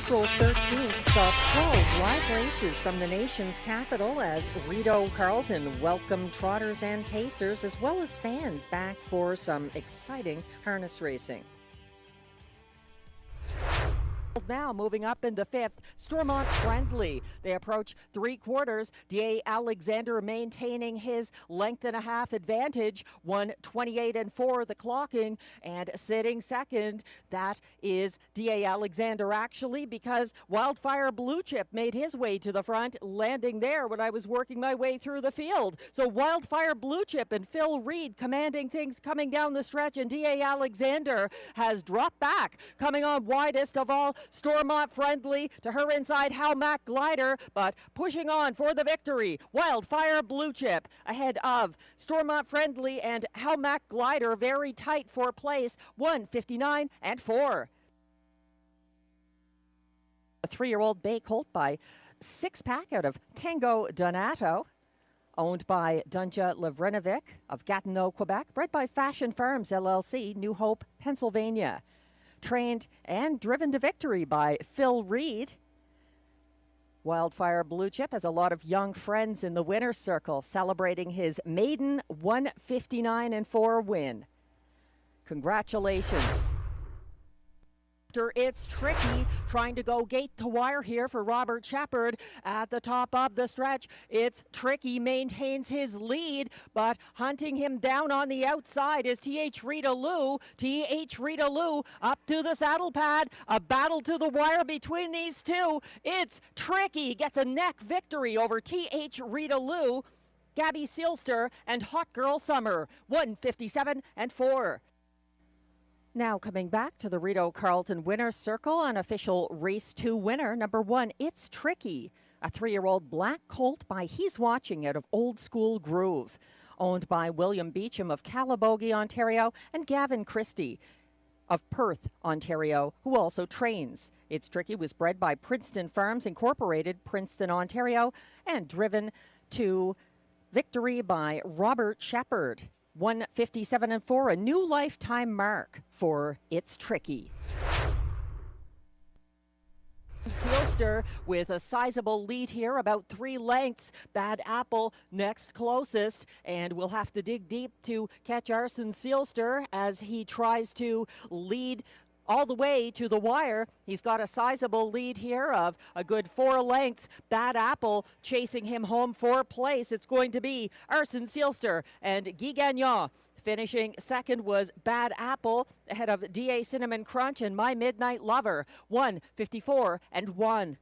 April 13th saw 12 live races from the nation's capital as Rideau Carleton welcomed trotters and pacers as well as fans back for some exciting harness racing. Now moving up in the fifth, Stormont Friendly. They approach three quarters. D.A. Alexander maintaining his length and a half advantage. 1:28.4 the clocking, and sitting second, that is D.A. Alexander actually, because Wildfire Blue Chip made his way to the front, landing there when I was working my way through the field. So Wildfire Blue Chip and Phil Reed commanding things coming down the stretch, and D.A. Alexander has dropped back, coming on widest of all. Stormont Friendly to her inside, How Mac Glider, but pushing on for the victory. Wildfire Blue Chip ahead of Stormont Friendly and How Mac Glider, very tight for place, 1:59.4. A 3-year-old bay colt by 6-pack out of Tango Donato, owned by Dunja Lavrinovic of Gatineau, Quebec, bred by Fashion Farms LLC, New Hope, Pennsylvania. Trained and driven to victory by Phil Reed. Wildfire Blue Chip has a lot of young friends in the winner's circle, celebrating his maiden 1:59.4 win. Congratulations. It's Tricky, trying to go gate to wire here for Robert Shepard at the top of the stretch. It's Tricky, maintains his lead, but hunting him down on the outside is T.H. Rita Lou. T.H. Rita Lou up to the saddle pad. A battle to the wire between these two. It's Tricky, gets a neck victory over T.H. Rita Lou. Gabby Sealster and Hot Girl Summer, 1:57.4. Now coming back to the Rideau Carleton winner's circle, unofficial race 2 winner, number 1, It's Tricky, a 3-year-old black colt by He's Watching out of Old School Groove, owned by William Beecham of Calabogie, Ontario, and Gavin Christie of Perth, Ontario, who also trains. It's Tricky was bred by Princeton Farms Incorporated, Princeton, Ontario, and driven to victory by Robert Shepard. 1:57.4, a new lifetime mark for It's Tricky. Sealster with a sizable lead here, about 3 lengths. Bad Apple next closest, and we'll have to dig deep to catch Arson Sealster as he tries to lead all the way to the wire. He's got a sizable lead here of a good 4 lengths. Bad Apple chasing him home for place. It's going to be Arson Sealster and Guy Gagnon. Finishing second was Bad Apple ahead of D.A. Cinnamon Crunch and My Midnight Lover, 1:54.1.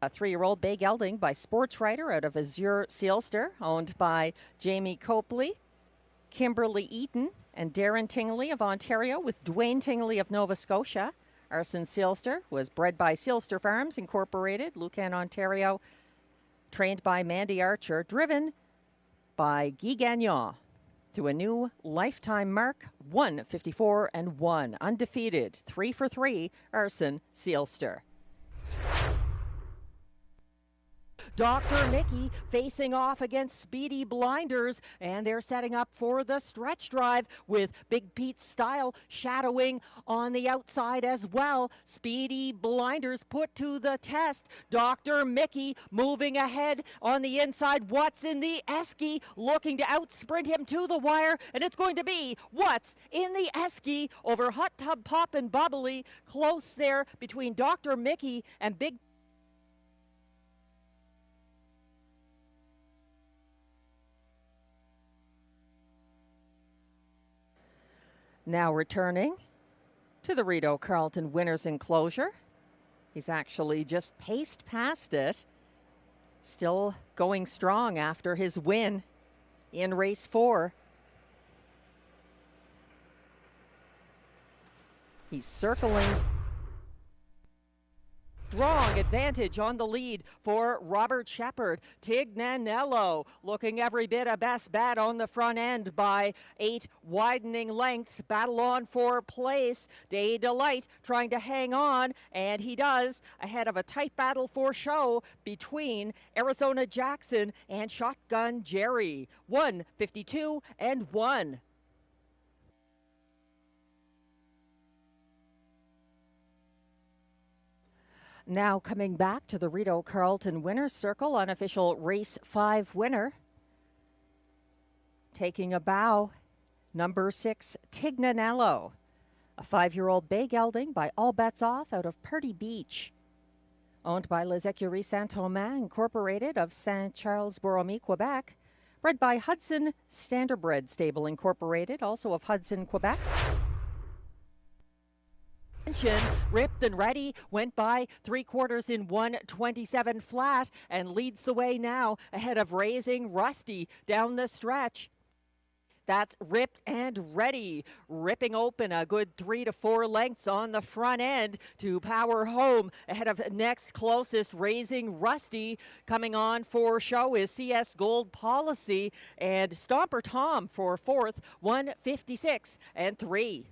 A 3-year-old bay gelding by Sports Writer out of Azure Sealster, owned by Jamie Copley, Kimberly Eaton, and Darren Tingley of Ontario with Dwayne Tingley of Nova Scotia. Arson Sealster was bred by Sealster Farms Incorporated, Lucan, Ontario, trained by Mandy Archer, driven by Guy Gagnon to a new lifetime mark, 1:54.1. Undefeated, 3 for 3, Arson Sealster. Dr. Mickey facing off against Speedy Blinders, and they're setting up for the stretch drive with Big Pete Style shadowing on the outside as well. Speedy Blinders put to the test. Dr. Mickey moving ahead on the inside. What's in the Esky looking to outsprint him to the wire, and it's going to be What's in the Esky over Hot Tub Pop and Bubbly, close there between Dr. Mickey and Big. Now returning to the Rideau Carleton winner's enclosure. He's actually just paced past it. Still going strong after his win in race 4. He's circling. Strong advantage on the lead for Robert Shepard. Tignanello looking every bit a best bet on the front end by 8 widening lengths. Battle on for place. Day Delight trying to hang on, and he does, ahead of a tight battle for show between Arizona Jackson and Shotgun Jerry. 1:52.1. Now coming back to the Rideau Carleton Winner's Circle, unofficial Race 5 winner. Taking a bow, number 6, Tignanello. A 5-year-old bay gelding by All Bets Off out of Purdy Beach. Owned by Les Écuries Saint-Thomas Incorporated of Saint-Charles-Borromée, Quebec. Bred by Hudson Standardbred Stable Incorporated, also of Hudson, Quebec. Ripped and Ready went by 3/4 in 1:27 flat and leads the way now ahead of Raising Rusty down the stretch. That's Ripped and Ready, ripping open a good 3 to 4 lengths on the front end to power home ahead of next closest Raising Rusty. Coming on for show is CS Gold Policy and Stomper Tom for 4th, 1:56 and 3.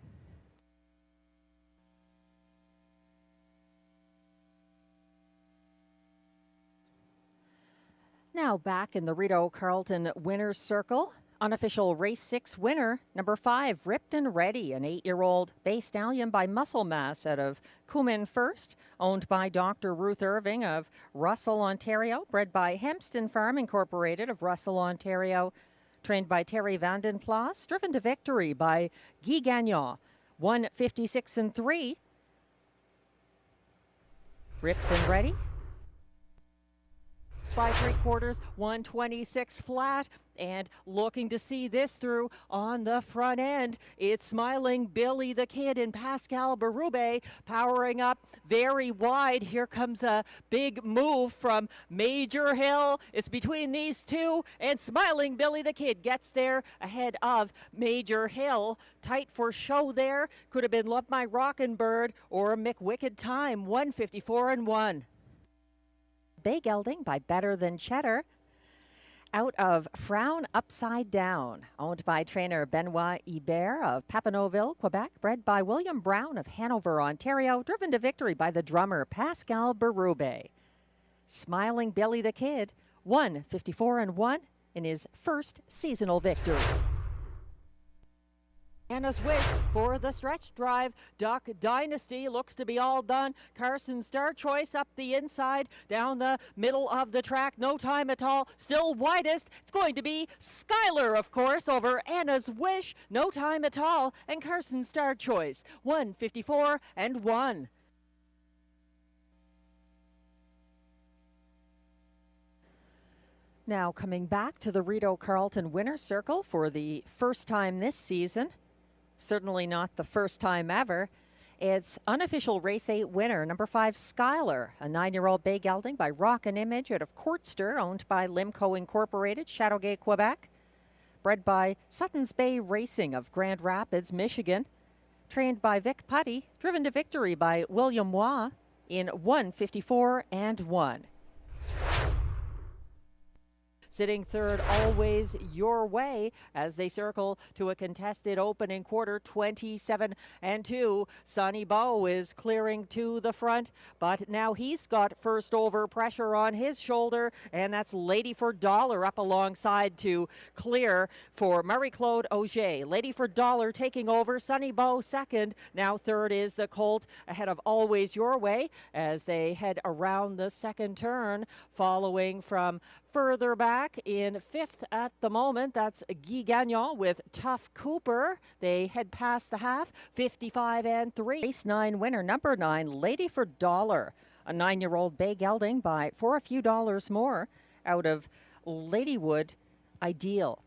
Now back in the Rideau Carleton Winner's Circle. Unofficial Race 6 winner, number 5, Ripped and Ready, an 8-year-old bay stallion by Muscle Mass out of Cumin First, owned by Dr. Ruth Irving of Russell, Ontario, bred by Hempston Farm Incorporated of Russell, Ontario, trained by Terry Vandenplas, driven to victory by Guy Gagnon, 1:56 and 3. Ripped and Ready. By 3/4, 1:26 flat, and looking to see this through on the front end. It's Smiling Billy the Kid and Pascal Berube powering up very wide. Here comes a big move from Major Hill. It's between these two, and Smiling Billy the Kid gets there ahead of Major Hill. Tight for show there. Could have been Love My Rockin' Bird or McWicked Time, 1:54 and 1. Bay gelding by Better Than Cheddar out of Frown Upside Down, owned by trainer Benoit Hebert of Papineauville, Quebec, bred by William Brown of Hanover, Ontario, driven to victory by the drummer Pascal Berube. Smiling Billy the Kid, 1:54 and 1 in his first seasonal victory. Anna's Wish for the stretch drive. Duck Dynasty looks to be all done. Carson Star Choice up the inside, down the middle of the track. No Time at All, still widest. It's going to be Skylar, of course, over Anna's Wish, No Time at All, and Carson Star Choice. 1:54 and 1. Now coming back to the Rideau Carleton Winner's Circle for the first time this season. Certainly not the first time ever. It's unofficial Race 8 winner, number 5, Skylar, a 9-year-old bay gelding by Rock and Image out of Courtster, owned by Limco Incorporated, Shadowgate, Quebec. Bred by Sutton's Bay Racing of Grand Rapids, Michigan. Trained by Vic Putty, driven to victory by William Waugh in 1:54 and 1. Sitting third, Always Your Way, as they circle to a contested opening quarter, 27 and 2. Sonny Bow is clearing to the front, but now he's got first over pressure on his shoulder, and that's Lady for Dollar up alongside to clear for Marie-Claude Auger. Lady for Dollar taking over, Sonny Bow second. Now third is the Colt ahead of Always Your Way as they head around the second turn, following from further back in fifth at the moment. That's Guy Gagnon with Tough Cooper. They head past the half, 55 and 3. Race 9 winner, number 9, Lady for Dollar. A 9-year-old bay gelding by for a few dollars more out of Ladywood Ideal.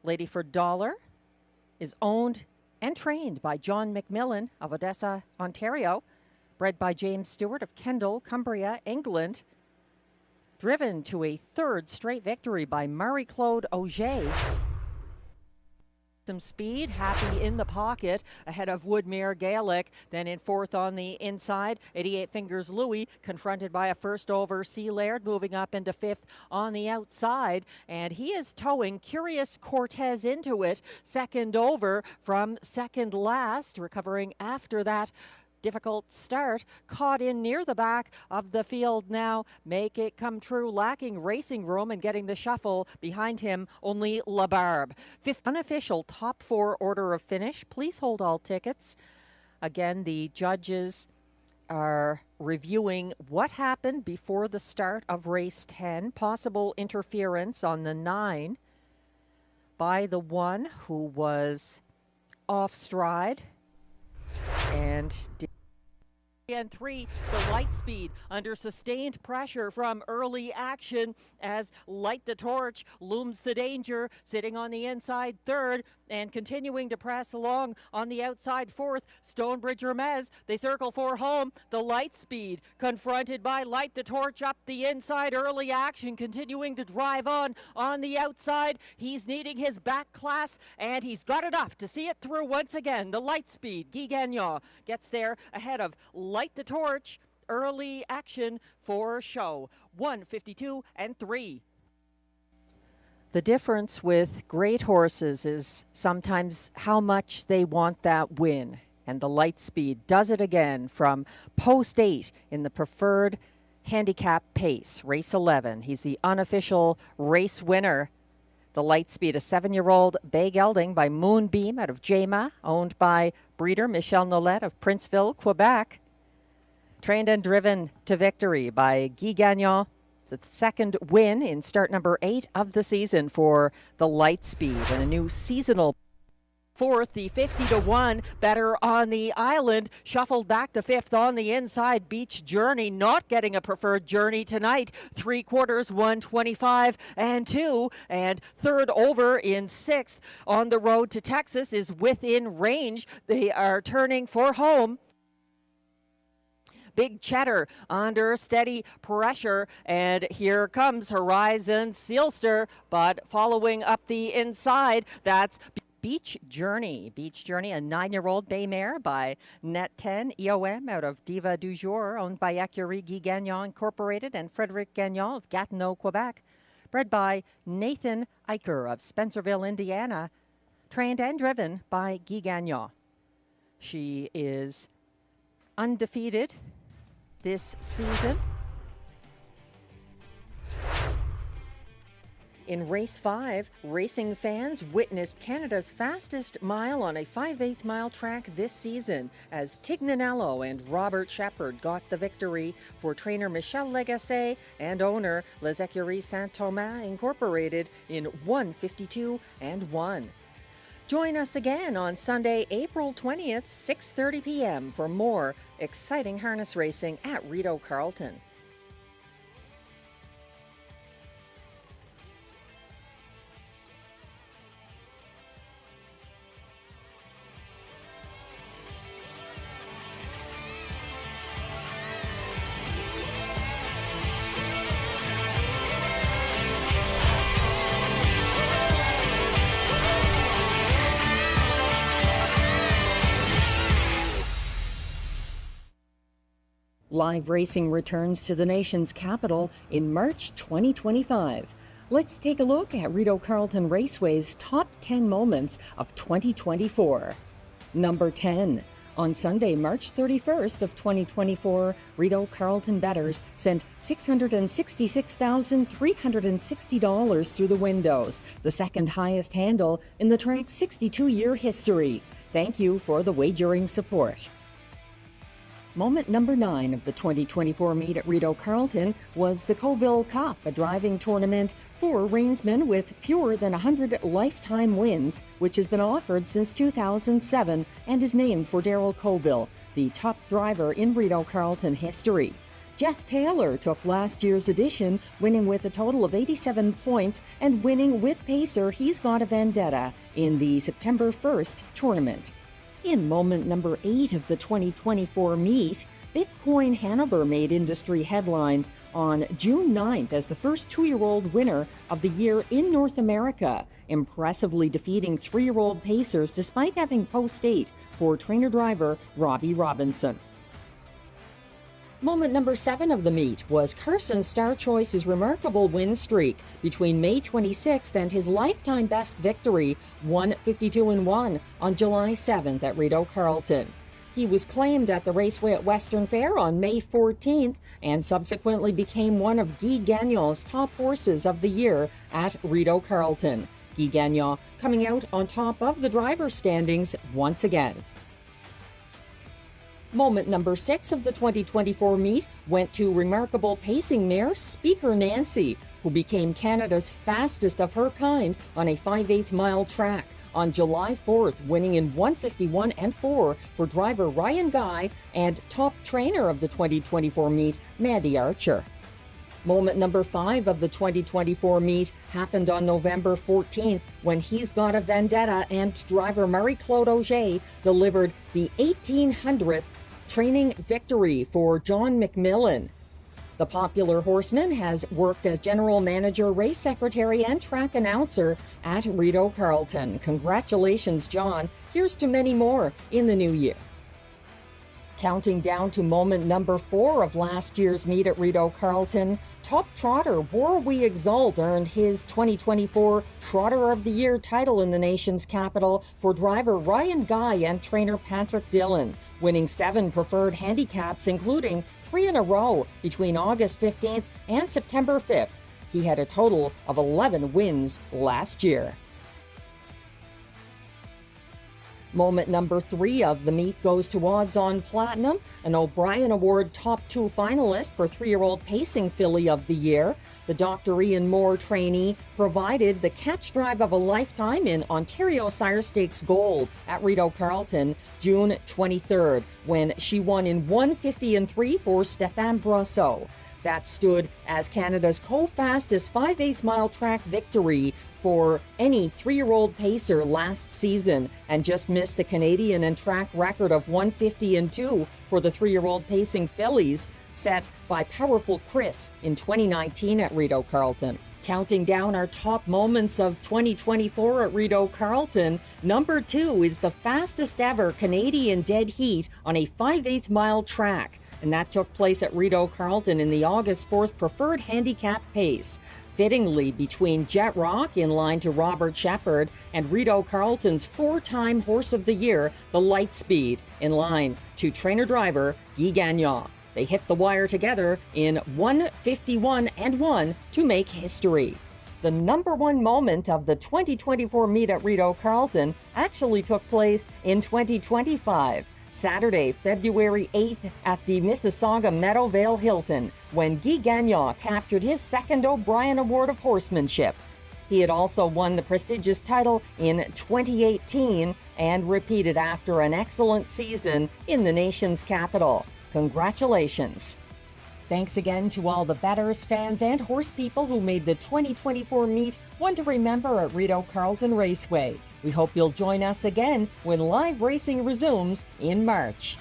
Lady for Dollar is owned and trained by John McMillan of Odessa, Ontario. Bred by James Stewart of Kendal, Cumbria, England. Driven to a third straight victory by Marie-Claude Auger. Some speed, happy in the pocket ahead of Woodmere Gaelic. Then in fourth on the inside, 88 Fingers Louis, confronted by a first over Sea Laird, moving up into fifth on the outside. And he is towing Curious Cortez into it, second over from second last, recovering after that difficult start, caught in near the back of the field now. Make It Come True, lacking racing room and getting the shuffle behind him, only LaBarbe. Fifth unofficial top 4 order of finish. Please hold all tickets. Again, the judges are reviewing what happened before the start of race 10, possible interference on the 9 by the one who was off stride, and 3, the light speed under sustained pressure from early action as Light the Torch looms the danger, sitting on the inside 3rd and continuing to press along on the outside 4th. Stonebridge Hermes, they circle for home. The light speed confronted by Light the Torch up the inside. Early action continuing to drive on the outside. He's needing his back class, and he's got enough to see it through once again. The light speed, Guy Gagnon, gets there ahead of Light the Torch. Early action for show. 1:52 and 3. The difference with great horses is sometimes how much they want that win. And the light speed does it again from post 8 in the preferred handicap pace, race 11. He's the unofficial race winner. The light speed, a 7-year-old bay gelding by Moonbeam out of Jema, owned by breeder Michel Nollet of Princeville, Quebec. Trained and driven to victory by Guy Gagnon. The second win in start number 8 of the season for the light speed, and a new seasonal 4th, the 50-1 better on the island, shuffled back to 5th on the inside. Beach Journey not getting a preferred journey tonight. 3/4, 125 and 2, and 3rd over in 6th on the road to Texas is within range. They are turning for home. Big Cheddar under steady pressure, and here comes Horizon Sealster, but following up the inside, that's Beach Journey. Beach Journey, a 9-year-old bay mare by Net 10 EOM out of Diva du Jour, owned by Écurie Guy Gagnon Incorporated and Frédéric Gagnon of Gatineau, Quebec. Bred by Nathan Eicher of Spencerville, Indiana. Trained and driven by Guy Gagnon. She is undefeated this season. In race 5, racing fans witnessed Canada's fastest mile on a 5/8 mile track this season as Tignanello and Robert Shepard got the victory for trainer Michel Legasse and owner Les Écuries Saint-Thomas Incorporated in 1:52 and 1. Join us again on Sunday, April 20th, 6:30 p.m. for more exciting harness racing at Rideau Carleton. Live racing returns to the nation's capital in March 2025. Let's take a look at Rideau Carleton Raceway's top 10 moments of 2024. Number 10. On Sunday, March 31st of 2024, Rideau Carleton bettors sent $666,360 through the windows, the second highest handle in the track's 62-year history. Thank you for the wagering support. Moment number 9 of the 2024 meet at Rideau Carleton was the Coville Cup, a driving tournament for reinsmen with fewer than 100 lifetime wins, which has been offered since 2007 and is named for Darrell Coville, the top driver in Rideau Carleton history. Jeff Taylor took last year's edition, winning with a total of 87 points and winning with pacer He's Got a Vendetta in the September 1st tournament. In moment number 8 of the 2024 meet, Bitcoin Hanover made industry headlines on June 9th as the first 2-year-old winner of the year in North America, impressively defeating 3-year-old pacers despite having post-8 for trainer-driver Robbie Robinson. Moment number 7 of the meet was Carson Star Choice's remarkable win streak between May 26th and his lifetime best victory, 1:52 and 1, on July 7th at Rideau Carleton. He was claimed at the Raceway at Western Fair on May 14th and subsequently became one of Guy Gagnon's top horses of the year at Rideau Carleton. Guy Gagnon coming out on top of the driver's standings once again. Moment number 6 of the 2024 meet went to remarkable pacing mare Speaker Nancy, who became Canada's fastest of her kind on a 5/8 mile track on July 4th, winning in 1:51 and 4 for driver Ryan Guy and top trainer of the 2024 meet, Mandy Archer. Moment number 5 of the 2024 meet happened on November 14th when He's Got a Vendetta and driver Marie-Claude Auger delivered the 1800th training victory for John McMillan. The popular horseman has worked as general manager, race secretary, and track announcer at Rideau Carleton. Congratulations, John. Here's to many more in the new year. Counting down to moment number 4 of last year's meet at Rideau Carleton, top trotter War We Exalt earned his 2024 Trotter of the Year title in the nation's capital for driver Ryan Guy and trainer Patrick Dillon, winning 7 preferred handicaps, including 3 in a row between August 15th and September 5th. He had a total of 11 wins last year. Moment number 3 of the meet goes to Odds on Platinum, an O'Brien Award Top 2 finalist for 3-year-old Pacing Filly of the Year. The Dr. Ian Moore trainee provided the catch drive of a lifetime in Ontario Sire Stakes Gold at Rideau Carleton, June 23rd, when she won in 1:50 and 3 for Stéphane Brosseau. That stood as Canada's co-fastest 5/8 mile track victory for any 3-year-old pacer last season, and just missed the Canadian and track record of 1:50 and 2 for the 3-year-old pacing fillies set by Powerful Chris in 2019 at Rideau Carleton. Counting down our top moments of 2024 at Rideau Carleton, number 2 is the fastest ever Canadian dead heat on a 5/8 mile track, and that took place at Rideau Carleton in the August 4th preferred handicap pace. Fittingly between Jet Rock in line to Robert Shepard and Rideau Carleton's 4-time Horse of the Year, the Lightspeed, in line to trainer-driver Guy Gagnon. They hit the wire together in 1:51 and 1 to make history. The number 1 moment of the 2024 meet at Rideau Carleton actually took place in 2025. Saturday, February 8th at the Mississauga Meadowvale Hilton, when Guy Gagnon captured his 2nd O'Brien Award of Horsemanship. He had also won the prestigious title in 2018 and repeated after an excellent season in the nation's capital. Congratulations. Thanks again to all the bettors, fans, and horse people who made the 2024 meet one to remember at Rideau Carleton Raceway. We hope you'll join us again when live racing resumes in March.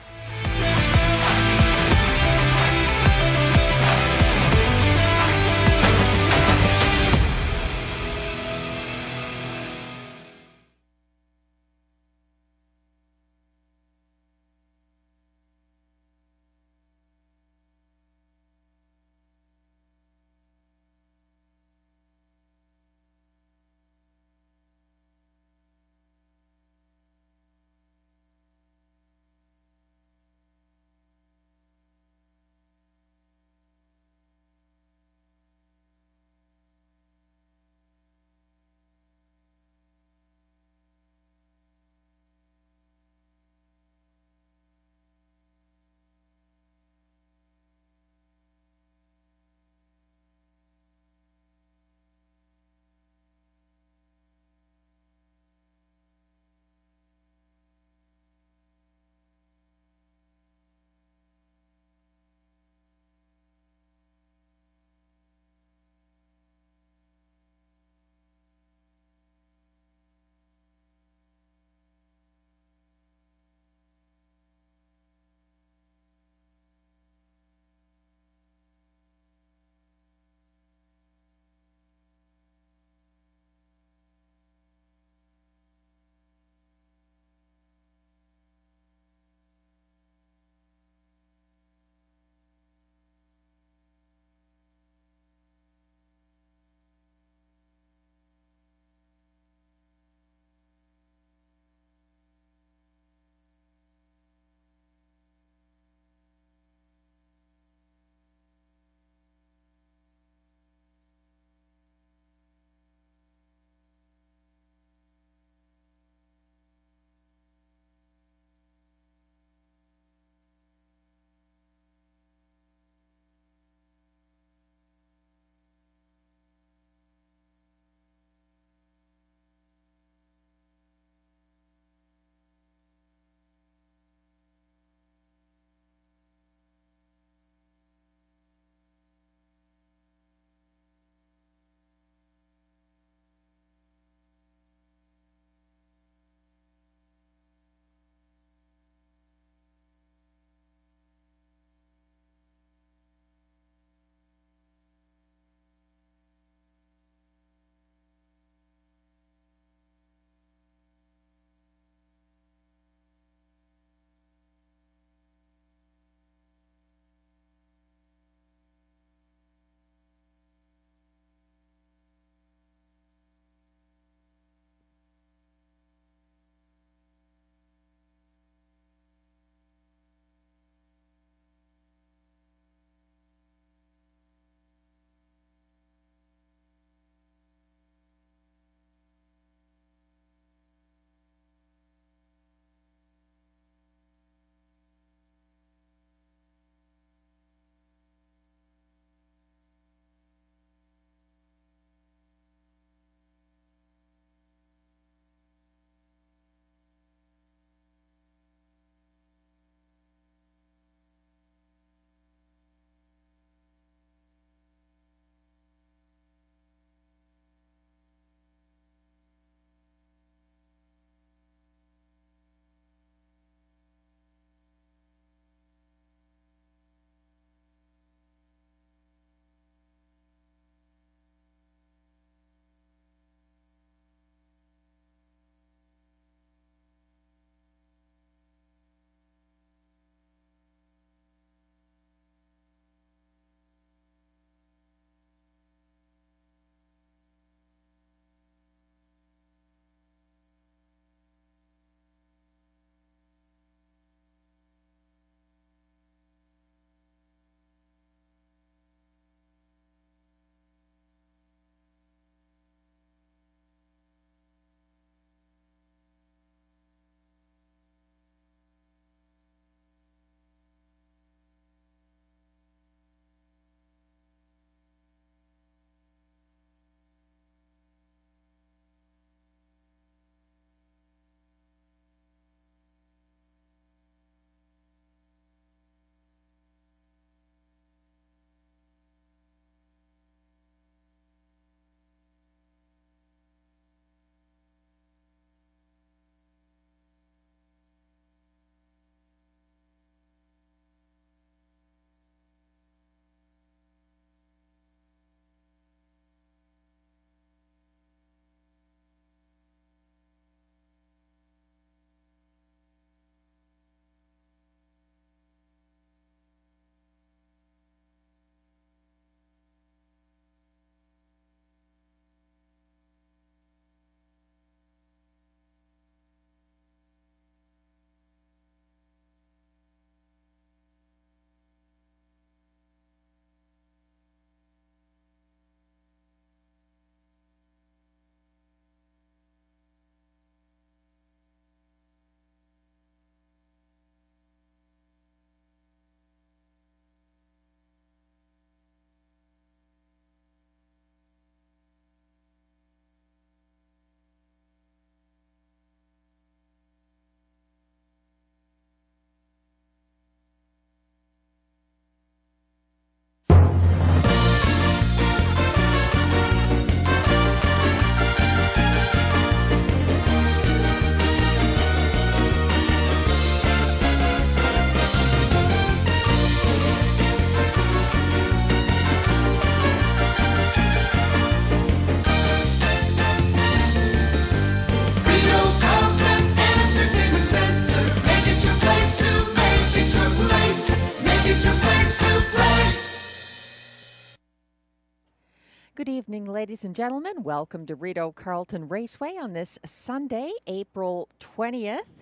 Good evening, ladies and gentlemen. Welcome to Rideau Carleton Raceway on this Sunday, April 20th.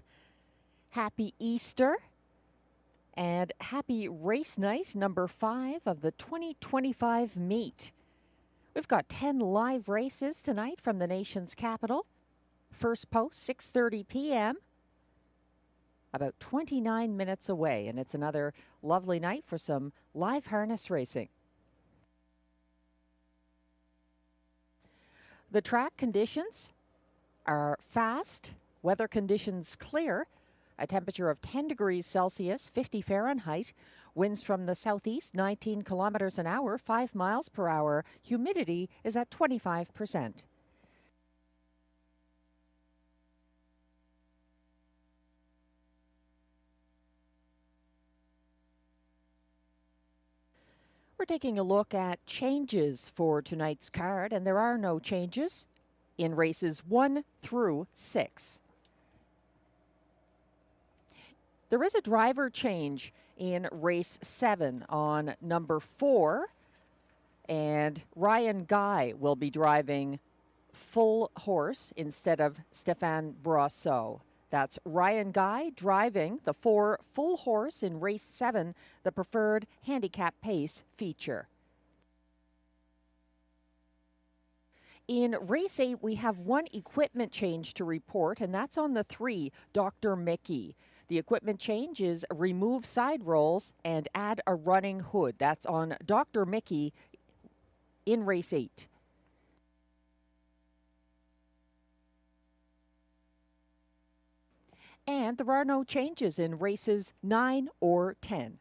Happy Easter and happy race night number 5 of the 2025 meet. We've got 10 live races tonight from the nation's capital. First post, 6:30 p.m., about 29 minutes away, and it's another lovely night for some live harness racing. The track conditions are fast, weather conditions clear, a temperature of 10 degrees Celsius, 50 Fahrenheit, winds from the southeast, 19 kilometers an hour, 5 miles per hour, humidity is at 25%. We're taking a look at changes for tonight's card, and there are no changes in races 1 through 6. There is a driver change in race 7 on number 4, and Ryan Guy will be driving full horse instead of Stéphane Brosseau. That's Ryan Guy driving the 4 full horse in race 7, the preferred handicap pace feature. In race 8, we have one equipment change to report, and that's on the 3, Dr. Mickey. The equipment change is remove side rolls and add a running hood. That's on Dr. Mickey in race 8. And there are no changes in races 9 or 10.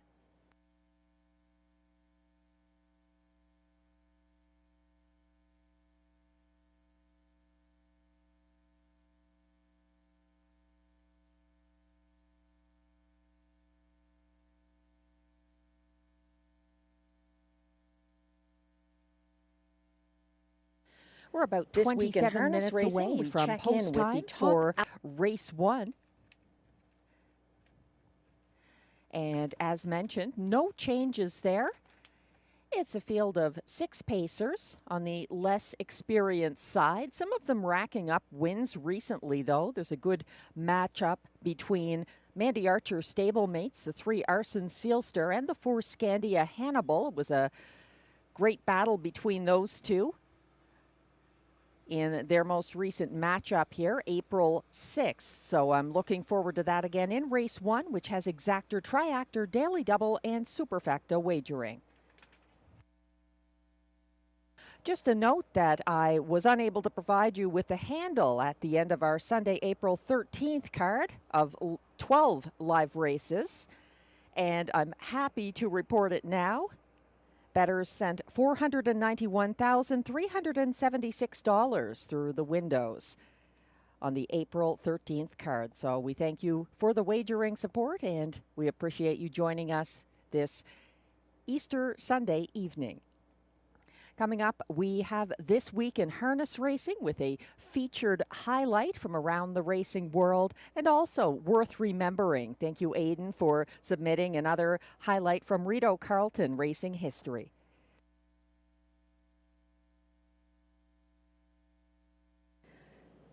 We're about 27 minutes away from post time for race 1. And as mentioned, no changes there. It's a field of 6 pacers on the less experienced side. Some of them racking up wins recently, though. There's a good matchup between Mandy Archer stablemates, the 3 Arson Sealster, and the 4 Scandia Hannibal. It was a great battle between those two in their most recent matchup here, April 6th. So I'm looking forward to that again in race 1, which has exactor, triactor, daily double, and superfecta wagering. Just a note that I was unable to provide you with the handle at the end of our Sunday, April 13th card of 12 live races, and I'm happy to report it now. Bettors sent $491,376 through the windows on the April 13th card. So we thank you for the wagering support, and we appreciate you joining us this Easter Sunday evening. Coming up, we have This Week in Harness Racing with a featured highlight from around the racing world, and also worth remembering. Thank you, Aiden, for submitting another highlight from Rideau Carleton racing history.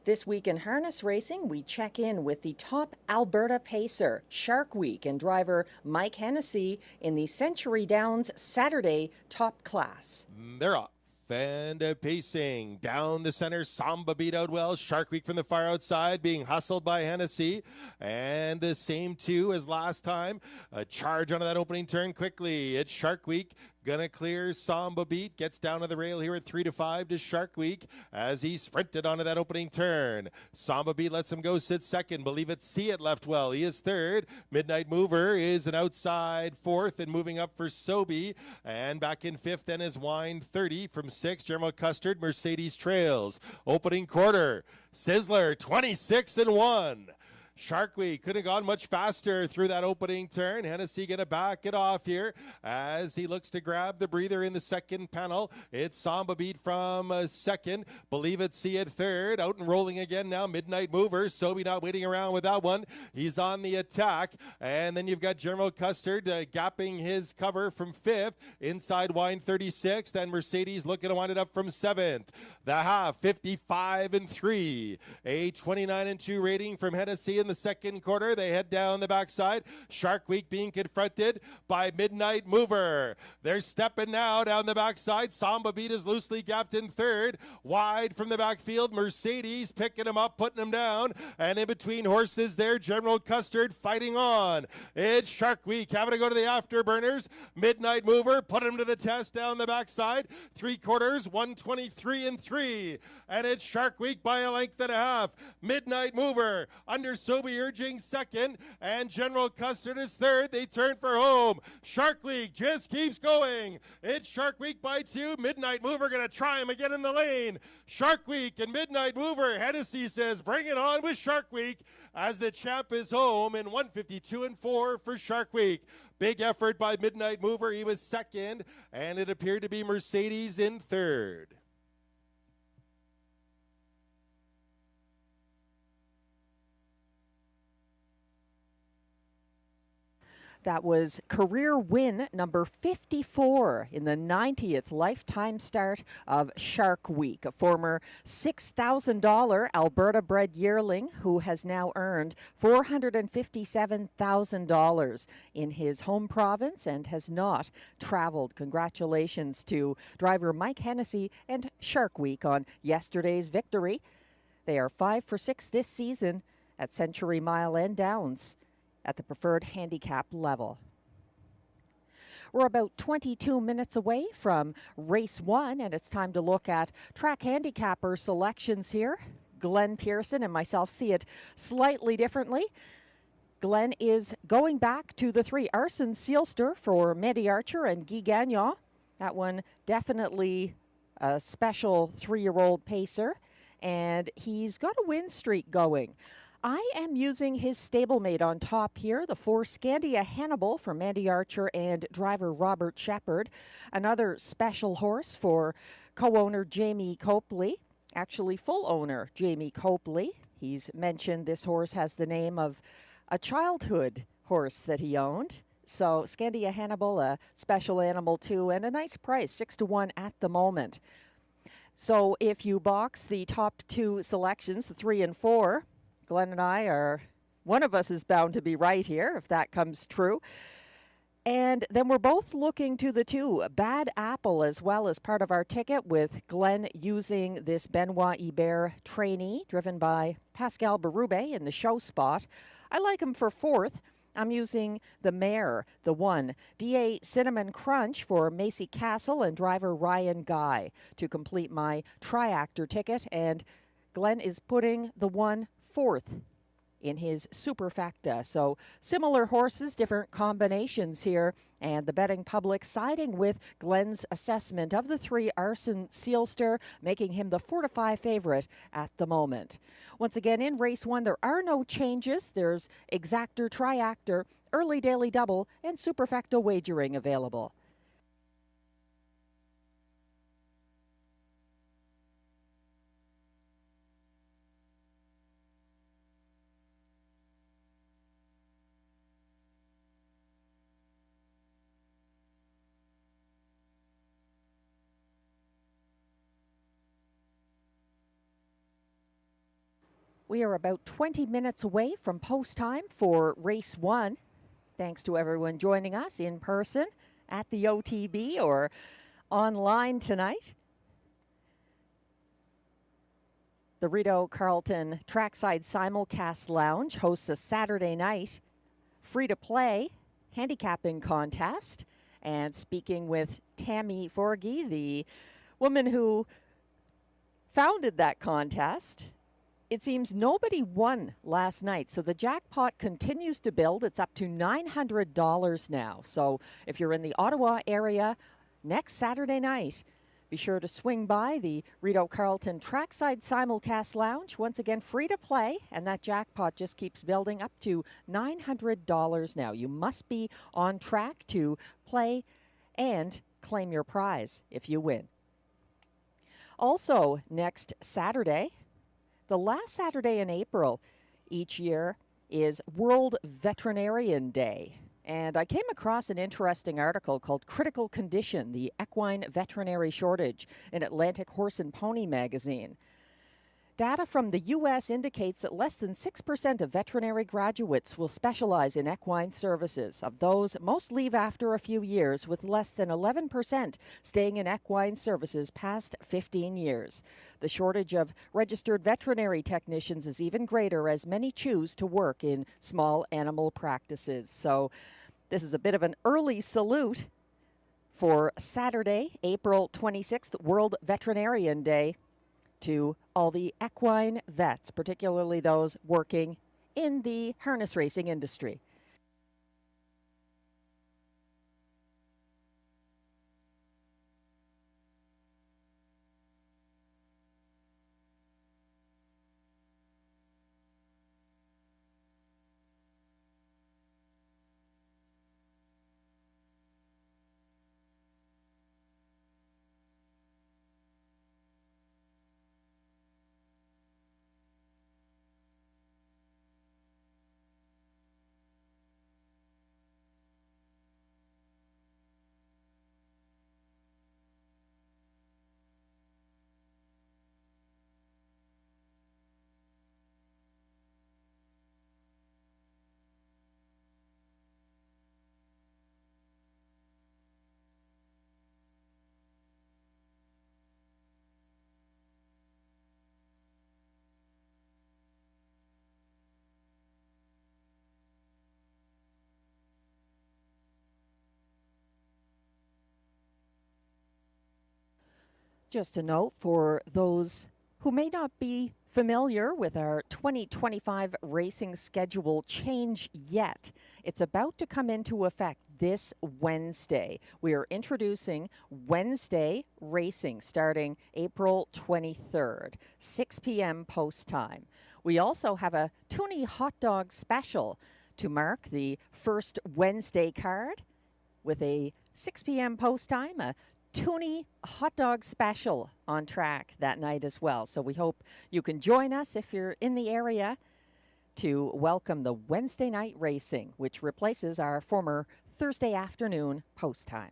This week in harness racing, we check in with the top Alberta pacer, Shark Week, and driver Mike Hennessy in the Century Downs Saturday top class. They're off. And pacing down the center, Samba beat out well. Shark Week from the far outside, being hustled by Hennessy. And the same 2 as last time. A charge onto that opening turn quickly. It's Shark Week. Gonna clear Samba Beat, gets down to the rail here at 3-5 to Shark Week as he sprinted onto that opening turn. Samba Beat lets him go sit second. Believe it, See It left well. He is third. Midnight Mover is an outside 4th and moving up for Sobe. And back in 5th then is Wine 30 from 6th. Jeremiah Custard, Mercedes Trails. Opening quarter, Sizzler 26-1. Shark Week could have gone much faster through that opening turn. Hennessy going to back it off here as he looks to grab the breather in the second panel. It's Samba Beat from second. Believe It, See It third. Out and rolling again now. Midnight Mover. Sobey not waiting around with that one. He's on the attack. And then you've got General Custard gapping his cover from fifth. Inside Wine 36th. And Mercedes looking to wind it up from seventh. The half 55 and 3. A 29 and 2 rating from Hennessy in the second quarter. They head down the backside. Shark Week being confronted by Midnight Mover. They're stepping now down the backside. Samba Beat is loosely gapped in third. Wide from the backfield. Mercedes picking him up, putting him down. And in between horses there, General Custard fighting on. It's Shark Week having to go to the afterburners. Midnight Mover put him to the test down the backside. Three quarters, 123 and 3. And it's Shark Week by a length and a half. Midnight Mover under Sobey urging second. And General Custard is third. They turn for home. Shark Week just keeps going. It's Shark Week by 2. Midnight Mover going to try him again in the lane. Shark Week and Midnight Mover. Hennessy says bring it on with Shark Week as the champ is home in 152 and 4 for Shark Week. Big effort by Midnight Mover. He was second, and it appeared to be Mercedes in third. That was career win number 54 in the 90th lifetime start of Shark Week, a former $6,000 Alberta-bred yearling who has now earned $457,000 in his home province and has not traveled. Congratulations to driver Mike Hennessy and Shark Week on yesterday's victory. They are 5 for 6 this season at Century Mile and Downs at the preferred handicap level. We're about 22 minutes away from race 1, and it's time to look at track handicapper selections here. Glenn Pearson and myself see it slightly differently. Glenn is going back to the 3 Arson Sealster for Mandy Archer and Guy Gagnon. That one definitely a special 3-year-old pacer, and he's got a win streak going. I am using his stablemate on top here, the 4 Scandia Hannibal for Mandy Archer and driver Robert Shepard. Another special horse for co-owner Jamie Copley, actually full owner Jamie Copley. He's mentioned this horse has the name of a childhood horse that he owned. So Scandia Hannibal, a special animal too, and a nice price, 6-1 at the moment. So if you box the top 2 selections, the 3 and 4, Glenn and I are, one of us is bound to be right here if that comes true. And then we're both looking to the 2, Bad Apple as well as part of our ticket, with Glenn using this Benoit Hebert trainee driven by Pascal Berube in the show spot. I like him for 4th. I'm using the mare, the 1, DA Cinnamon Crunch for Macy Castle and driver Ryan Guy to complete my triactor ticket. And Glenn is putting the 1 4th in his superfecta. So similar horses, different combinations here, and the betting public siding with Glenn's assessment of the 3 Arson Sealster, making him the 4-5 favorite at the moment. Once again, in race 1, there are no changes. There's exactor, triactor, early daily double, and superfecta wagering available. We are about 20 minutes away from post time for race 1. Thanks to everyone joining us in person at the OTB or online tonight. The Rideau Carleton Trackside Simulcast Lounge hosts a Saturday night free-to-play handicapping contest. And speaking with Tammy Forgy, the woman who founded that contest, it seems nobody won last night, so the jackpot continues to build. It's up to $900 now. So if you're in the Ottawa area next Saturday night, Be sure to swing by the Rideau Carleton Trackside Simulcast Lounge. Once again, free to play, and that jackpot just keeps building up to $900 now. You must be on track to play and claim your prize if you win. Also, next Saturday, the last Saturday in April each year, is World Veterinarian Day. And I came across an interesting article called Critical Condition, the Equine Veterinary Shortage in Atlantic Horse and Pony magazine. Data from the U.S. indicates that less than 6% of veterinary graduates will specialize in equine services. Of those, most leave after a few years, with less than 11% staying in equine services past 15 years. The shortage of registered veterinary technicians is even greater, as many choose to work in small animal practices. So this is a bit of an early salute for Saturday, April 26th, World Veterinarian Day, to all the equine vets, particularly those working in the harness racing industry. Just a note for those who may not be familiar with our 2025 racing schedule change yet. It's about to come into effect this Wednesday. We are introducing Wednesday racing starting April 23rd, 6 p.m. post time. We also have a Toonie hot dog special to mark the first Wednesday card with a 6 p.m. post time, a Toonie hot dog special on track that night as well. So we hope you can join us if you're in the area to welcome the Wednesday night racing, which replaces our former Thursday afternoon post time.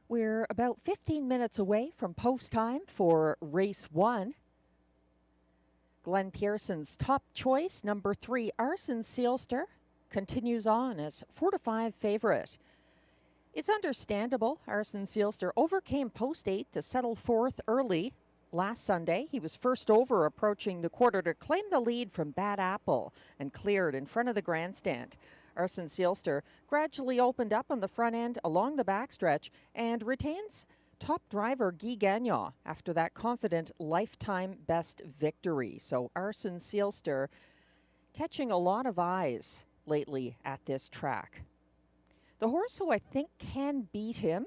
We're about 15 minutes away from post time for race one. Glenn Pearson's top choice, number 3, Arson Sealster, continues on as 4-5 favorite. It's understandable. Arson Sealster overcame post 8 to settle 4th early last Sunday. He was first over approaching the quarter to claim the lead from Bad Apple and cleared in front of the grandstand. Arson Sealster gradually opened up on the front end along the backstretch and retains top driver Guy Gagnon after that confident lifetime best victory. So Arson Sealster catching a lot of eyes lately at this track. The horse who I think can beat him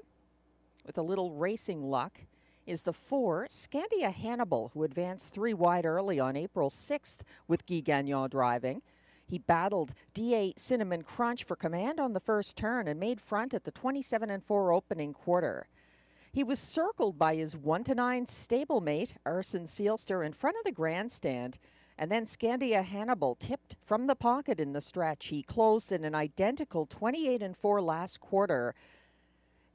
with a little racing luck is the 4, Scandia Hannibal, who advanced 3 wide early on April 6th with Guy Gagnon driving. He battled DA Cinnamon Crunch for command on the first turn and made front at the 27-4 opening quarter. He was circled by his 1-9 stablemate, Arson Sealster, in front of the grandstand, and then Scandia Hannibal tipped from the pocket in the stretch. He closed in an identical 28-4 last quarter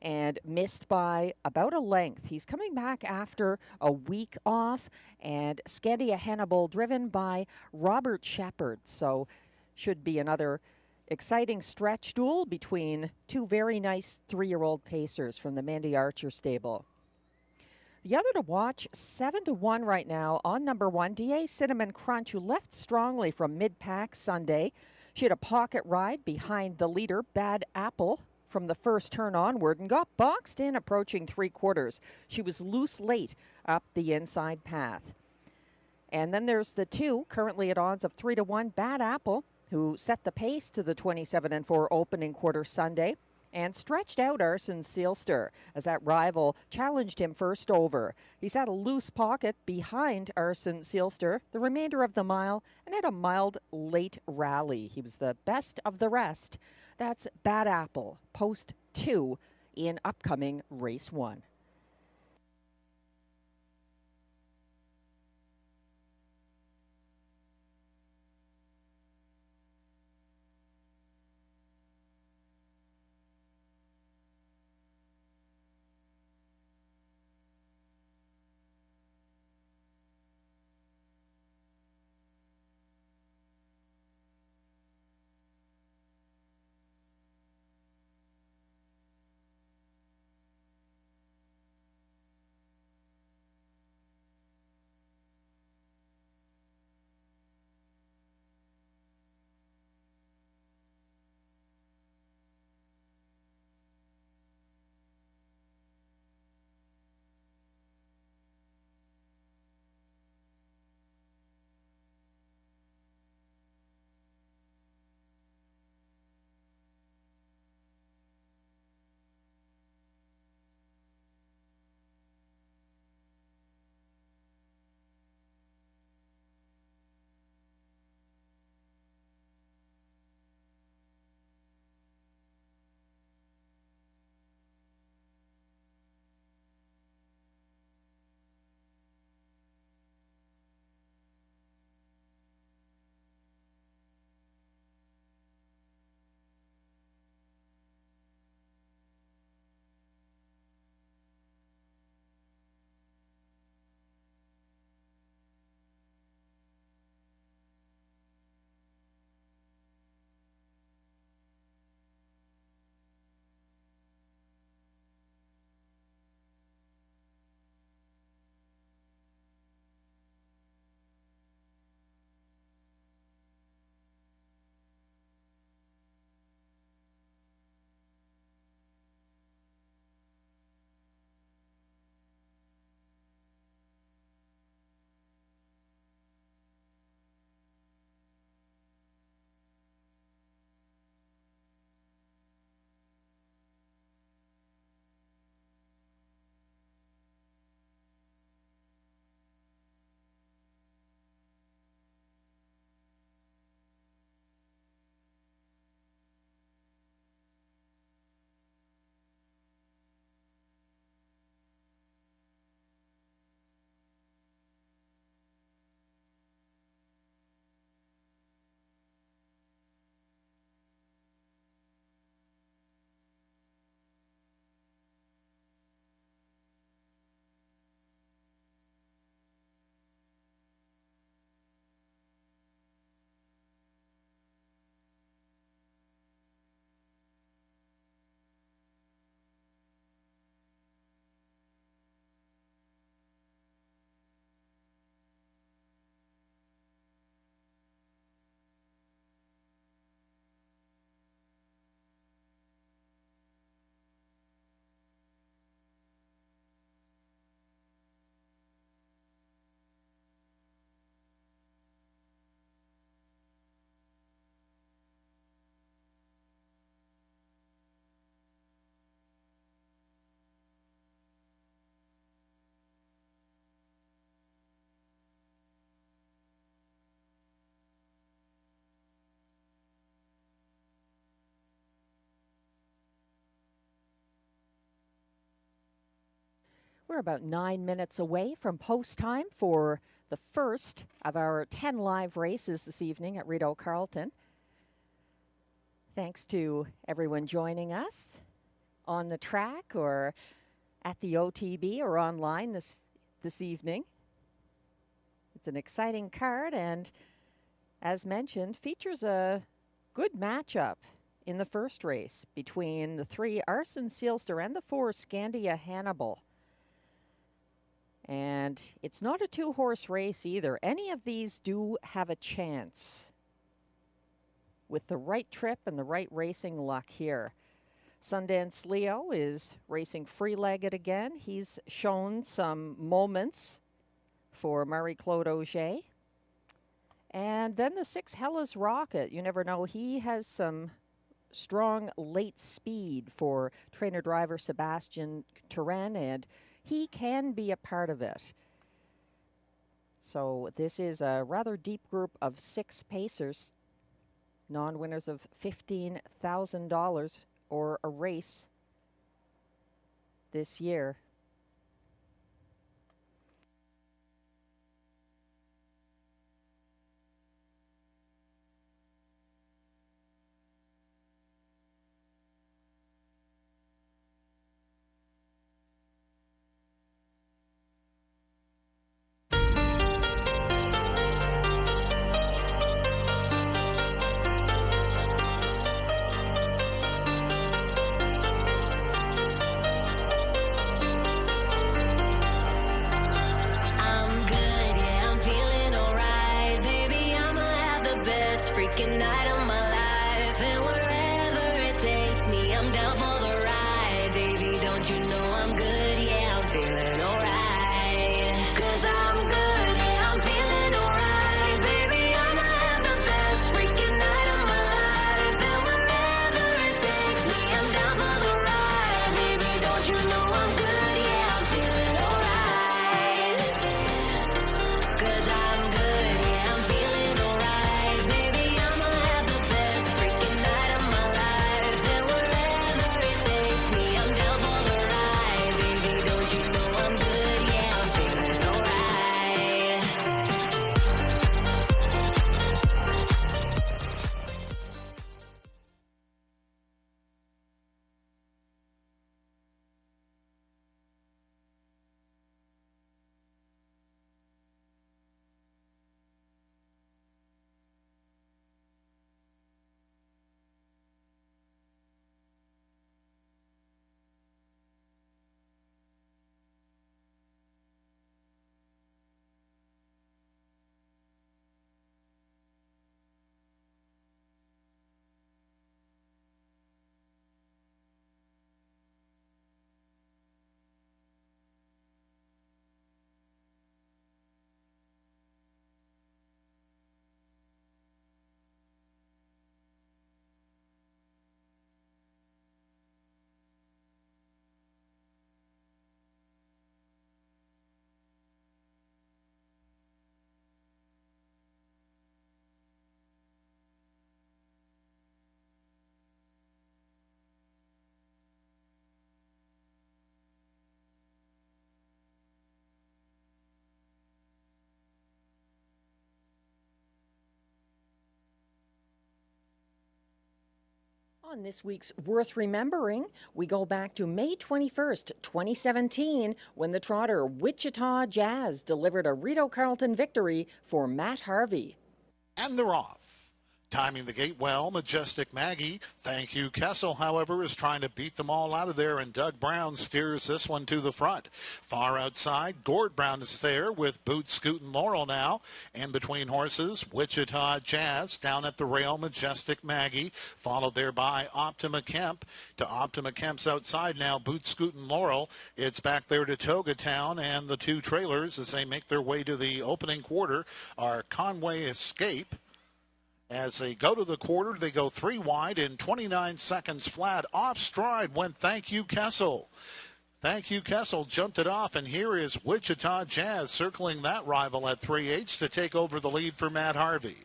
and missed by about a length. He's coming back after a week off, and Scandia Hannibal driven by Robert Shepard. So should be another exciting stretch duel between 2 very nice 3-year-old pacers from the Mandy Archer stable. The other to watch, 7-1 right now on number 1, DA Cinnamon Crunch, who left strongly from mid-pack Sunday. She had a pocket ride behind the leader, Bad Apple, from the first turn onward and got boxed in approaching 3/4. She was loose late up the inside path. And then there's the 2, currently at odds of 3-1, Bad Apple, who set the pace to the 27-4 opening quarter Sunday and stretched out Arson Sealster as that rival challenged him first over. He's had a loose pocket behind Arson Sealster the remainder of the mile and had a mild late rally. He was the best of the rest. That's Bad Apple, post 2 in upcoming race 1. We're about 9 minutes away from post time for the first of our 10 live races this evening at Rideau Carleton. Thanks to everyone joining us on the track or at the OTB or online this evening. It's an exciting card, and as mentioned, features a good matchup in the first race between the 3 Arson Sealster and the 4 Scandia Hannibal. And it's not a 2-horse race either. Any of these do have a chance with the right trip and the right racing luck here. Sundance Leo is racing free-legged again. He's shown some moments for Marie-Claude Auger. And then the 6 Hellas Rocket. You never know. He has some strong late speed for trainer-driver Sebastian Turenne, and he can be a part of it. So this is a rather deep group of 6 pacers, non-winners of $15,000 or a race this year. On this week's Worth Remembering, we go back to May 21st, 2017, when the trotter Wichita Jazz delivered a Rideau Carleton victory for Matt Harvey. And they're off. Timing the gate well, Majestic Maggie. Thank You Kessel, however, is trying to beat them all out of there, and Doug Brown steers this one to the front. Far outside, Gord Brown is there with Boots, Scoot, and Laurel now. And between horses, Wichita Jazz down at the rail, Majestic Maggie, followed there by Optima Kemp. To Optima Kemp's outside now, Boots, Scoot, and Laurel. It's back there to Toga Town, and the 2 trailers as they make their way to the opening quarter are Conway Escape. As they go to the quarter, they go 3 wide in 29 seconds flat. Off stride went Thank You Kessel. Thank you, Kessel. Jumped it off, and here is Wichita Jazz circling that rival at 3/8 to take over the lead for Matt Harvey.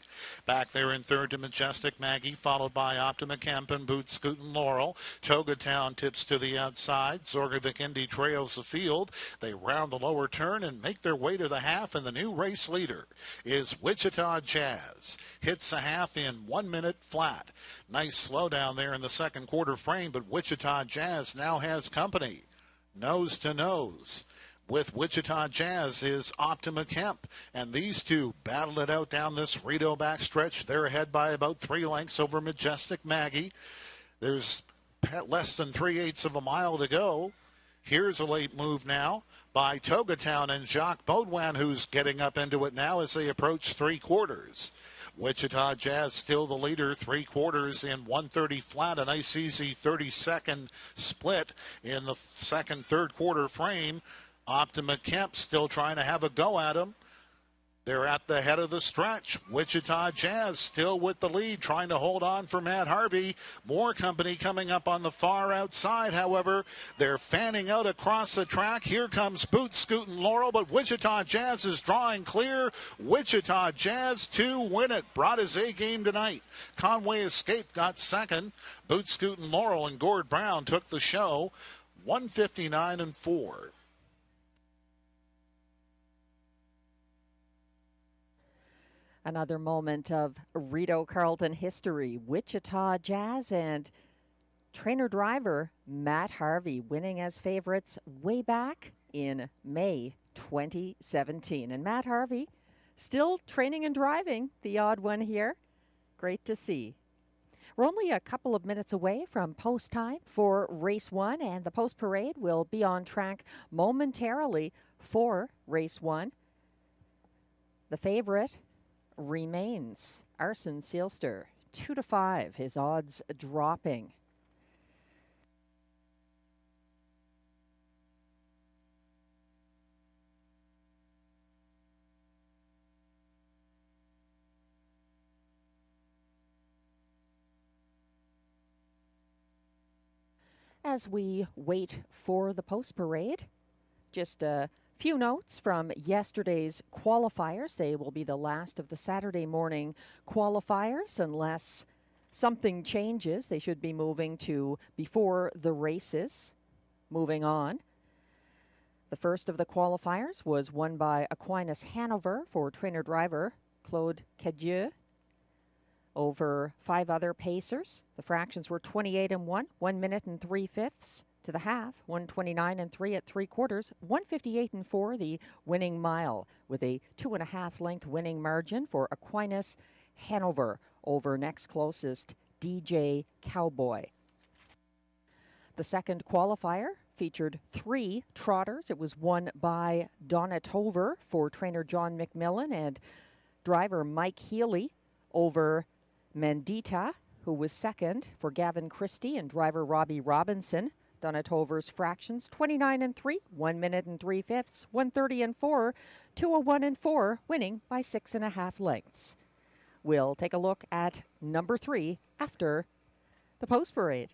Back there in third to Majestic Maggie, followed by Optima Kemp and Boot Scoot and Laurel. Togatown tips to the outside. Zorgovic Indy trails the field. They round the lower turn and make their way to the half, and the new race leader is Wichita Jazz. Hits the half in 1 minute flat. Nice slowdown there in the second quarter frame, but Wichita Jazz now has company. Nose to nose with Wichita Jazz is Optima Kemp, and these two battle it out down this Rideau backstretch. They're ahead by about 3 lengths over Majestic Maggie. There's less than 3/8 of a mile to go. Here's a late move now by Togatown and Jacques Baudouin, who's getting up into it now as they approach 3/4. Wichita Jazz still the leader, 3/4 in 1:30 flat. A nice easy 30-second split in the second, third quarter frame. Optima Kemp still trying to have a go at him. They're at the head of the stretch. Wichita Jazz still with the lead, trying to hold on for Matt Harvey. More company coming up on the far outside, however. They're fanning out across the track. Here comes Boot Scoot and Laurel, but Wichita Jazz is drawing clear. Wichita Jazz to win it. Brought his A game tonight. Conway Escape got second. Boot Scoot and Laurel and Gord Brown took the show. 159-4. Another moment of Rideau Carleton history. Wichita Jazz and trainer-driver Matt Harvey winning as favorites way back in May 2017. And Matt Harvey still training and driving, the odd one here. Great to see. We're only a couple of minutes away from post time for race 1, and the post parade will be on track momentarily for race 1. The favorite remains Arson Seelster, 2-5, his odds dropping. As we wait for the post parade, just a few notes from yesterday's qualifiers. They will be the last of the Saturday morning qualifiers unless something changes. They should be moving to before the races. Moving on. The first of the qualifiers was won by Aquinas Hanover for trainer-driver Claude Cadieux over 5 other pacers. The fractions were 28-1, 1 minute and 3/5 to the half, 129-3 at 3/4, 158-4 the winning mile, with a 2.5 length winning margin for Aquinas Hanover over next closest DJ Cowboy. The second qualifier featured 3 trotters. It was won by Donatover for trainer John McMillan and driver Mike Healy over Mendita, who was second for Gavin Christie and driver Robbie Robinson. Donatover's fractions 29-3, 1 minute and 3/5, 130-4, 201-4, winning by 6.5 lengths. We'll take a look at number 3 after the post parade.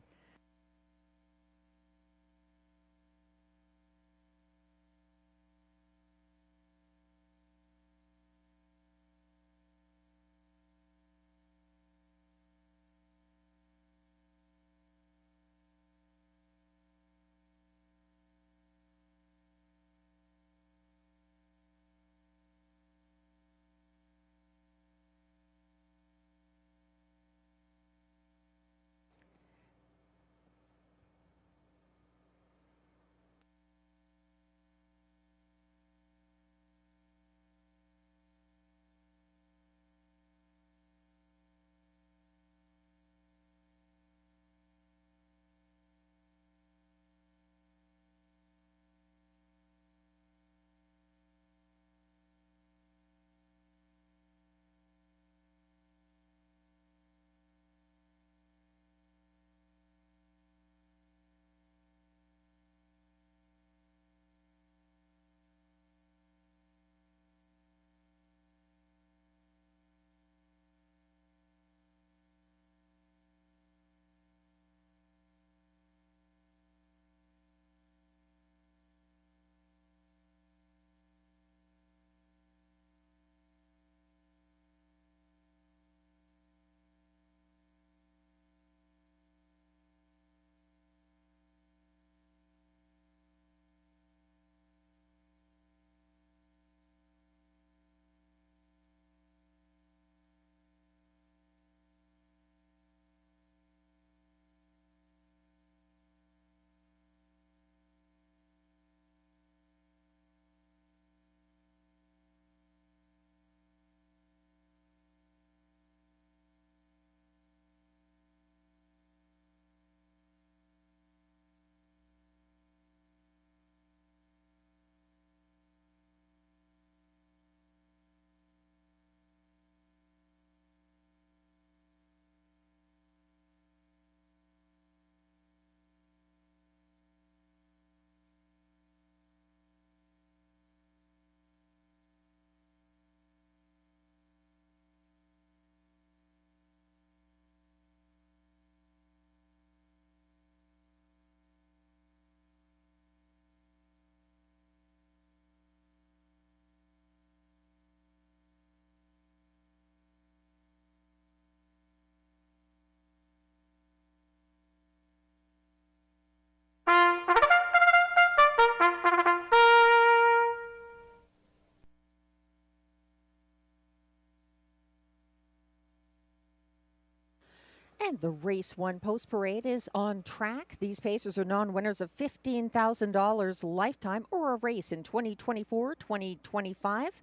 And the Race 1 Post Parade is on track. These pacers are non-winners of $15,000 lifetime or a race in 2024, 2025.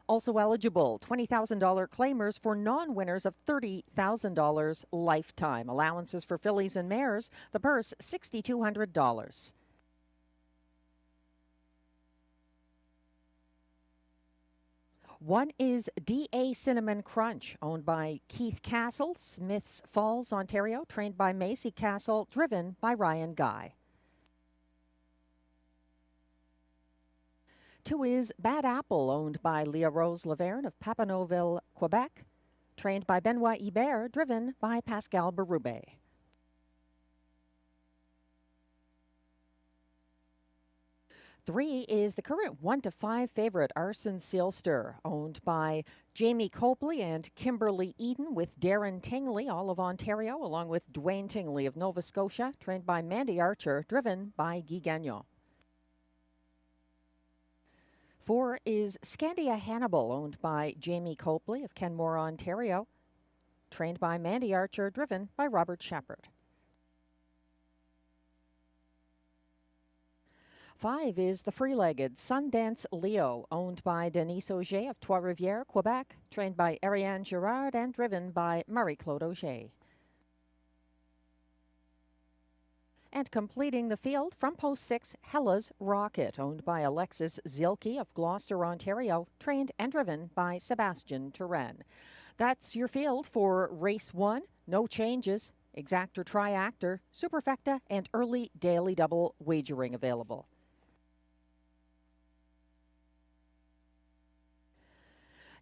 Also eligible, $20,000 claimers for non-winners of $30,000 lifetime. Allowances for fillies and mares, the purse $6,200. One is D.A. Cinnamon Crunch, owned by Keith Castle, Smiths Falls, Ontario, trained by Macy Castle, driven by Ryan Guy. Two is Bad Apple, owned by Leah Rose Laverne of Papineauville, Quebec, trained by Benoit Hebert, driven by Pascal Berube. Three is the current 1-5 favorite, Arson Sealster, owned by Jamie Copley and Kimberly Eden with Darren Tingley, all of Ontario, along with Dwayne Tingley of Nova Scotia, trained by Mandy Archer, driven by Guy Gagnon. Four is Scandia Hannibal, owned by Jamie Copley of Kenmore, Ontario, trained by Mandy Archer, driven by Robert Shepard. Five is the free-legged Sundance Leo, owned by Denise Auger of Trois-Rivières, Quebec, trained by Ariane Girard and driven by Marie-Claude Auger. And completing the field from post 6, Hella's Rocket, owned by Alexis Zielke of Gloucester, Ontario, trained and driven by Sebastian Turan. That's your field for race 1. No changes. Exactor, Triactor, Superfecta, and early daily double wagering available.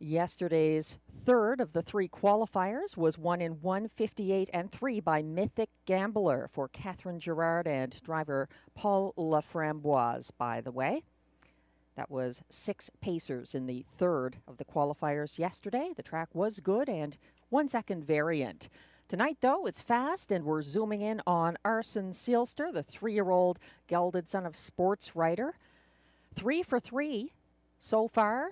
Yesterday's third of the 3 qualifiers was 1 in 1:58 and 3 by Mythic Gambler for Catherine Girard and driver Paul Laframboise, by the way. That was 6 pacers in the third of the qualifiers yesterday. The track was good and 1 second variant. Tonight, though, it's fast, and we're zooming in on Arson Sealster, the 3-year-old gelded son of sports writer. 3 for 3 so far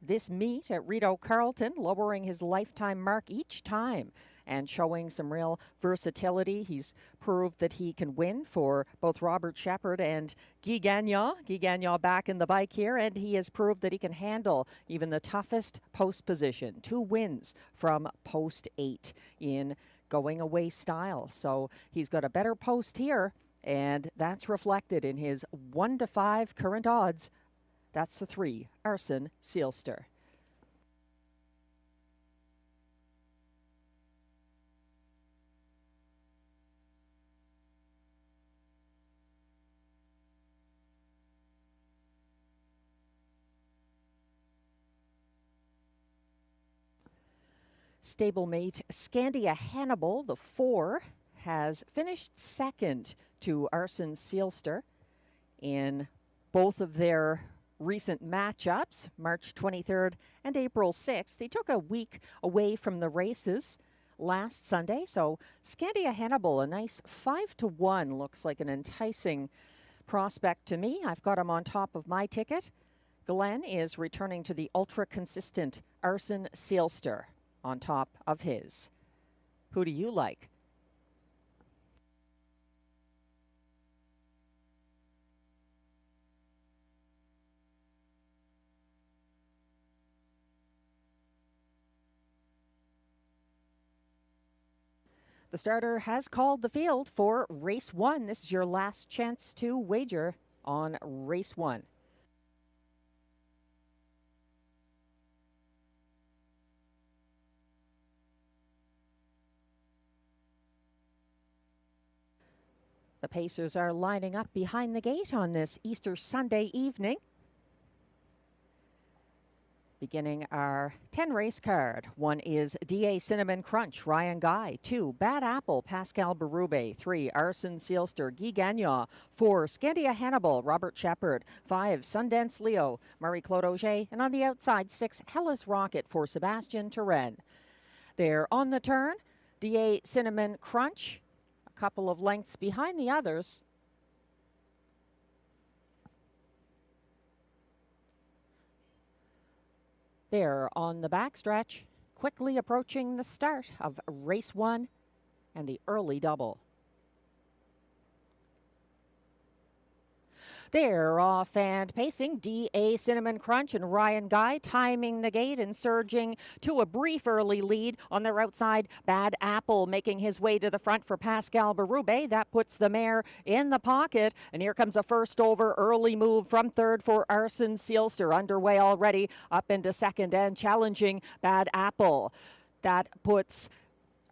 this meet at Rideau Carleton, lowering his lifetime mark each time and showing some real versatility. He's proved that he can win for both Robert Shepard and Guy Gagnon. Guy Gagnon back in the bike here, and he has proved that he can handle even the toughest post position. 2 wins from post 8 in going away style. So he's got a better post here, and that's reflected in his 1-5 current odds. That's the 3, Arson Sealster. Stablemate Scandia Hannibal, the 4, has finished second to Arson Sealster in both of their recent matchups, March 23rd and April 6th. He took a week away from the races last Sunday, so Scandia Hannibal, a nice 5-1, looks like an enticing prospect to me. I've got him on top of my ticket. Glenn is returning to the ultra-consistent Arson Sealster on top of his. Who do you like? The starter has called the field for race 1. This is your last chance to wager on race 1. The pacers are lining up behind the gate on this Easter Sunday evening. Beginning our 10-race card. 1 is D.A. Cinnamon Crunch, Ryan Guy. 2, Bad Apple, Pascal Berube. 3, Arson Sealster, Guy Gagnon. 4, Scandia Hannibal, Robert Shepard. 5, Sundance Leo, Marie-Claude Auger. And on the outside, 6, Hella's Rocket for Sebastian Turan. They're on the turn. D.A. Cinnamon Crunch, a couple of lengths behind the others. They're on the backstretch, quickly approaching the start of race 1. and the early double. They're off and pacing. D.A. Cinnamon Crunch and Ryan Guy timing the gate and surging to a brief early lead. On their outside, Bad Apple making his way to the front for Pascal Berube. That puts the mare in the pocket. And here comes a first over early move from third for Arson Sealster. Underway already up into second and challenging Bad Apple. That puts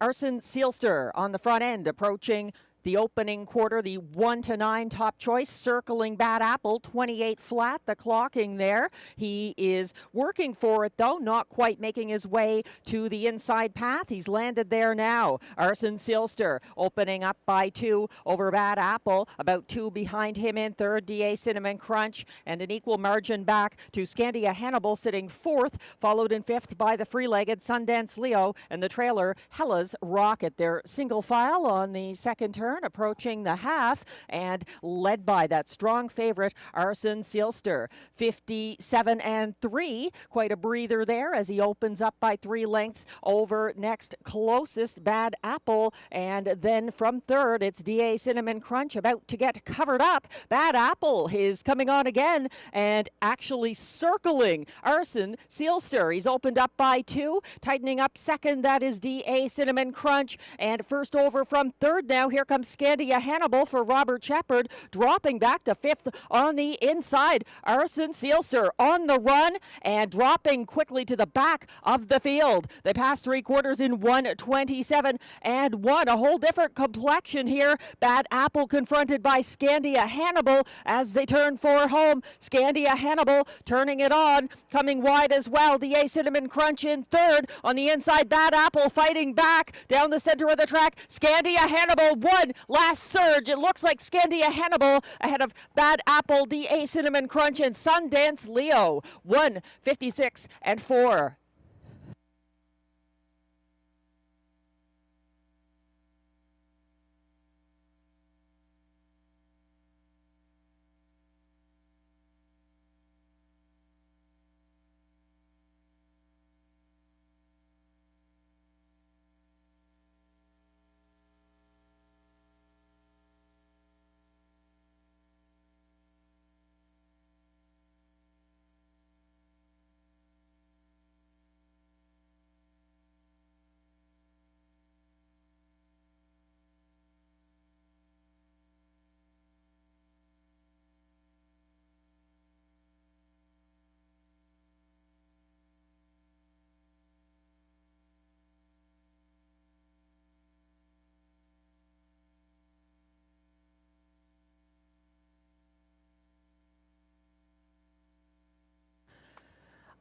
Arson Sealster on the front end, approaching the opening quarter, the 1-9 top choice, circling Bad Apple, 28 flat, the clocking there. He is working for it, though, not quite making his way to the inside path. He's landed there now. Arson Sealster opening up by 2 over Bad Apple, about 2 behind him in third, D.A. Cinnamon Crunch, and an equal margin back to Scandia Hannibal sitting fourth, followed in fifth by the free-legged Sundance Leo and the trailer Hella's Rocket. They're single file on the second turn, approaching the half and led by that strong favorite Arson Sealster. 57-3, quite a breather there as he opens up by 3 lengths over next closest Bad Apple, and then from third it's D.A. Cinnamon Crunch about to get covered up. Bad Apple is coming on again and actually circling Arson Sealster. He's opened up by 2, tightening up second, that is D.A. Cinnamon Crunch, and first over from third now. Here comes Scandia Hannibal for Robert Shepard, dropping back to fifth on the inside. Arson Sealster on the run and dropping quickly to the back of the field. They passed 3/4 in 1:27 and 1. A whole different complexion here. Bad Apple confronted by Scandia Hannibal as they turn for home. Scandia Hannibal turning it on, coming wide as well. D.A. Cinnamon Crunch in third. On the inside, Bad Apple fighting back down the center of the track. Scandia Hannibal won last surge. It looks like Scandia Hannibal ahead of Bad Apple, D.A. Cinnamon Crunch, and Sundance Leo. 1:56-4.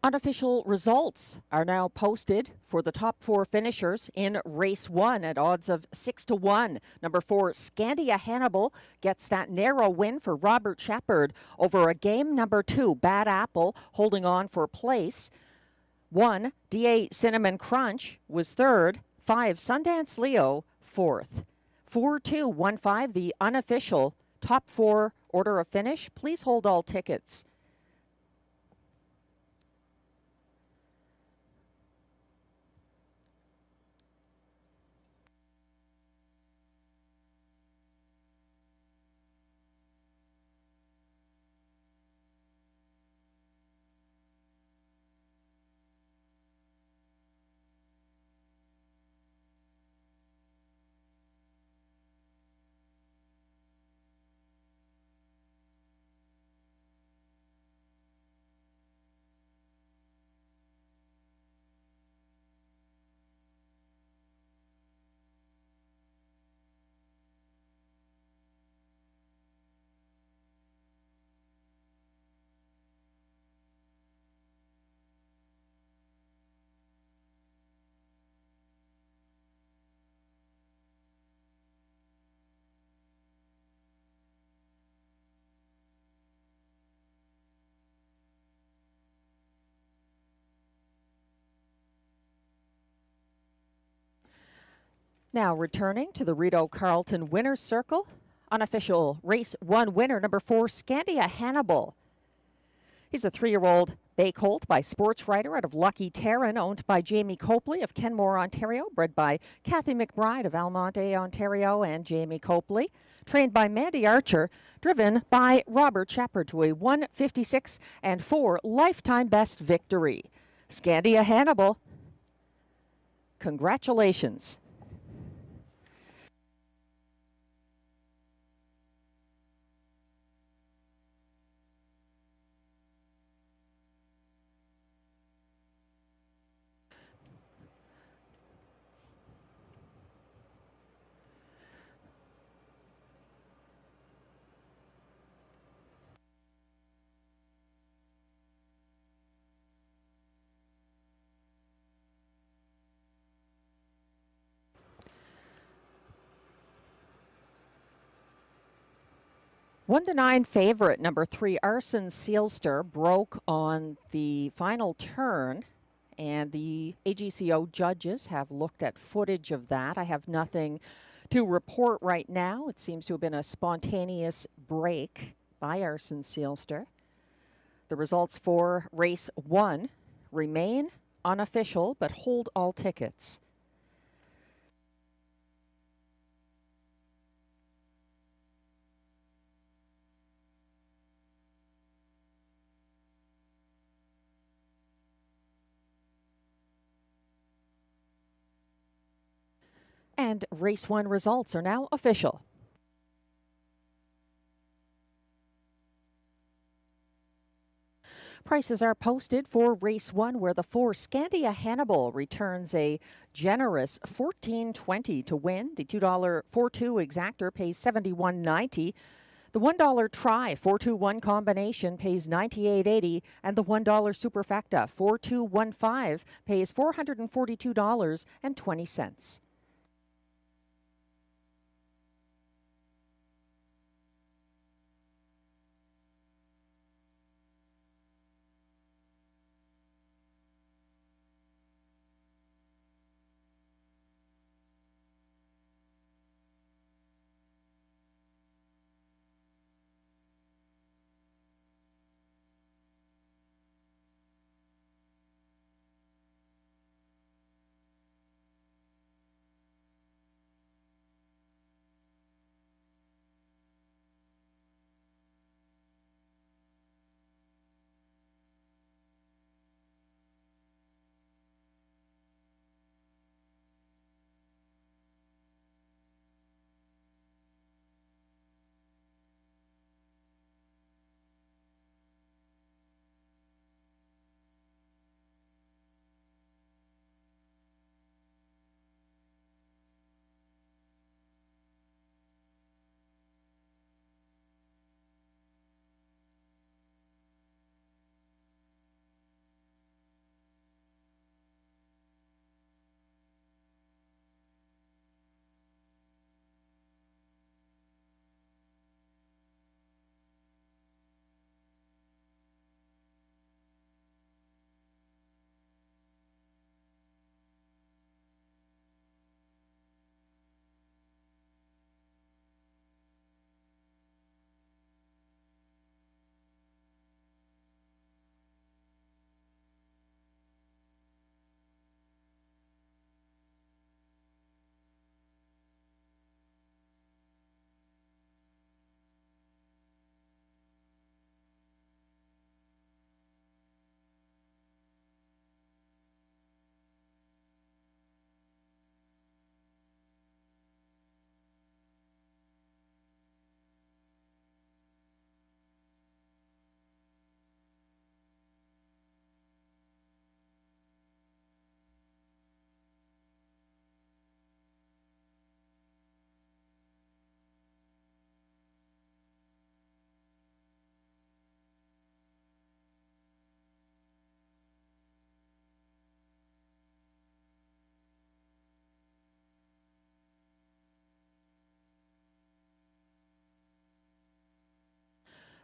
Unofficial results are now posted for the top 4 finishers in race 1 at odds of 6-1. Number 4, Scandia Hannibal gets that narrow win for Robert Shepard over a game. Number 2, Bad Apple holding on for place. 1, D.A. Cinnamon Crunch was third. 5, Sundance Leo fourth. 4-2-1-5, the unofficial top 4 order of finish. Please hold all tickets. Now returning to the Rideau Carleton Winner's Circle, unofficial race 1 winner, number 4, Scandia Hannibal. He's a 3-year-old Bay Colt by Sports Writer out of Lucky Terran, owned by Jamie Copley of Kenmore, Ontario, bred by Kathy McBride of Almonte, Ontario, and Jamie Copley. Trained by Mandy Archer, driven by Robert Shepard to a 1:56 and 4 lifetime best victory. Scandia Hannibal, congratulations. One to 9 favorite, number 3, Arson Sealster, broke on the final turn, and the AGCO judges have looked at footage of that. I have nothing to report right now. It seems to have been a spontaneous break by Arson Sealster. The results for race 1 remain unofficial, but hold all tickets. And race 1 results are now official. Prices are posted for race 1, where the 4 Scandia Hannibal returns a generous $14.20 to win. The $2 4-2 exactor pays $71.90. The $1 try 4-2-1 combination pays $98.80, and the $1 superfecta 4-2-1-5 pays $442.20.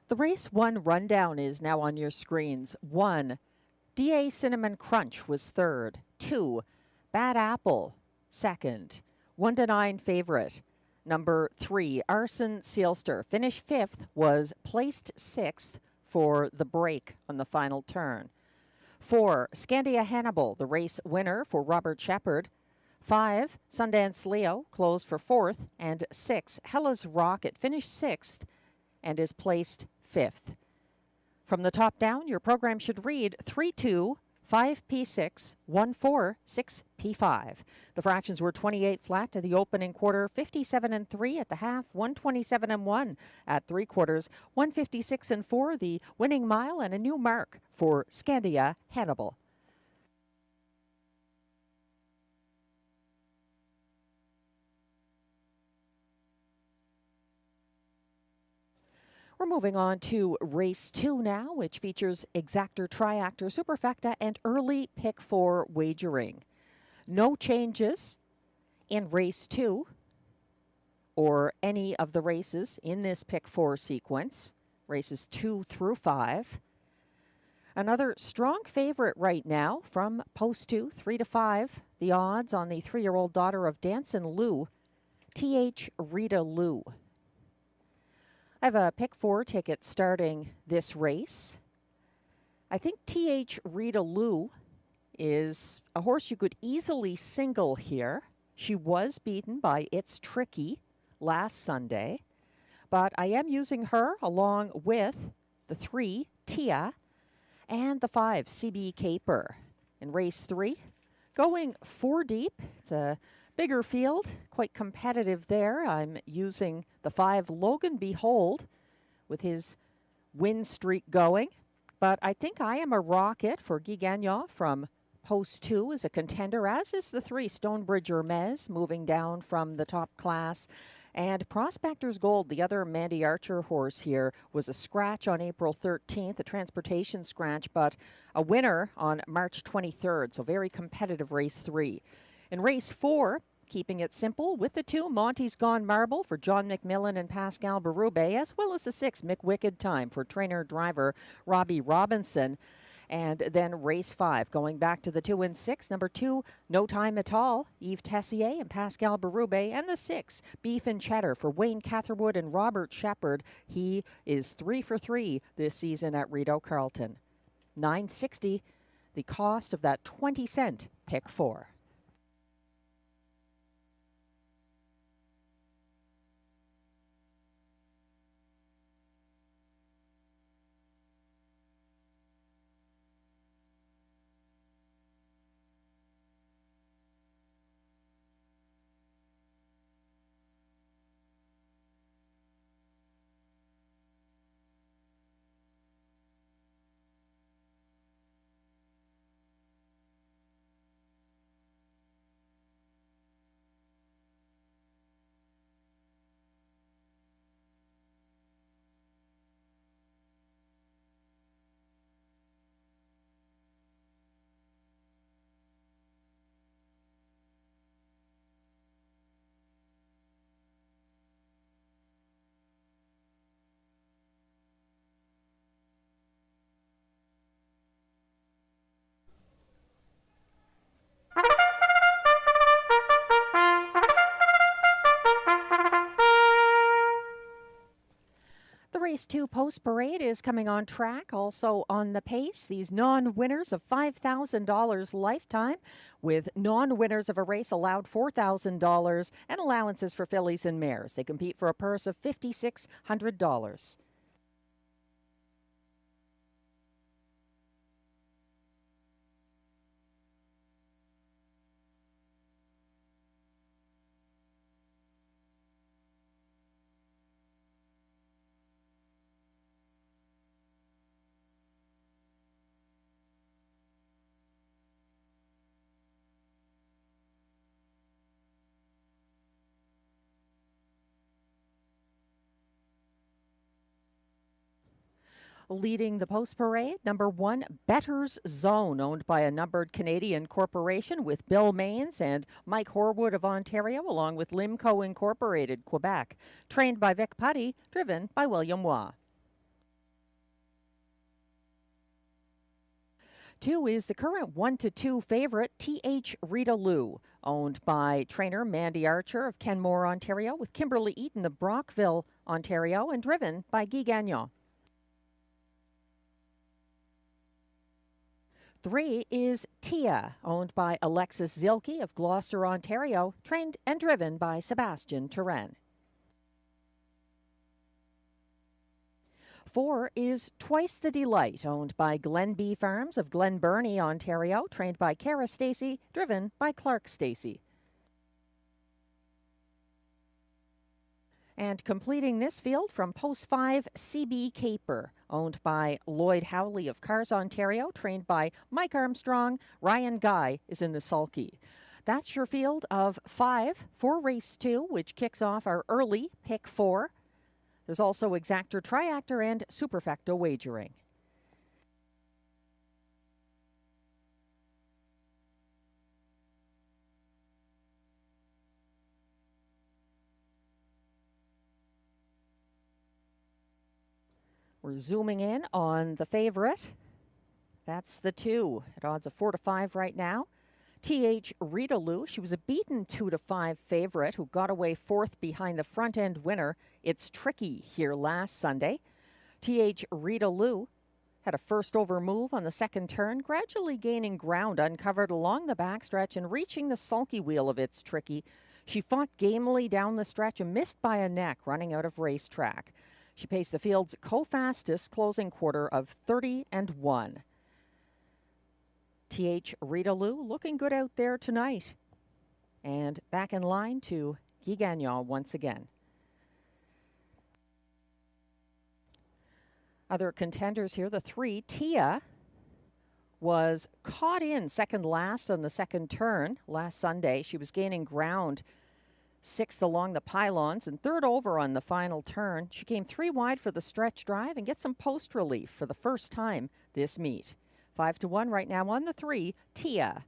The race 1 rundown is now on your screens. 1, DA Cinnamon Crunch was 3rd. 2, Bad Apple, 2nd. 1 to 9 favorite, number 3, Arson Sealster. Finished 5th, was placed 6th for the break on the final turn. 4, Scandia Hannibal, the race winner for Robert Shepard. 5, Sundance Leo, closed for 4th. And 6, Hella's Rocket, finished 6th and is placed 5th. From the top down, your program should read 3-2, 5P6, 1-4, 6P5. The fractions were 28 flat to the opening quarter, 57-3 at the half, 127-1 at 3/4, 156-4 the winning mile, and a new mark for Scandia Hannibal. We're moving on to race 2 now, which features exactor, triactor, superfecta, and early pick 4 wagering. No changes in race 2 or any of the races in this pick 4 sequence, races 2 through 5. Another strong favorite right now from post 2, 3-5. The odds on the 3-year-old daughter of Danson Lou, T.H. Rita Lou. I have a pick 4 ticket starting this race. I think T.H. Rita Lou is a horse you could easily single here. She was beaten by It's Tricky last Sunday, but I am using her along with the 3, Tia, and the 5, CB Caper. In race 3, going 4 deep. It's a bigger field, quite competitive there. I'm using the 5, Logan Behold, with his win streak going. But I think I Am a Rocket for Guy Gagnon from post 2 is a contender, as is the 3, Stonebridge Hermes, moving down from the top class. And Prospector's Gold, the other Mandy Archer horse here, was a scratch on April 13th, a transportation scratch, but a winner on March 23rd. So very competitive race 3. In race 4, keeping it simple with the 2, Monty's Gone Marble for John McMillan and Pascal Berube, as well as the 6, McWicked Time for trainer-driver Robbie Robinson. And then race 5, going back to the 2 and 6, number 2, No Time at All, Yves Tessier and Pascal Berube, and the 6, Beef and Cheddar for Wayne Catherwood and Robert Shepard. He is 3 for 3 this season at Rideau Carleton. $9.60, the cost of that 20-cent pick 4. Race 2 Post Parade is coming on track, also on the pace. These non-winners of $5,000 lifetime, with non-winners of a race allowed $4,000 and allowances for fillies and mares. They compete for a purse of $5,600. Leading the post parade, number 1, Better's Zone, owned by a numbered Canadian corporation with Bill Mains and Mike Horwood of Ontario, along with Limco Incorporated, Quebec. Trained by Vic Putty, driven by William Waugh. 2 is the current 1-2 favorite, T.H. Rita Lou, owned by trainer Mandy Archer of Kenmore, Ontario, with Kimberly Eaton of Brockville, Ontario, and driven by Guy Gagnon. 3 is Tia, owned by Alexis Zilke of Gloucester, Ontario, trained and driven by Sebastian Turenne. 4 is Twice the Delight, owned by Glen Bee Farms of Glen Burnie, Ontario, trained by Cara Stacey, driven by Clark Stacey. And completing this field from post 5, CB Caper, owned by Lloyd Howley of Cars, Ontario, trained by Mike Armstrong. Ryan Guy is in the sulky. That's your field of 5 for race 2, which kicks off our early pick 4. There's also exactor, triactor, and superfecta wagering. We're zooming in on the favorite. That's the 2 at odds of 4 to 5 right now. TH Rideau. She was a beaten 2 to 5 favorite who got away 4th behind the front end winner. It's Tricky here last Sunday. TH Rideau had a first over move on the second turn, gradually gaining ground, uncovered along the backstretch and reaching the sulky wheel of It's Tricky. She fought gamely down the stretch and missed by a neck, running out of racetrack. She paced the field's co-fastest closing quarter of 30-1. TH Rideau looking good out there tonight. And back in line to Guy Gagnon once again. Other contenders here, the 3, Tia, was caught in second last on the second turn last Sunday. She was gaining ground 6th along the pylons and 3rd over on the final turn. She came 3 wide for the stretch drive and gets some post relief for the first time this meet. 5 to 1 right now on the 3, Tia.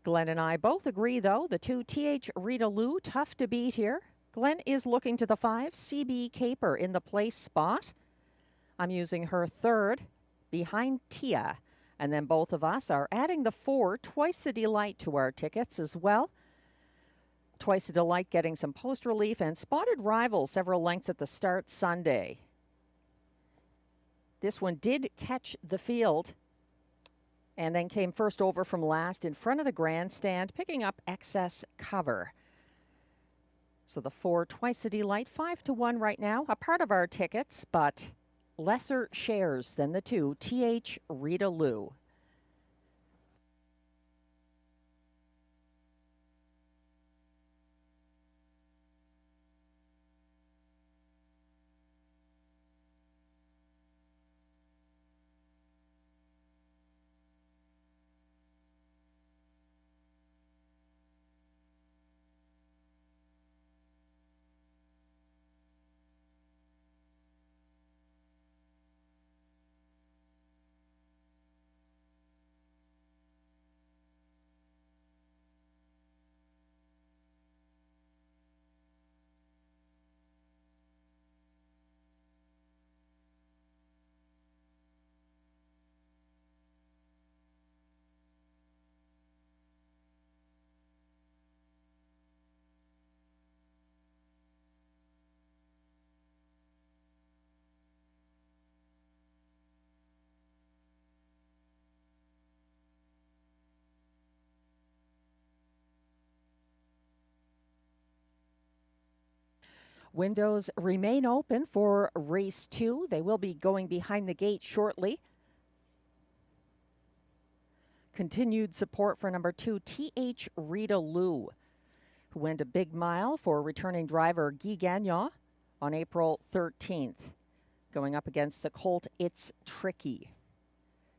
Glenn and I both agree, though, the 2, TH Rideau, tough to beat here. Glenn is looking to the 5, CB Caper in the place spot. I'm using her 3rd behind Tia. And then both of us are adding the 4, Twice the Delight, to our tickets as well. Twice the Delight getting some post relief and spotted rival several lengths at the start Sunday. This one did catch the field and then came first over from last in front of the grandstand, picking up excess cover. So the 4, Twice the Delight, 5 to 1 right now, a part of our tickets, but lesser shares than the 2, TH Rideau. Windows remain open for race 2. They will be going behind the gate shortly. Continued support for number 2, TH Rideau, who went a big mile for returning driver Guy Gagnon on April 13th, going up against the colt It's Tricky.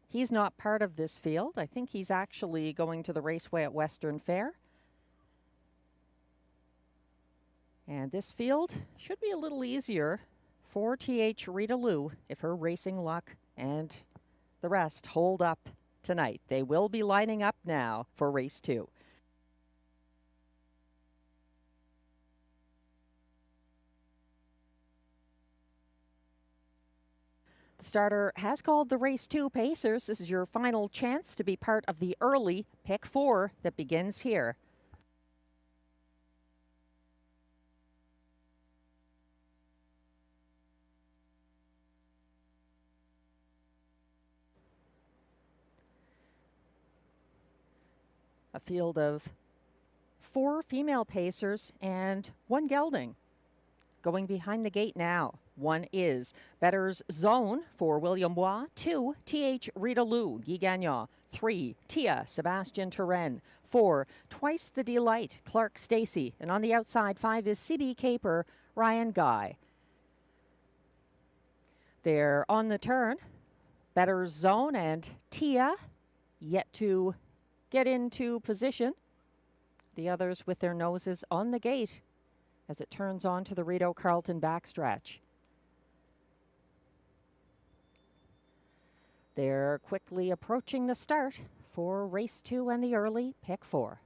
He's not part of this field. I think he's actually going to the raceway at Western Fair. And this field should be a little easier for TH Rideau if her racing luck and the rest hold up tonight. They will be lining up now for race 2. The starter has called the race 2 Pacers. This is your final chance to be part of the early pick 4 that begins here. field of 4 female pacers and 1 gelding. Going behind the gate now. 1 is Better's Zone for William Bois. 2, T.H. Rideau, Guy Gagnon. 3, Tia, Sebastian Turenne. 4, Twice the Delight, Clark Stacy. And on the outside, 5 is CB Caper, Ryan Guy. They're on the turn. Better's Zone and Tia yet to get into position. The others with their noses on the gate as it turns on to the Rideau Carleton backstretch. They're quickly approaching the start for race 2 and the early pick 4.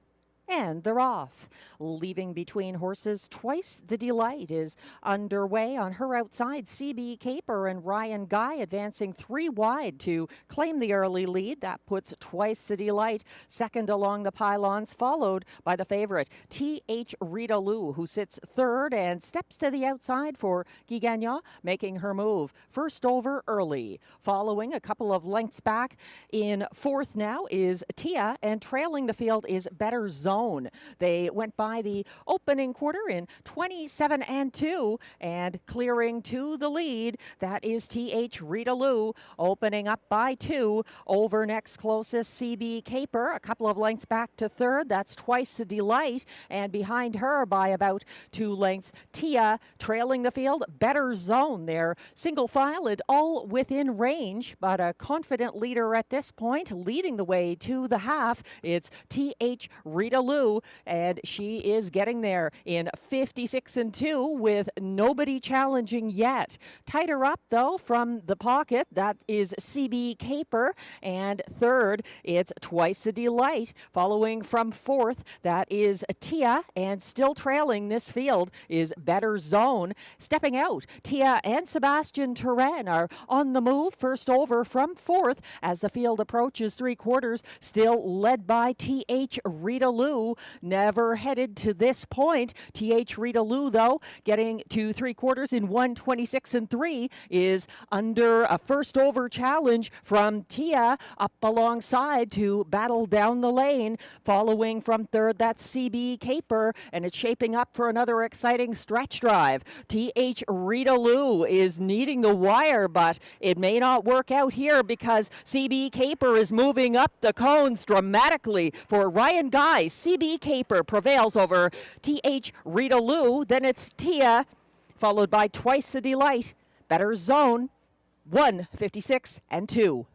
And they're off. Leaving between horses, Twice the Delight is underway on her outside. CB Caper and Ryan Guy advancing 3 wide to claim the early lead. That puts Twice the Delight second along the pylons, followed by the favorite, T.H. Rideau, who sits third and steps to the outside for Guy Gagnon, making her move. First over early. Following a couple of lengths back in fourth now is Tia, and trailing the field is Better Zone. They went by the opening quarter in 27 and 2 and clearing to the lead. That is T.H. Rideau opening up by 2 over next closest CB Caper. A couple of lengths back to third. That's Twice the Delight. And behind her by about 2 lengths, Tia trailing the field. Better Zone there. Single file and all within range, but a confident leader at this point, leading the way to the half. It's T.H. Rideau, and she is getting there in 56 and 2 with nobody challenging yet. Tighter up though from the pocket, that is CB Caper, and third it's Twice the Delight. Following from fourth, that is Tia, and still trailing this field is Better Zone. Stepping out, Tia and Sebastian Turenne are on the move. First over from fourth as the field approaches 3/4, still led by T.H. Rideau. Never headed to this point. T.H. Rideau, though, getting to 3/4 in 1:26 and 3 is under a first over challenge from Tia up alongside to battle down the lane. Following from third, that's CB Caper, and it's shaping up for another exciting stretch drive. T.H. Rideau is needing the wire, but it may not work out here because CB Caper is moving up the cones dramatically for Ryan Guy. CB Caper prevails over T.H. Rideau. Then it's Tia, followed by Twice the Delight. Better Zone, 1:56 and 2.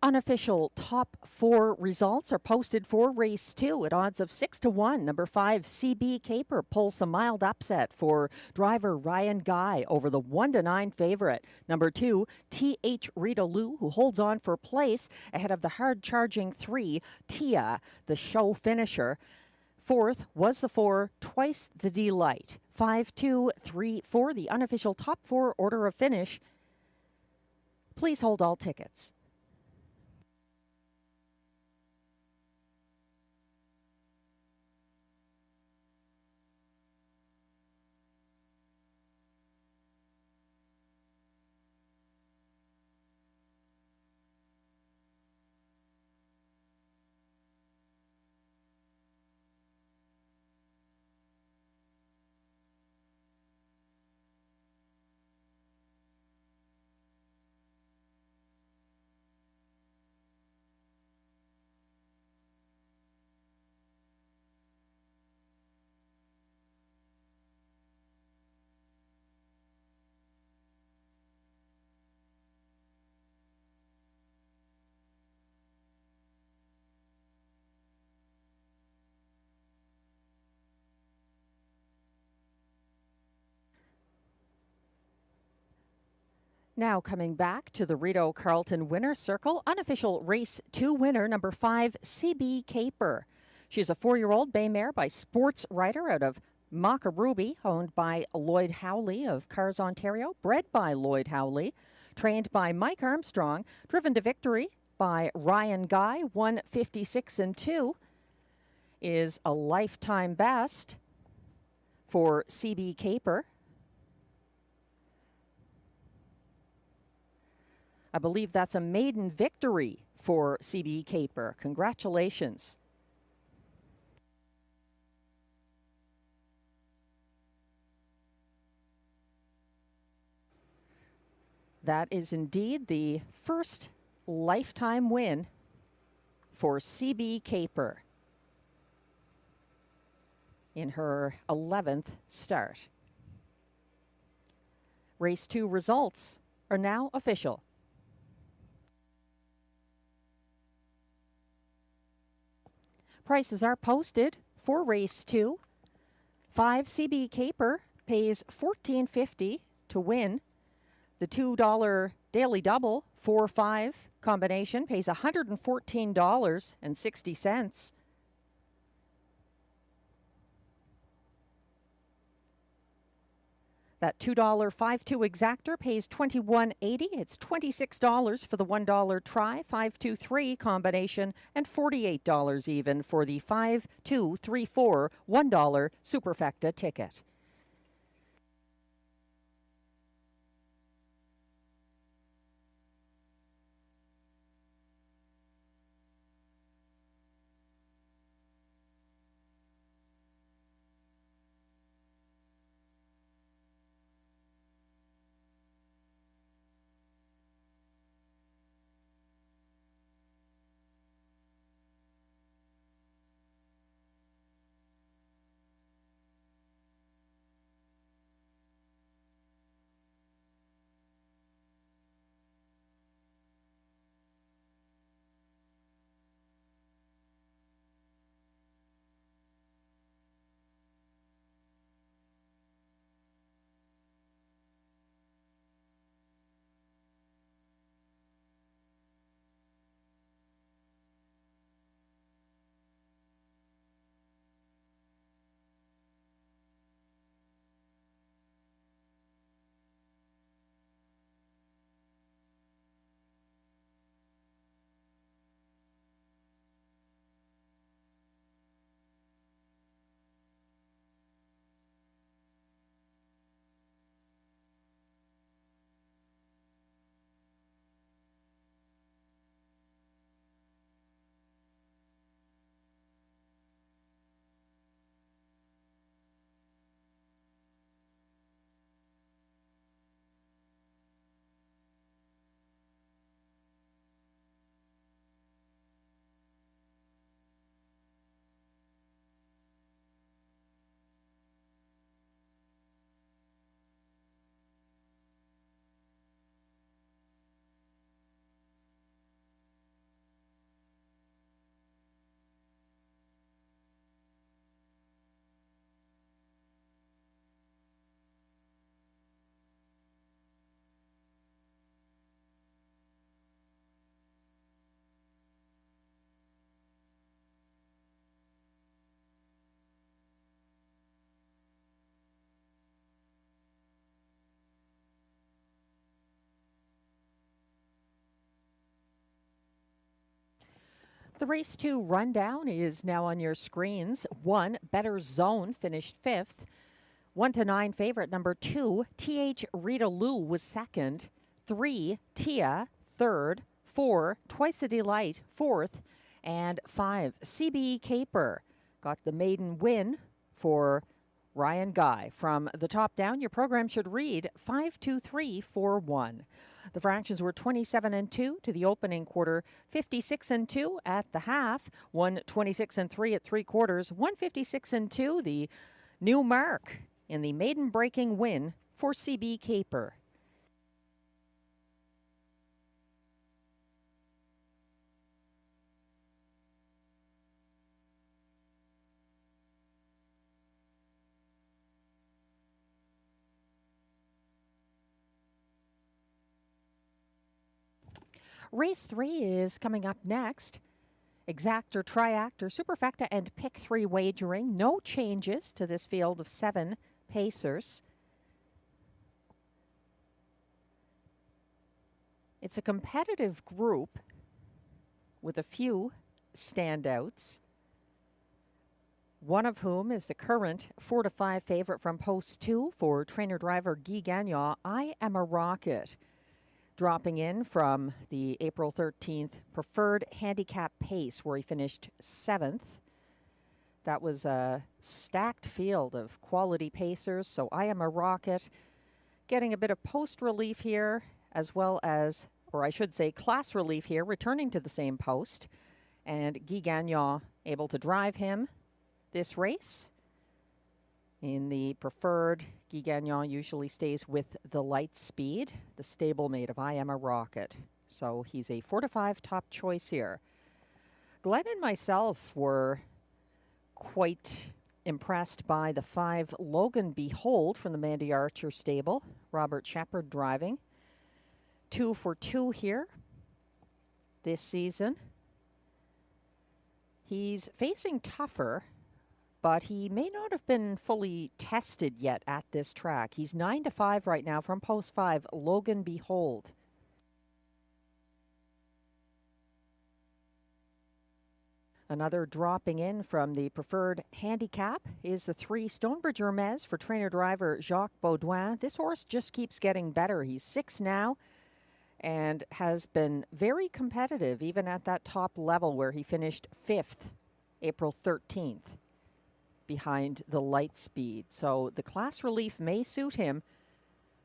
Unofficial top 4 results are posted for race 2 at odds of 6-1. Number 5, CB Caper pulls the mild upset for driver Ryan Guy over the 1-9 favorite. Number 2, T.H. Rideau, who holds on for place ahead of the hard-charging 3, Tia, the show finisher. Fourth was the 4, Twice the Delight. 5, 2, 3, 4, the unofficial top 4 order of finish. Please hold all tickets. Now coming back to the Rideau Carleton Winner's Circle, unofficial Race 2 winner, number 5, CB Caper. She's a 4-year-old bay mare by Sports Rider out of Makarubi, owned by Lloyd Howley of Cars Ontario, bred by Lloyd Howley, trained by Mike Armstrong, driven to victory by Ryan Guy, 156-2, is a lifetime best for CB Caper. I believe that's a maiden victory for CB Caper. Congratulations. That is indeed the first lifetime win for CB Caper in her 11th start. Race 2 results are now official. Prices are posted for race 2. 5 CB Caper pays $14.50 to win. The $2 daily double 4-5 combination pays $114.60. That $2 5-2 exactor pays $21.80. It's $26 for the $1 try, 5-2-3 combination, and $48 even for the 5-2-3-4 $1 Superfecta ticket. The race 2 rundown is now on your screens. 1, Better Zone, finished 5th. 1-9 favorite, number 2, T.H. Rita Lou was 2nd. 3, Tia, 3rd. 4, Twice a Delight, 4th. And 5, CB Caper got the maiden win for Ryan Guy. From the top down, your program should read 5-2-3-4-1. The fractions were 27-2 to the opening quarter, 56-2 at the half, 126-3 at 3/4, 156-2, the new mark in the maiden breaking win for CB Caper. Race 3 is coming up next. Exact or Triact or Superfecta and Pick 3 wagering. No changes to this field of 7 pacers. It's a competitive group with a few standouts, one of whom is the current 4-5 favorite from Post 2 for trainer-driver Guy Gagnon. I Am a Rocket, dropping in from the April 13th preferred handicap pace where he finished 7th. That was a stacked field of quality pacers, so I Am a Rocket getting a bit of post relief here, as well as, or I should say class relief here, returning to the same post. And Guy Gagnon able to drive him this race. In the preferred, Guy Gagnon usually stays with the light speed, the stablemate of I Am a Rocket. So he's a 4-5 top choice here. Glenn and myself were quite impressed by the 5 Logan Behold from the Mandy Archer stable. Robert Shepard driving. 2 for 2 here this season. He's facing tougher, but he may not have been fully tested yet at this track. He's 9-5 right now from Post 5, Logan Behold. Another dropping in from the preferred handicap is the 3 Stonebridge Hermes for trainer-driver Jacques Baudouin. This horse just keeps getting better. He's 6 now and has been very competitive even at that top level where he finished 5th April 13th behind the light speed. So the class relief may suit him.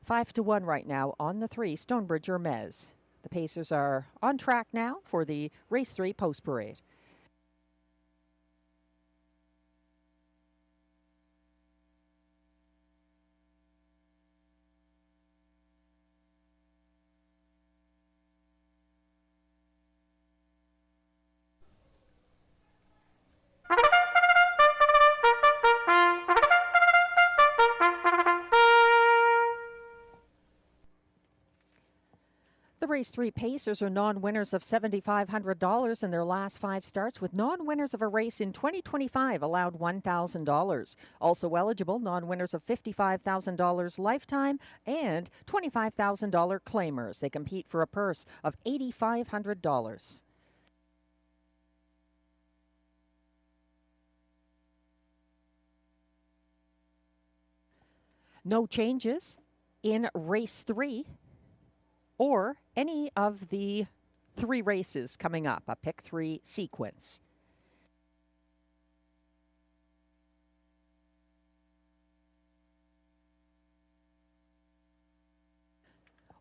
5-1 right now on the 3 Stonebridge Hermes. The Pacers are on track now for the Race 3 Post Parade. The Race 3 Pacers are non-winners of $7,500 in their last 5 starts, with non-winners of a race in 2025 allowed $1,000. Also eligible, non-winners of $55,000 lifetime and $25,000 claimers. They compete for a purse of $8,500. No changes in Race 3 or any of the 3 races coming up, a Pick 3 sequence.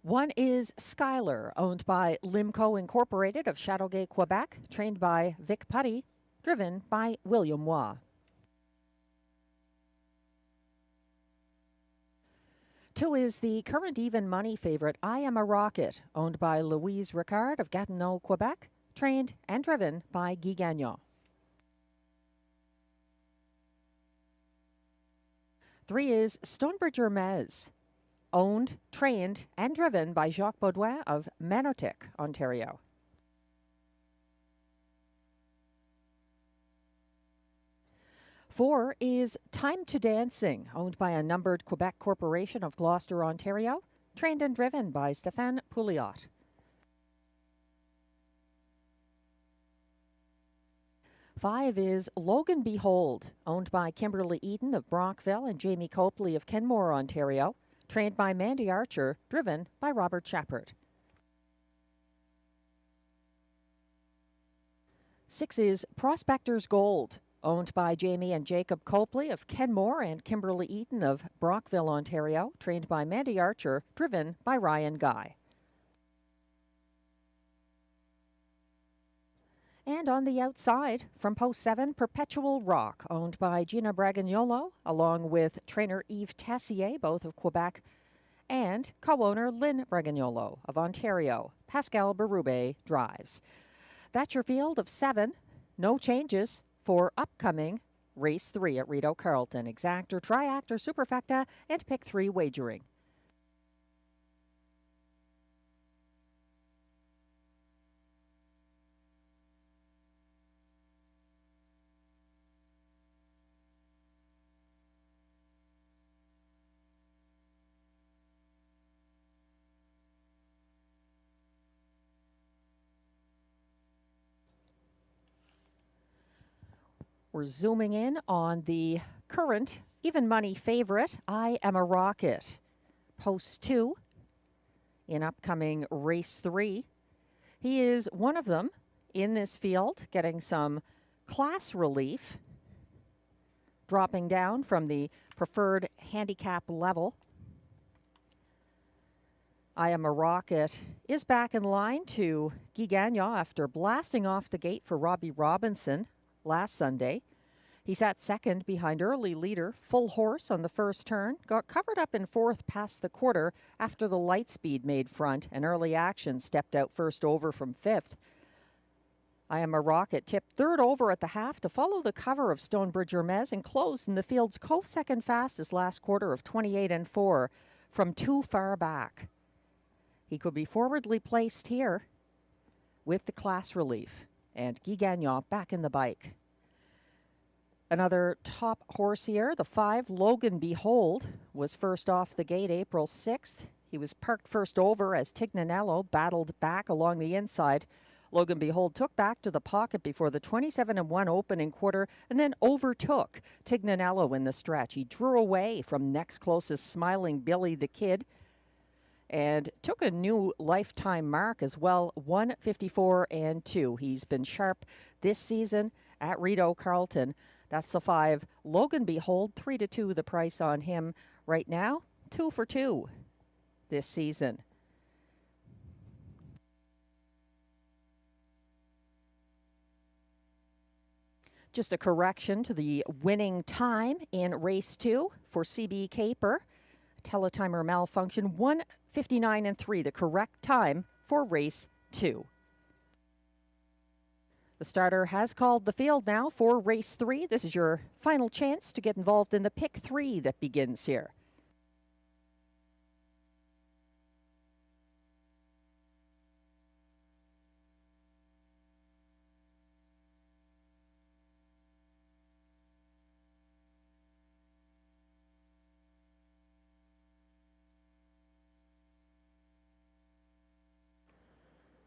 One is Skylar, owned by Limco Incorporated of Châteauguay, Quebec, trained by Vic Putty, driven by William Waugh. 2 is the current even money favorite, I Am a Rocket, owned by Louise Ricard of Gatineau, Quebec, trained and driven by Guy Gagnon. 3 is Stonebridge Hermes, owned, trained, and driven by Jacques Baudouin of Manotick, Ontario. 4 is Time to Dancing, owned by a numbered Quebec corporation of Gloucester, Ontario, trained and driven by Stéphane Pouliot. 5 is Logan Behold, owned by Kimberly Eden of Brockville and Jamie Copley of Kenmore, Ontario, trained by Mandy Archer, driven by Robert Shepard. 6 is Prospector's Gold, owned by Jamie and Jacob Copley of Kenmore and Kimberly Eaton of Brockville, Ontario, trained by Mandy Archer, driven by Ryan Guy. And on the outside, from Post 7, Perpetual Rock, owned by Gina Bragagnolo, along with trainer Yves Tessier, both of Quebec, and co-owner Lynn Bragagnolo of Ontario. Pascal Berube drives. That's your field of 7. No changes for upcoming Race 3 at Rideau Carleton. Exact or Triact or Superfecta and Pick 3 wagering. We're zooming in on the current even money favorite, I Am a Rocket. Post 2 in upcoming race 3. He is one of them in this field, getting some class relief, dropping down from the preferred handicap level. I Am a Rocket is back in line to Guy Gagnon after blasting off the gate for Robbie Robinson last Sunday. He sat second behind early leader, Full Horse on the first turn, got covered up in fourth past the quarter after the Lightspeed made front, and Early Action stepped out first over from fifth. I Am a Rocket tipped third over at the half to follow the cover of Stonebridge Hermes and closed in the field's co-second fastest last quarter of 28-4 from too far back. He could be forwardly placed here with the class relief, and Guy Gagnon back in the bike. Another top horse here, the 5, Logan Behold, was first off the gate April 6th. He was parked first over as Tignanello battled back along the inside. Logan Behold took back to the pocket before the 27-1 opening quarter and then overtook Tignanello in the stretch. He drew away from next closest Smiling Billy the Kid and took a new lifetime mark as well, 1:54.2. He's been sharp this season at Rideau Carleton. That's the 5, Logan Behold, 3-2 the price on him right now, 2 for 2 this season. Just a correction to the winning time in race 2 for CB Caper. Teletimer malfunction, 1:59.3, the correct time for race 2. The starter has called the field now for race 3. This is your final chance to get involved in the pick 3 that begins here.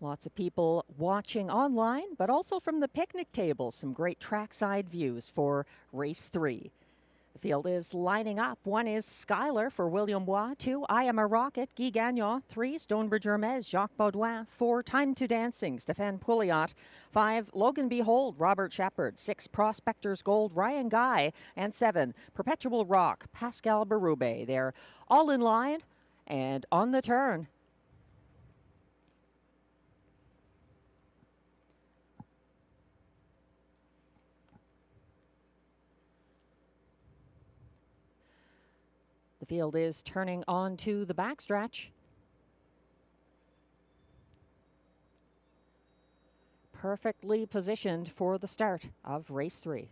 Lots of people watching online, but also from the picnic table. Some great trackside views for race 3. The field is lining up. 1 is Skylar for William Bois. 2, I Am a Rocket, Guy Gagnon. 3, Stonebridge Hermes, Jacques Baudouin. 4, Time to Dancing, Stéphane Pouliot. 5, Logan Behold, Robert Shepard. 6, Prospector's Gold, Ryan Guy. And 7, Perpetual Rock, Pascal Berube. They're all in line and on the turn. The field is turning onto the backstretch. Perfectly positioned for the start of race 3.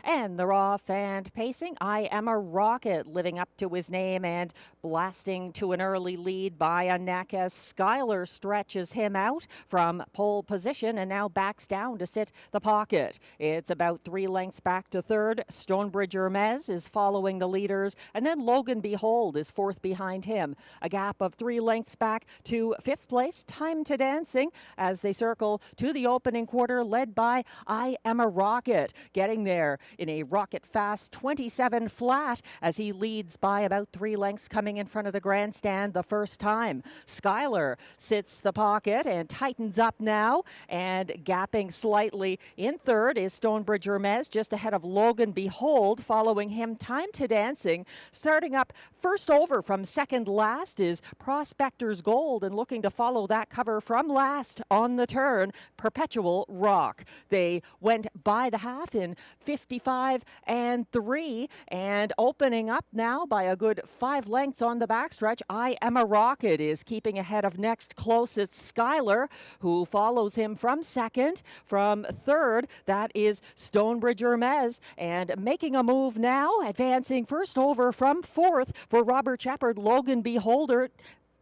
And they're off and pacing. I Am a Rocket, living up to his name and blasting to an early lead by a neck as Skylar stretches him out from pole position and now backs down to sit the pocket. It's about 3 lengths back to third. Stonebridge Hermes is following the leaders, and then Logan Behold is fourth behind him. A gap of 3 lengths back to fifth place. Time to Dancing as they circle to the opening quarter, led by I Am a Rocket, getting there in a rocket fast 27 flat as he leads by about 3 lengths coming in front of the grandstand the first time. Skylar sits the pocket and tightens up now, and gapping slightly in third is Stonebridge Hermes, just ahead of Logan Behold. Following him, Time to Dancing. Starting up first over from second last is Prospector's Gold, and looking to follow that cover from last on the turn, Perpetual Rock. They went by the half in 55-3, and opening up now by a good 5 lengths on the backstretch. I Am a Rocket is keeping ahead of next closest Skylar, who follows him from second. From third, that is Stonebridge Hermes, and making a move now, advancing first over from fourth for Robert Shepard. Logan Beholder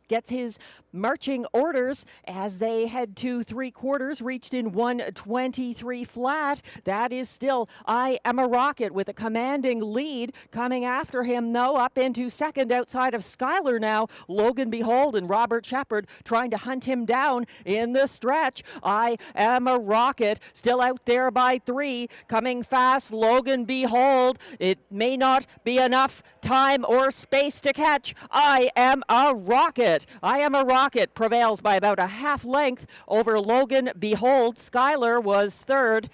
gets his marching orders as they head to 3/4, reached in 1:23 flat. That is still I Am a Rocket with a commanding lead. Coming after him, though, up into second outside of Schuyler now. Logan Behold and Robert Shepard trying to hunt him down in the stretch. I Am a Rocket still out there by 3. Coming fast, Logan Behold. It may not be enough time or space to catch I Am a Rocket. I Am a Rocket prevails by about a half length over Logan Behold. Schuyler was third,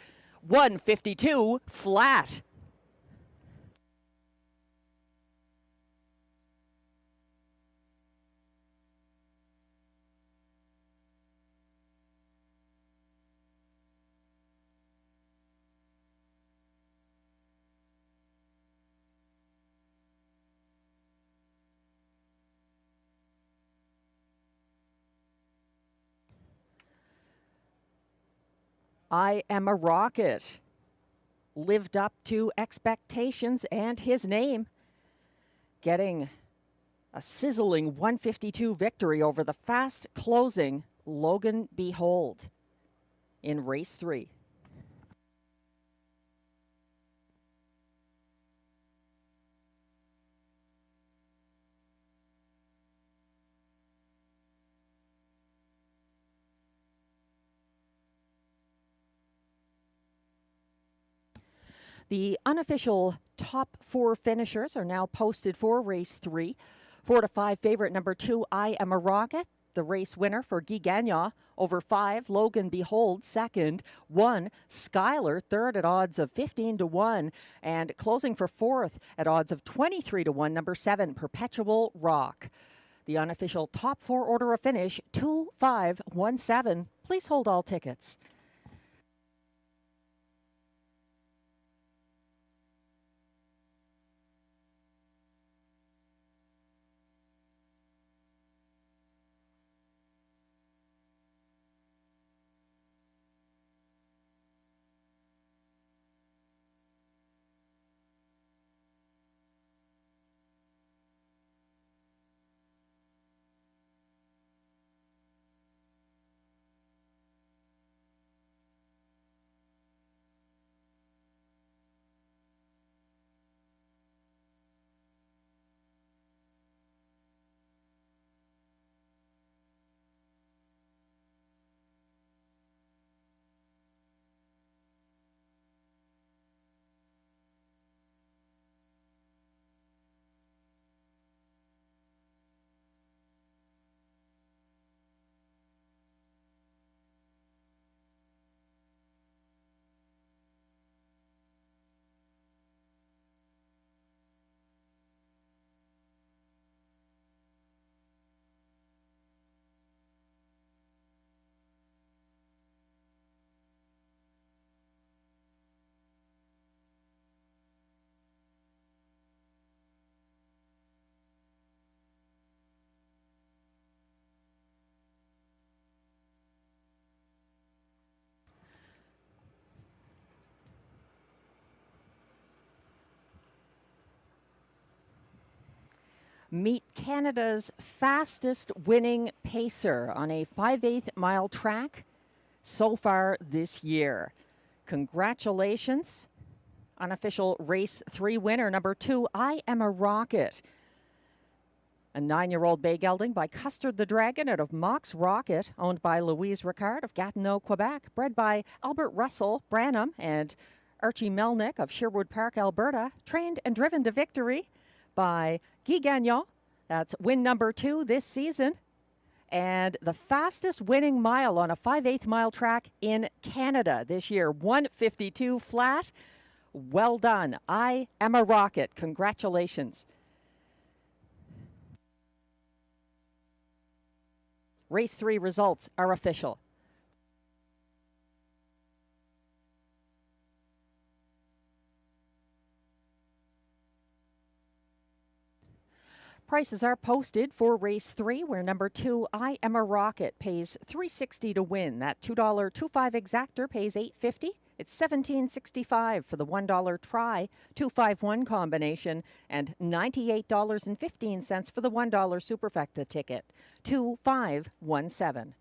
1:52 flat. I Am a Rocket lived up to expectations, and his name getting a sizzling 1:52 victory over the fast closing Logan Behold in race 3. The unofficial top 4 finishers are now posted for race 3. 4 to 5 favorite number 2, I Am a Rocket, the race winner for Guy Gagnon. Over 5, Logan Behold, second. 1, Schuyler, third at odds of 15 to 1. And closing for fourth at odds of 23 to 1, number 7, Perpetual Rock. The unofficial top 4 order of finish, 2517. Please hold all tickets. Meet Canada's fastest winning pacer on a 5/8 mile track so far this year. Congratulations, unofficial race 3 winner, number 2, I Am a Rocket. A 9-year-old bay gelding by Custard the Dragon out of Mox Rocket, owned by Louise Ricard of Gatineau, Quebec, bred by Albert Russell Branham and Archie Melnick of Sherwood Park, Alberta, trained and driven to victory by Guy Gagnon. That's win number 2 this season. And the fastest winning mile on a 5/8 mile track in Canada this year, 1:52 flat. Well done. I Am a Rocket. Congratulations. Race 3 results are official. Prices are posted for race 3, where number 2, I Am a Rocket, pays $3.60 to win. That $2.25 exactor pays $8.50. It's $17.65 for the $1 try 251 combination and $98.15 for the $1 superfecta ticket. 2517.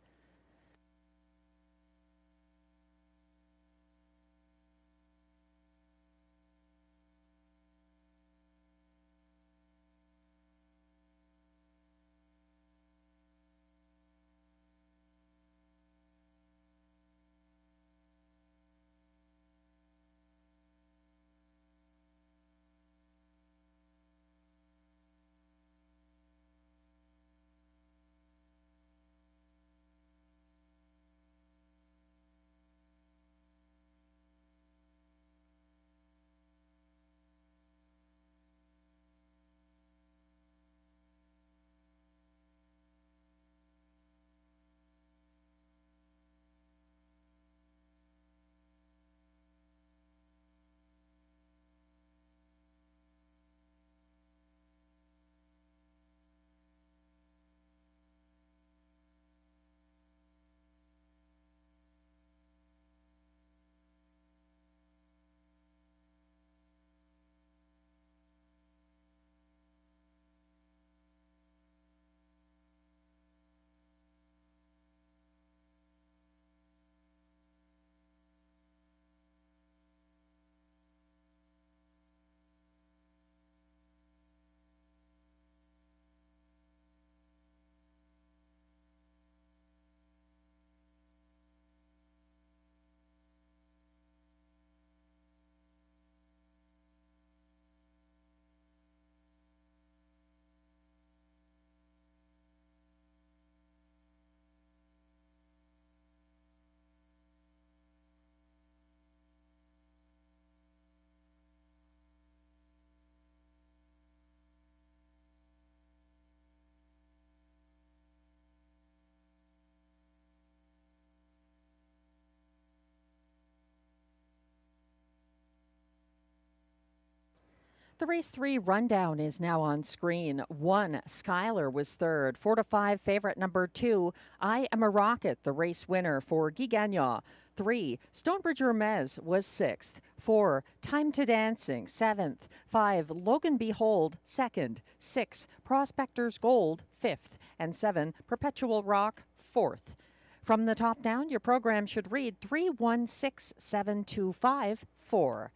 The race 3 rundown is now on screen. 1, Schuyler was third. 4 to 5, favorite number 2, I Am a Rocket, the race winner for Guy Gagnon. 3, Stonebridge Hermes was 6th. 4, Time to Dancing, 7th. 5, Logan Behold, 2nd. 6, Prospector's Gold, 5th. And 7, Perpetual Rock, 4th. From the top down, your program should read 316725-4.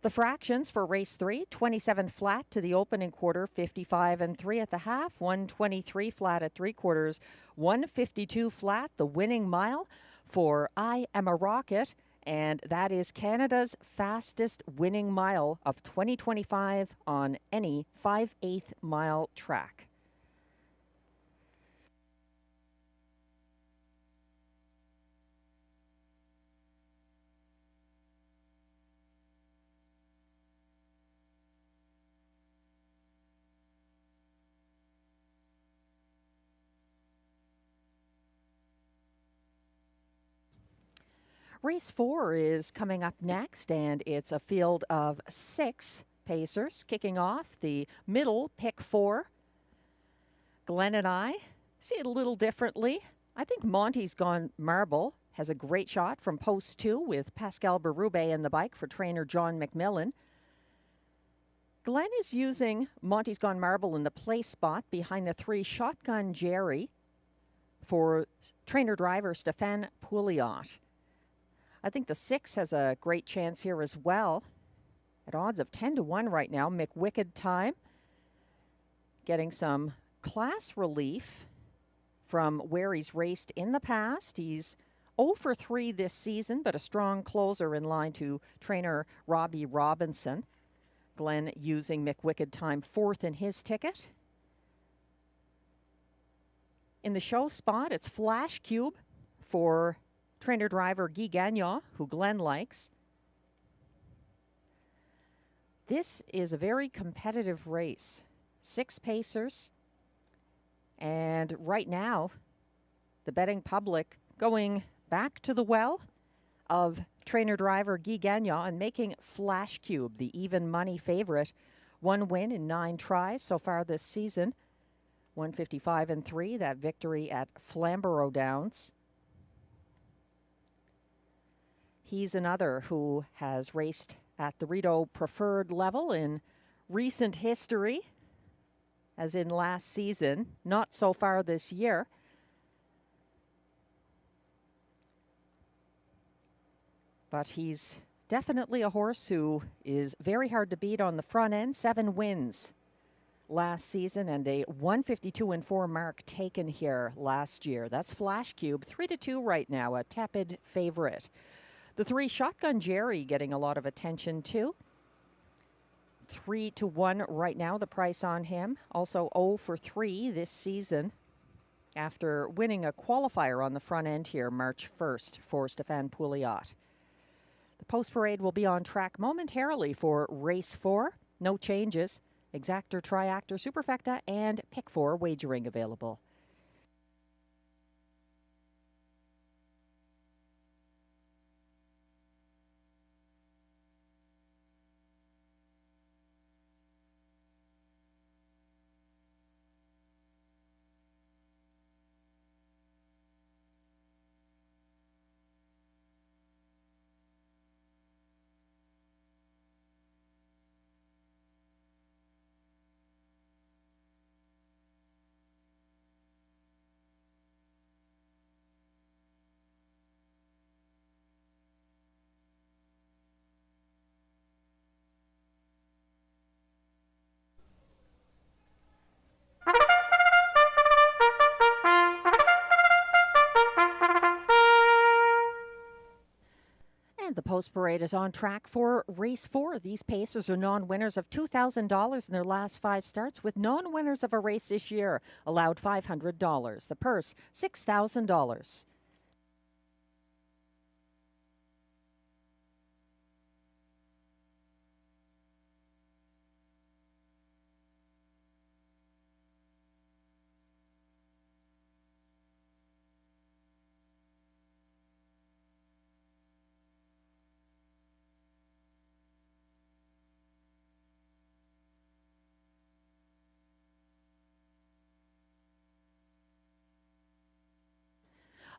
The fractions for race 3, 27 flat to the opening quarter, 55 and 3 at the half, 123 flat at 3/4, 152 flat, the winning mile for I Am a Rocket, and that is Canada's fastest winning mile of 2025 on any 5/8 mile track. Race 4 is coming up next, and it's a field of 6 pacers kicking off the middle pick 4. Glenn and I see it a little differently. I think Monty's Gone Marble has a great shot from post 2 with Pascal Berube in the bike for trainer John McMillan. Glenn is using Monty's Gone Marble in the place spot behind the 3 Shotgun Jerry for trainer driver Stéphane Pouliot. I think the 6 has a great chance here as well. At odds of 10 to 1 right now, McWicked Time getting some class relief from where he's raced in the past. He's 0 for 3 this season, but a strong closer in line to trainer Robbie Robinson. Glenn using McWicked Time 4th in his ticket. In the show spot, it's Flash Cube for trainer driver Guy Gagnon, who Glenn likes. This is a very competitive race. 6 pacers. And right now, the betting public going back to the well of trainer driver Guy Gagnon and making Flash Cube the even money favorite. 1 win in 9 tries so far this season. 155 and 3, that victory at Flamborough Downs. He's another who has raced at the Rideau preferred level in recent history, as in last season, not so far this year. But he's definitely a horse who is very hard to beat on the front end. 7 wins last season and a 152-4 mark taken here last year. That's Flash Cube, 3-2 right now, a tepid favorite. The 3 Shotgun Jerry getting a lot of attention too. 3-1 right now, the price on him. Also 0 for 3 this season after winning a qualifier on the front end here March 1st for Stéphane Pouliot. The post parade will be on track momentarily for race 4. No changes. Exactor, Triactor, Superfecta, and Pick 4 wagering available. The post parade is on track for race 4. These pacers are non-winners of $2,000 in their last 5 starts, with non-winners of a race this year allowed $500. The purse, $6,000.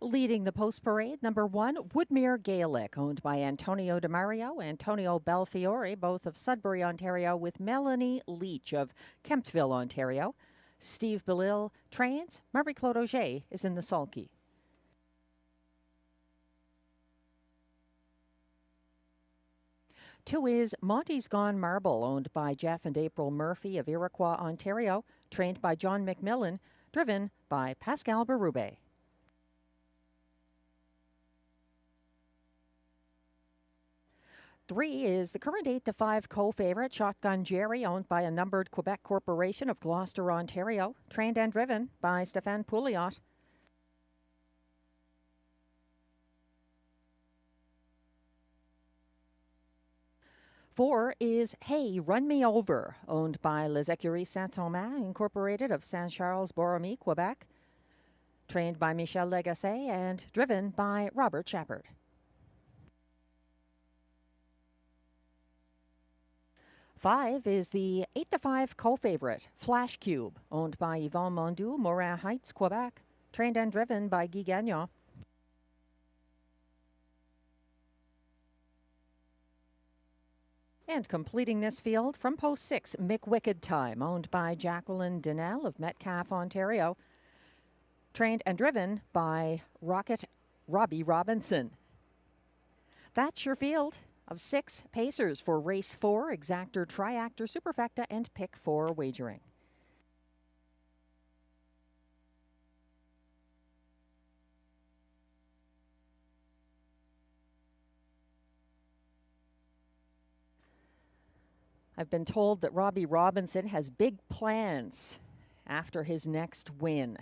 Leading the post parade, number 1, Woodmere Gaelic, owned by Antonio DeMario, Antonio Belfiore, both of Sudbury, Ontario, with Melanie Leach of Kemptville, Ontario. Steve Bellil trains. Marie-Claude Auger is in the sulky. Two is Monty's Gone Marble, owned by Jeff and April Murphy of Iroquois, Ontario, trained by John McMillan, driven by Pascal Berube. 3 is the current 8-5 co-favorite, Shotgun Jerry, owned by a numbered Quebec corporation of Gloucester, Ontario, trained and driven by Stéphane Pouliot. 4 is Hey, Run Me Over, owned by Les Écuries Saint-Thomas, Incorporated of Saint-Charles-Borromée, Quebec, trained by Michel Legasse and driven by Robert Shepard. 5 is the 8-5 co-favorite, Flash Cube, owned by Yvon Mondu, Morin Heights, Quebec, trained and driven by Guy Gagnon. And completing this field from post 6, McWicked Time, owned by Jacqueline Donnell of Metcalfe, Ontario, trained and driven by Robbie Robinson. That's your field of 6 pacers for race 4, Exactor, Triactor, Superfecta, and Pick 4 wagering. I've been told that Robbie Robinson has big plans after his next win.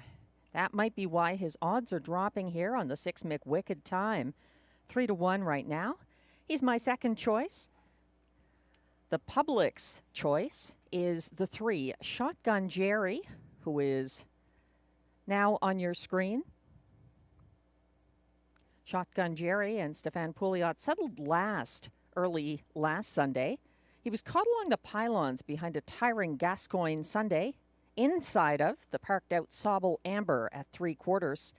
That might be why his odds are dropping here on the 6 McWicked Time. 3-1 right now. He's my second choice. The public's choice is the 3 Shotgun Jerry, who is now on your screen. Shotgun Jerry and Stéphane Pouliot settled early last Sunday. He was caught along the pylons behind a tiring Gascoigne Sunday, inside of the parked-out Sobel Amber at 3/4.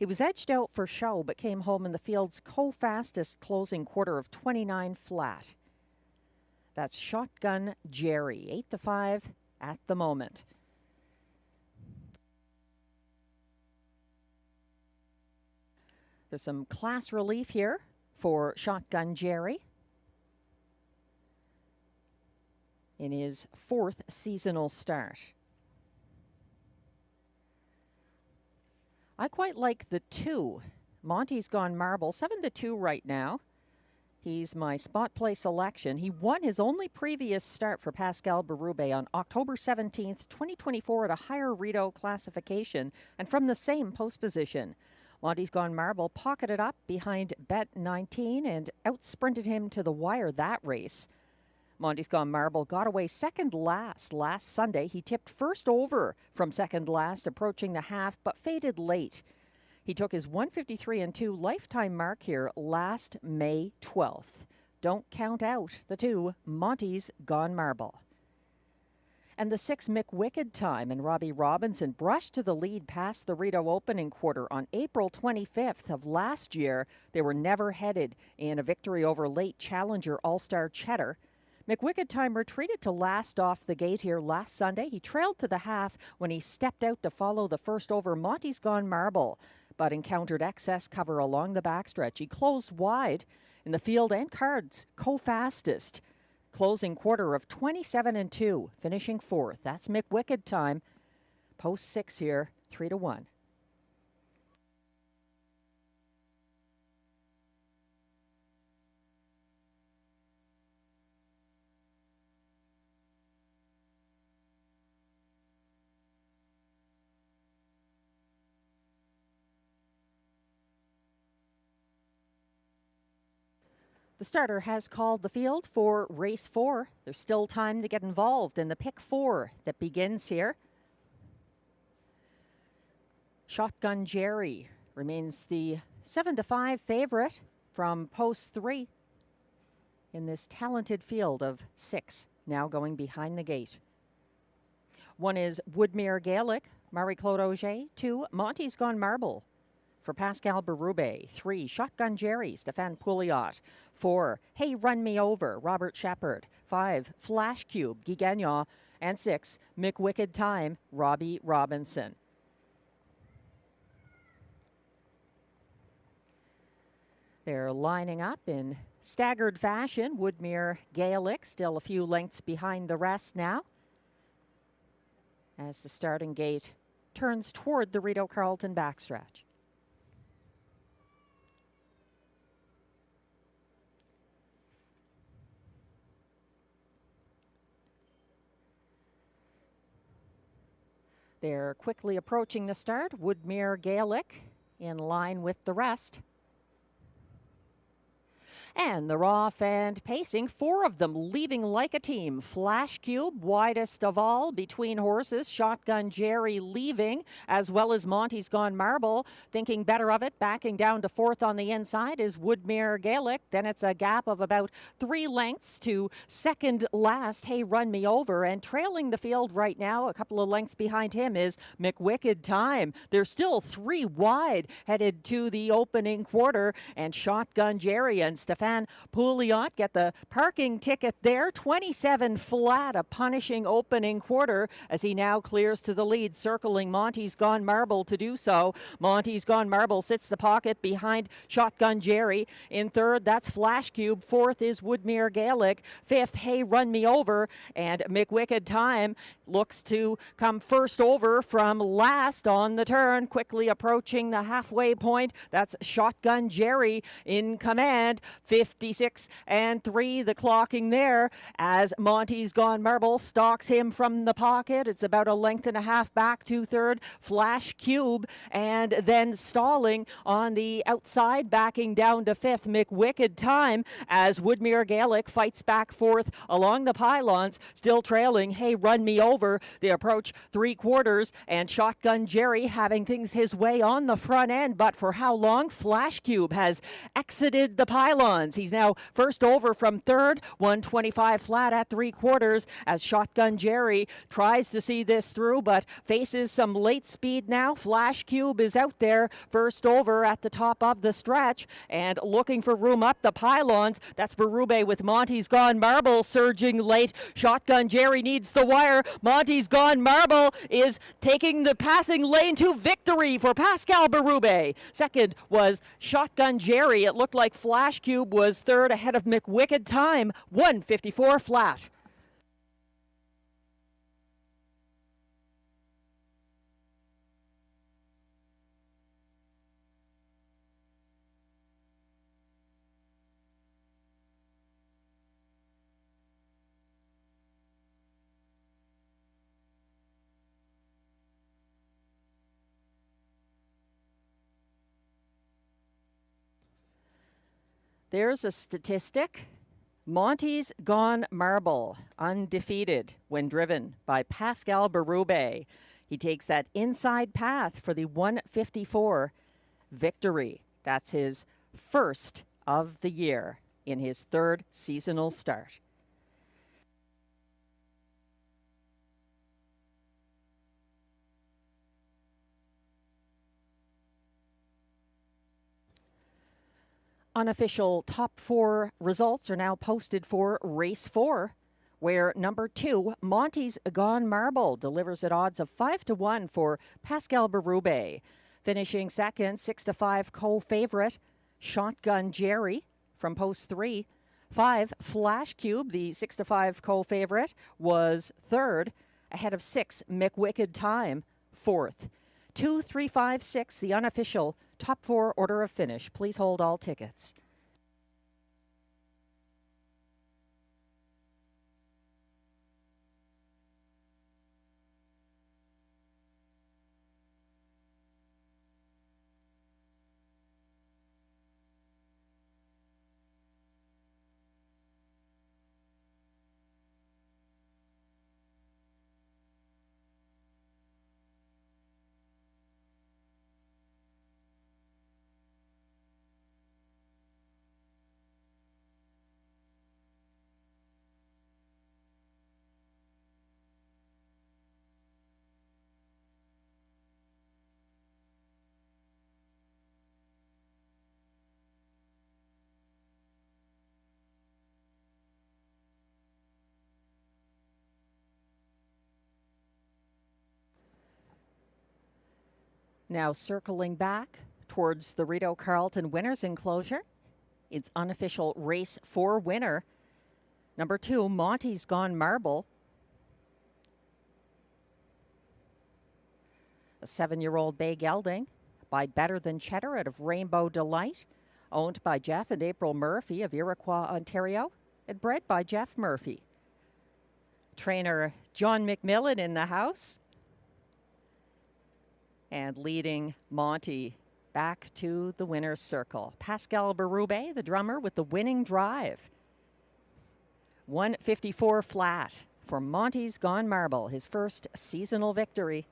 He was edged out for show, but came home in the field's co-fastest closing quarter of 29 flat. That's Shotgun Jerry, 8-5 at the moment. There's some class relief here for Shotgun Jerry in his 4th seasonal start. I quite like the 2. Monty's Gone Marble, 7-2 right now. He's my spot play selection. He won his only previous start for Pascal Berube on October 17th, 2024 at a higher Rideau classification and from the same post position. Monty's Gone Marble pocketed up behind Bet 19 and outsprinted him to the wire that race. Monty's Gone Marble got away second last Sunday. He tipped first over from second last, approaching the half, but faded late. He took his 153-2 lifetime mark here last May 12th. Don't count out the 2, Monty's Gone Marble. And the 6 McWicked Time and Robbie Robinson brushed to the lead past the Rideau opening quarter on April 25th of last year. They were never headed in a victory over late challenger All-Star Cheddar. McWicked Time retreated to last off the gate here last Sunday. He trailed to the half when he stepped out to follow the first over Monty's Gone Marble, but encountered excess cover along the backstretch. He closed wide in the field and cards co-fastest. Closing quarter of 27-2, finishing 4th. That's McWicked Time. Post 6 here, 3-1. The starter has called the field for race 4. There's still time to get involved in the pick 4 that begins here. Shotgun Jerry remains the 7-5 favorite from post 3 in this talented field of 6 now going behind the gate. 1 is Woodmere Gaelic, Marie-Claude Auger. 2, Monty's Gone Marble for Pascal Berube. 3, Shotgun Jerry, Stéphane Pouliot. 4, Hey Run Me Over, Robert Shepard. 5, Flash Cube, Guy Gagnon. And 6, McWicked Time, Robbie Robinson. They're lining up in staggered fashion. Woodmere Gaelic still a few lengths behind the rest now, as the starting gate turns toward the Rideau Carleton backstretch. They're quickly approaching the start. Woodmere Gaelic in line with the rest. And they're off and pacing, 4 of them leaving like a team. Flash Cube, widest of all between horses. Shotgun Jerry leaving, as well as Monty's Gone Marble. Thinking better of it, backing down to 4th on the inside is Woodmere Gaelic. Then it's a gap of about 3 lengths to second last, Hey Run Me Over. And trailing the field right now, a couple of lengths behind him, is McWicked Time. They're still 3 wide headed to the opening quarter. And Shotgun Jerry and Stéphane Pouliot get the parking ticket there. 27 flat, a punishing opening quarter as he now clears to the lead, circling Monty's Gone Marble to do so. Monty's Gone Marble sits the pocket behind Shotgun Jerry. In 3rd, that's Flash Cube. 4th is Woodmere Gaelic. 5th, Hey Run Me Over. And McWicked Time looks to come first over from last on the turn, quickly approaching the halfway point. That's Shotgun Jerry in command. 56-3, the clocking there as Monty's Gone Marble stalks him from the pocket. It's about a length and a half back to 3rd, Flash Cube, and then stalling on the outside, backing down to 5th, McWicked Time as Woodmere Gaelic fights back 4th along the pylons, still trailing Hey Run Me Over. They approach 3/4 and Shotgun Jerry having things his way on the front end, but for how long? Flash Cube has exited the pylon. pylons. He's now first over from third, 125 flat at 3/4 as Shotgun Jerry tries to see this through, but faces some late speed now. Flash Cube is out there first over at the top of the stretch and looking for room up the pylons. That's Berube with Monty's Gone Marble surging late. Shotgun Jerry needs the wire. Monty's Gone Marble is taking the passing lane to victory for Pascal Berube. Second was Shotgun Jerry. It looked like Flash Cube was third ahead of McWicked Time, 154 flat. There's a statistic. Monty's Gone Marble, undefeated when driven by Pascal Berube. He takes that inside path for the 154 victory. That's his first of the year in his third seasonal start. Unofficial top 4 results are now posted for race 4, where number 2, Monty's Gone Marble, delivers at odds of 5-1 for Pascal Berube. Finishing second, 6-5 co-favorite, Shotgun Jerry from post 3. 5, Flash Cube, the 6-5 co-favorite, was third, ahead of 6, McWicked Time, fourth. 2, 3, 5, 6, the unofficial top 4 order of finish. Please hold all tickets. Now circling back towards the Rideau Carleton winners enclosure. It's unofficial race 4 winner. Number 2, Monty's Gone Marble. A 7-year-old bay gelding by Better Than Cheddar out of Rainbow Delight, owned by Jeff and April Murphy of Iroquois, Ontario, and bred by Jeff Murphy. Trainer John McMillan in the house. And leading Monty back to the winner's circle. Pascal Berube, the drummer, with the winning drive. 154 flat for Monty's Gone Marble, his first seasonal victory.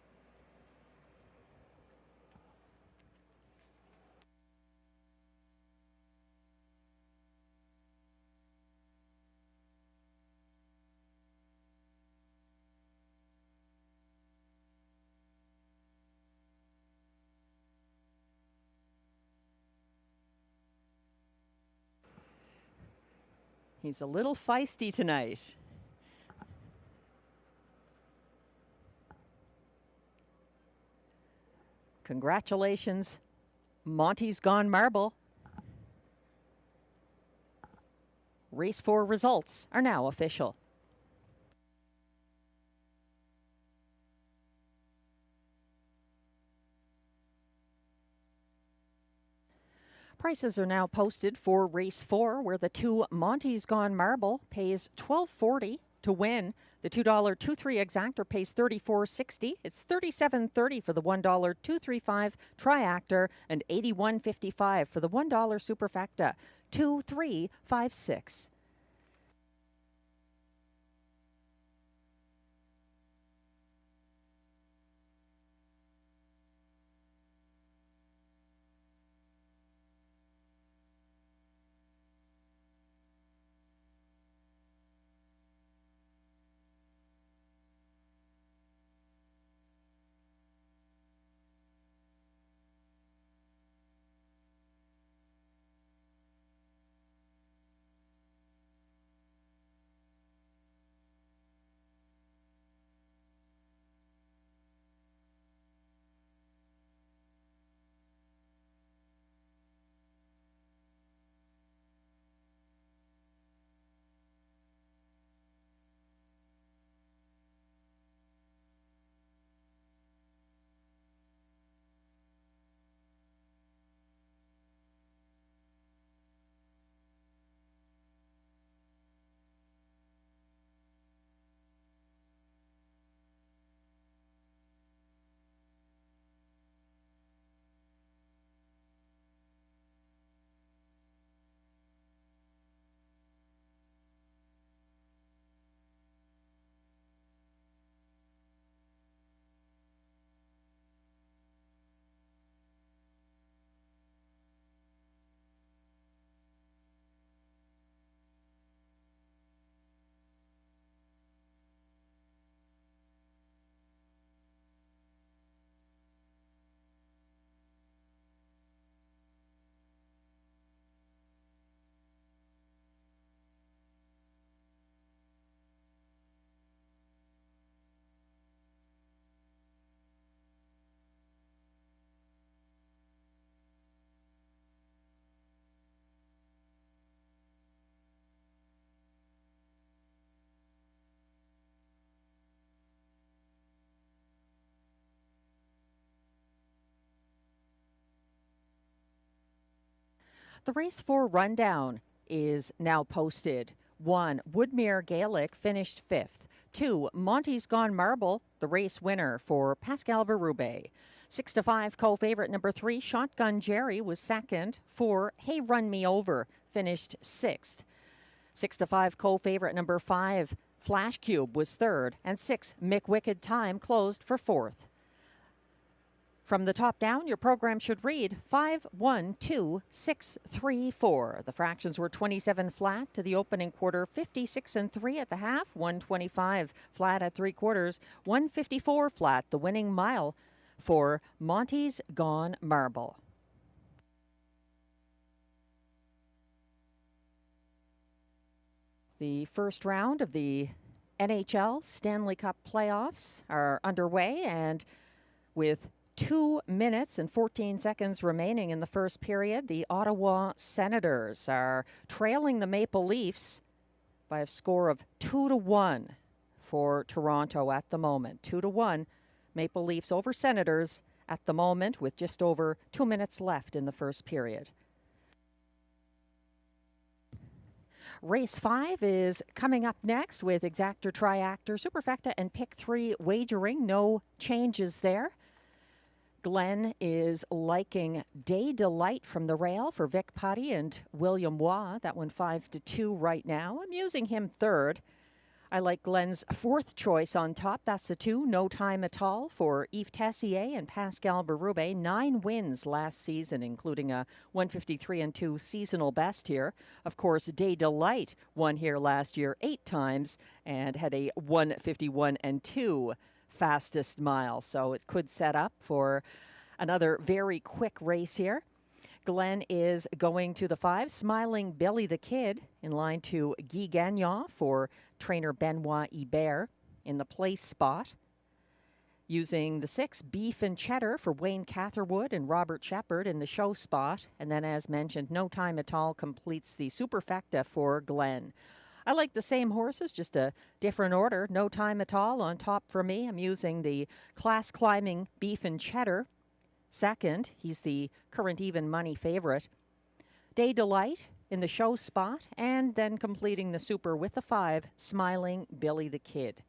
He's a little feisty tonight. Congratulations, Monty's Gone Marble. Race 4 results are now official. Prices are now posted for race 4, where the 2 Monty's Gone Marble pays $12.40 to win. The $2 2-3 exactor pays $34.60. It's $37.30 for the $1 2-3-5 triactor and $81.55 for the $1 superfecta. 2-3-5-6. The race 4 rundown is now posted. 1, Woodmere Gaelic finished 5th. 2, Monty's Gone Marble, the race winner for Pascal Berube. 6 to 5, co-favorite number 3, Shotgun Jerry was 2nd. 4, Hey Run Me Over finished 6th. 6 to 5, co-favorite number 5, Flash Cube was 3rd. And 6, McWicked Time closed for 4th. From the top down, your program should read 5, 1, 2, 6, 3, 4. The fractions were 27 flat to the opening quarter, 56 and 3 at the half, 125 flat at 3/4, 154 flat, the winning mile for Monty's Gone Marble. The first round of the NHL Stanley Cup playoffs are underway, and with 2 minutes and 14 seconds remaining in the first period, the Ottawa Senators are trailing the Maple Leafs by a score of 2-1 for Toronto at the moment. 2-1, Maple Leafs over Senators at the moment with just over 2 minutes left in the first period. Race 5 is coming up next with Exactor, Triactor, Superfecta, and Pick 3 wagering. No changes there. Glenn is liking Day Delight from the rail for Vic Putty and William Waugh. That one 5-2 right now. I'm using him 3rd. I like Glenn's 4th choice on top. That's the 2, No Time at All for Yves Tessier and Pascal Berube. 9 wins last season, including a 153-2 seasonal best here. Of course, Day Delight won here last year 8 times and had a 151-2 fastest mile, so it could set up for another very quick race here. Glenn is going to the 5, Smiling Billy the Kid, in line to Guy Gagnon for trainer Benoit Hebert in the place spot. Using the 6, Beef and Cheddar for Wayne Catherwood and Robert Shepard in the show spot. And then, as mentioned, No Time at All completes the superfecta for Glenn. I like the same horses, just a different order. No Time at All on top for me. I'm using the class climbing Beef and Cheddar. 2nd, he's the current even money favorite. Day Delight in the show spot, and then completing the super with the 5, Smiling Billy the Kid.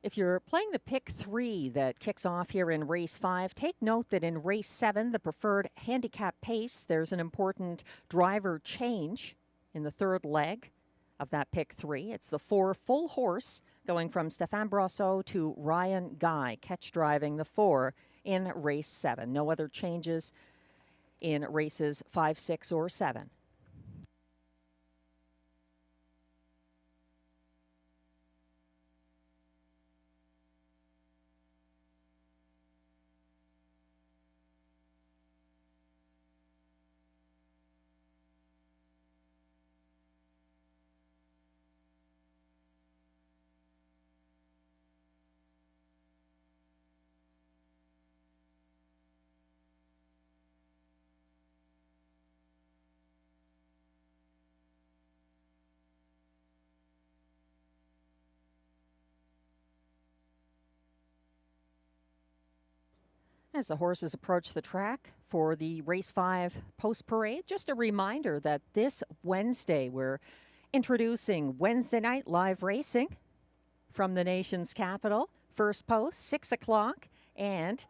If you're playing the pick 3 that kicks off here in race 5, take note that in race 7, the preferred handicap pace, there's an important driver change in the 3rd leg of that pick 3. It's the 4 full horse going from Stéphane Brosseau to Ryan Guy, catch driving the 4 in race 7. No other changes in races 5, 6, or 7. As the horses approach the track for the Race 5 post-parade, just a reminder that this Wednesday we're introducing Wednesday night live racing from the nation's capital. First post, 6 o'clock, and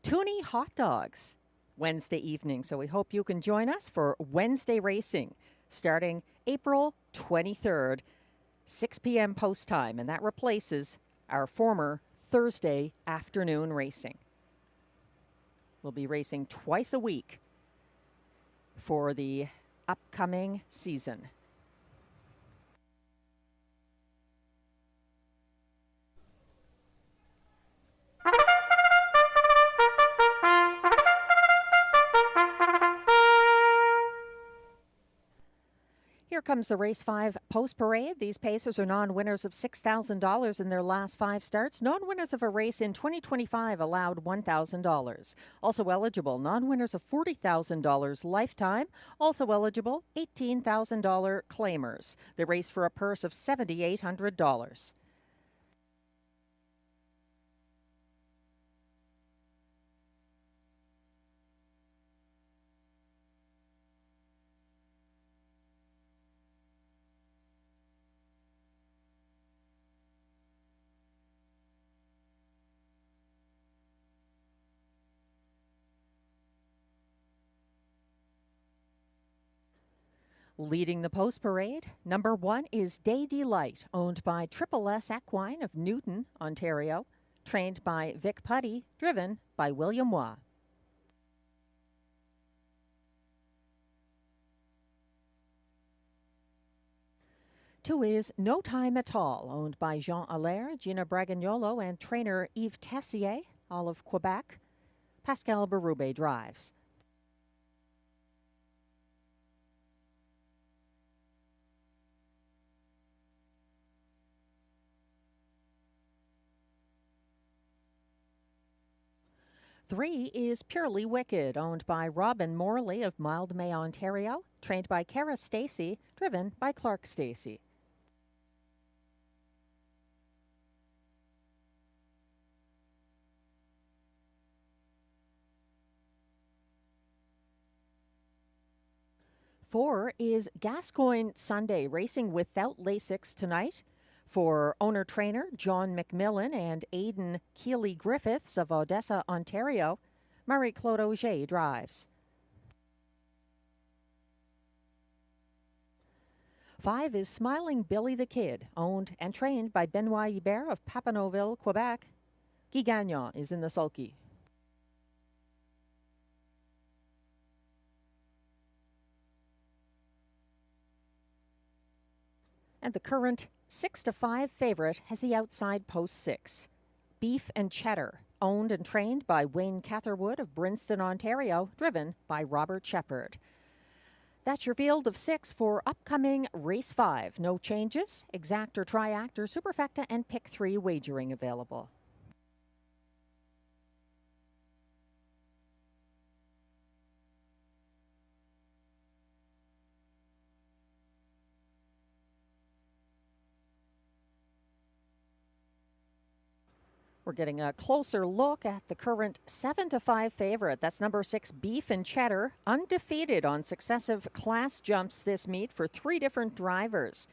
Toonie hot dogs Wednesday evening. So we hope you can join us for Wednesday racing starting April 23rd, 6 p.m. post time, and that replaces our former Thursday afternoon racing. We'll be racing twice a week for the upcoming season. Here Here comes the Race 5 Post Parade. These pacers are non-winners of $6,000 in their last 5 starts. Non-winners of a race in 2025 allowed $1,000. Also eligible, non-winners of $40,000 lifetime. Also eligible, $18,000 claimers. They race for a purse of $7,800. Leading the Post Parade, number 1 is Day Delight, owned by Triple S Equine of Newton, Ontario, trained by Vic Putty, driven by William Waugh. Two is No Time at All, owned by Jean Allaire, Gina Bragagnolo, and trainer Yves Tessier, all of Quebec. Pascal Berube drives. Three is Purely Wicked, owned by Robin Morley of Mildmay, Ontario, trained by Cara Stacey, driven by Clark Stacey. Four is Gascoigne Sunday, racing without Lasix tonight. For owner-trainer John McMillan and Aidan Keeley-Griffiths of Odessa, Ontario, Marie-Claude Auger drives. 5 is Smiling Billy the Kid, owned and trained by Benoit Hubert of Papineauville, Quebec. Guy Gagnon is in the sulky. And the current 6-5 favorite has the outside post 6. Beef and Cheddar, owned and trained by Wayne Catherwood of Brinston, Ontario, driven by Robert Shepard. That's your field of 6 for upcoming Race 5. No changes, exact or triact or superfecta and pick 3 wagering available. We're getting a closer look at the current 7-5 favorite. That's number 6, Beef and Cheddar, undefeated on successive class jumps this meet for 3 different drivers.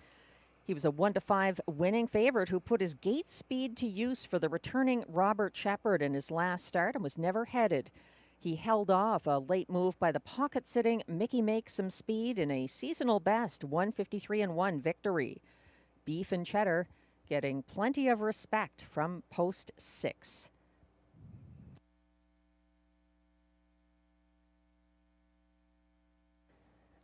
He was a 1-5 winning favorite who put his gate speed to use for the returning Robert Shepard in his last start and was never headed. He held off a late move by the pocket-sitting Mickey Make Some Speed in a seasonal best 153-1 victory. Beef and Cheddar getting plenty of respect from post 6.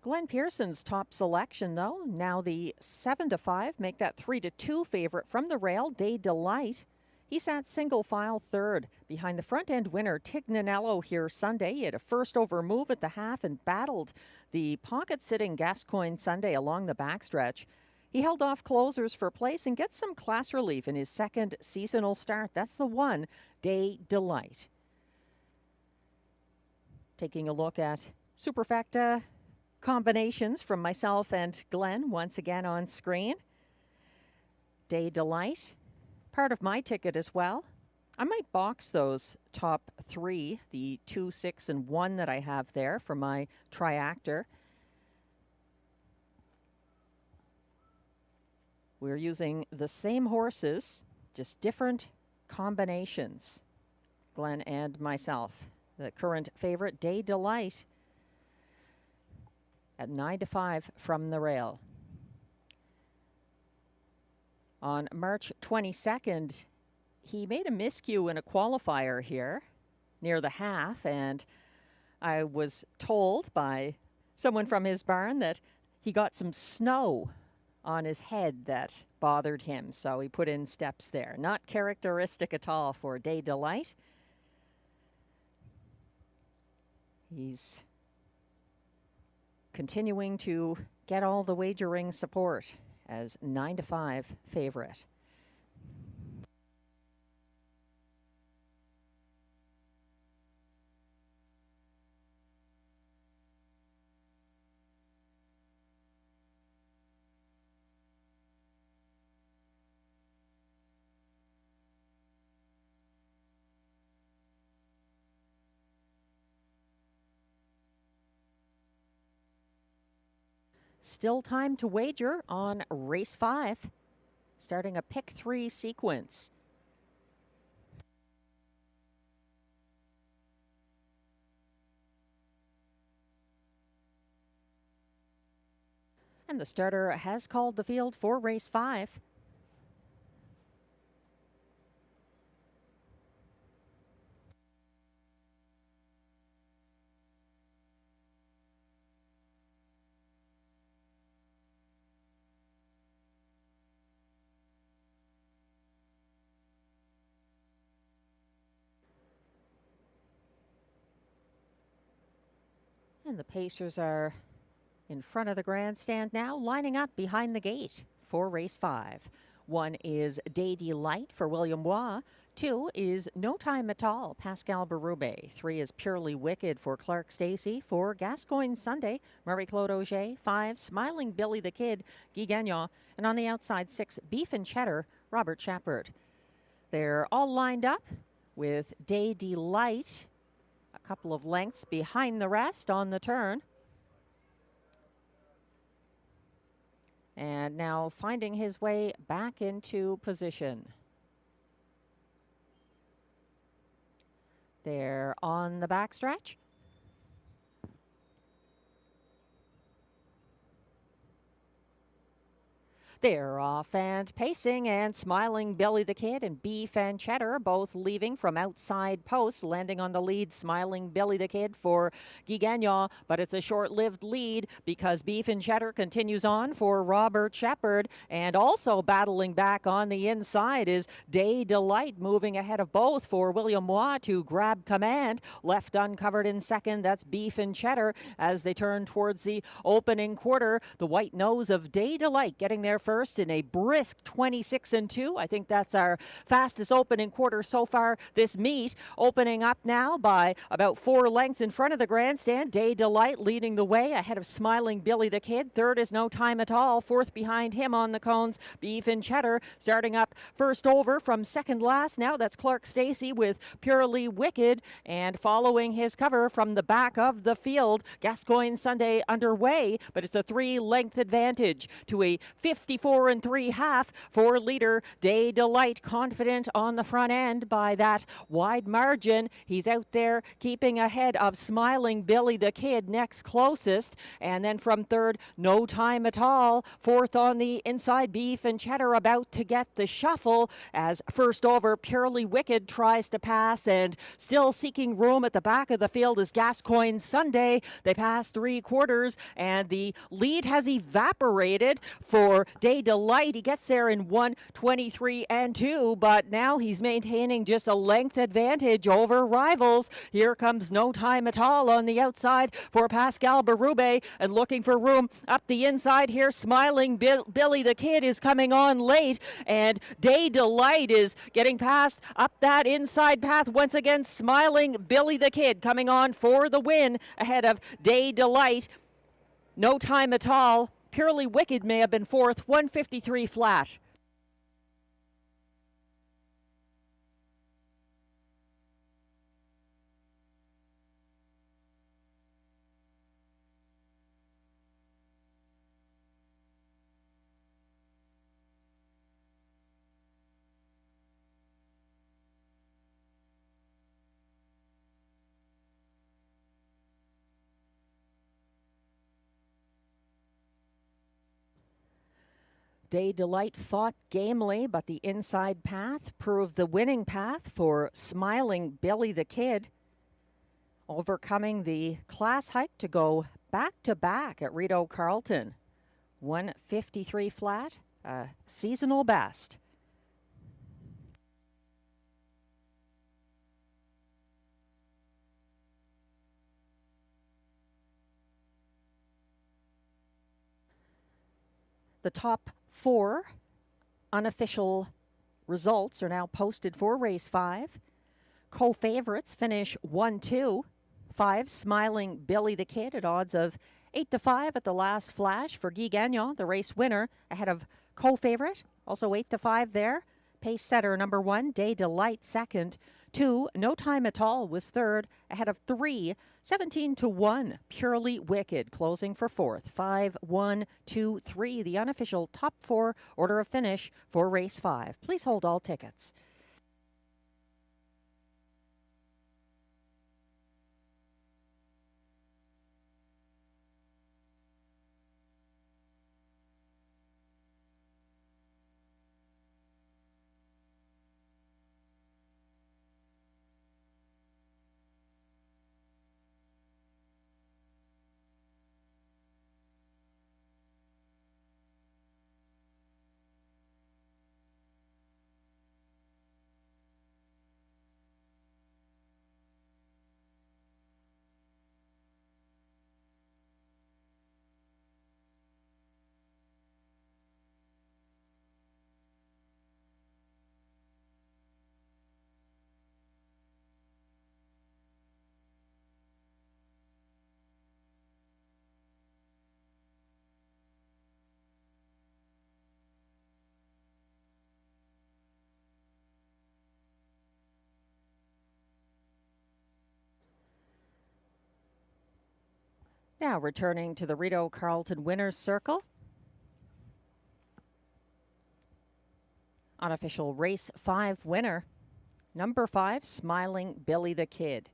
Glenn Pearson's top selection, though. Now the 7-5 make that 3-2 favorite from the rail, Day Delight. He sat single file third behind the front end winner Tignanello here Sunday. He had a first over move at the half and battled the pocket sitting Gascoigne Sunday along the backstretch. He held off closers for place and gets some class relief in his second seasonal start. That's the one, Day Delight. Taking a look at superfecta combinations from myself and Glenn once again on screen. Day Delight, part of my ticket as well. I might box those top 3, the 2, 6, and 1 that I have there for my triactor. We're using the same horses, just different combinations, Glenn and myself. The current favorite, Day Delight, at 9-5 from the rail. On March 22nd, he made a miscue in a qualifier here near the half, and I was told by someone from his barn that he got some snow on his head that bothered him, so he put in steps there. Not characteristic at all for Day Delight. He's continuing to get all the wagering support as 9-5 favorite. Still time to wager on race 5, starting a pick 3 sequence. And the starter has called the field for race 5. And the Pacers are in front of the grandstand now, lining up behind the gate for race 5. 1 is Day Delight for William Waugh. 2 is No Time at All, Pascal Berube. 3 is Purely Wicked for Clark Stacey. 4, Gascoigne Sunday, Marie-Claude Auger. 5, Smiling Billy the Kid, Guy Gagnon. And on the outside, 6, Beef and Cheddar, Robert Shepard. They're all lined up with Day Delight a couple of lengths behind the rest on the turn. And now finding his way back into position. They're on the backstretch. They're off and pacing, and Smiling Billy the Kid and Beef and Cheddar both leaving from outside posts, landing on the lead. Smiling Billy the Kid for Guy Gagnon, but it's a short-lived lead because Beef and Cheddar continues on for Robert Shepard, and also battling back on the inside is Day Delight, moving ahead of both for William Waugh to grab command. Left uncovered in second, that's Beef and Cheddar as they turn towards the opening quarter. The white nose of Day Delight getting there first in a brisk 26-2. I think that's our fastest opening quarter so far this meet. Opening up now by about 4 lengths in front of the grandstand. Day Delight leading the way ahead of Smiling Billy the Kid. Third is No Time at All. Fourth behind him on the cones, Beef and Cheddar. Starting up first over from second last now, that's Clark Stacey with Purely Wicked. And following his cover from the back of the field, Gascoigne Sunday underway, but it's a 3-length advantage to a 54-3.5 for leader Day Delight, confident on the front end by that wide margin. He's out there keeping ahead of Smiling Billy the Kid next closest, and then from third, No Time at All. Fourth on the inside, Beef and Cheddar about to get the shuffle as first over Purely Wicked tries to pass, and still seeking room at the back of the field is Gascoigne Sunday. They pass 3 quarters and the lead has evaporated for Day Delight. He gets there in 1:23-2, but now he's maintaining just a length advantage over rivals. Here comes No Time at All on the outside for Pascal Berube, and looking for room up the inside here. Smiling Billy the Kid is coming on late, and Day Delight is getting past up that inside path once again. Smiling Billy the Kid coming on for the win ahead of Day Delight. No Time at All. Purely Wicked may have been fourth, 153 flat. Day Delight fought gamely, but the inside path proved the winning path for Smiling Billy the Kid, overcoming the class hike to go back-to-back at Rideau Carleton. 153 flat, a seasonal best. The top 4 unofficial results are now posted for race 5. Co-favorites finish 1-2. 5, Smiling Billy the Kid at odds of 8-5 at the last flash for Guy Gagnon, the race winner, ahead of co-favorite. Also 8-5 there. Pace setter number 1, Day Delight second. 2, No Time at All was third, ahead of 3, 17-1, Purely Wicked, closing for fourth. 5, 1, 2, 3, the unofficial top 4 order of finish for race 5. Please hold all tickets. Now returning to the Rideau Carleton Winners Circle. Unofficial race 5 winner, number 5, Smiling Billy the Kid.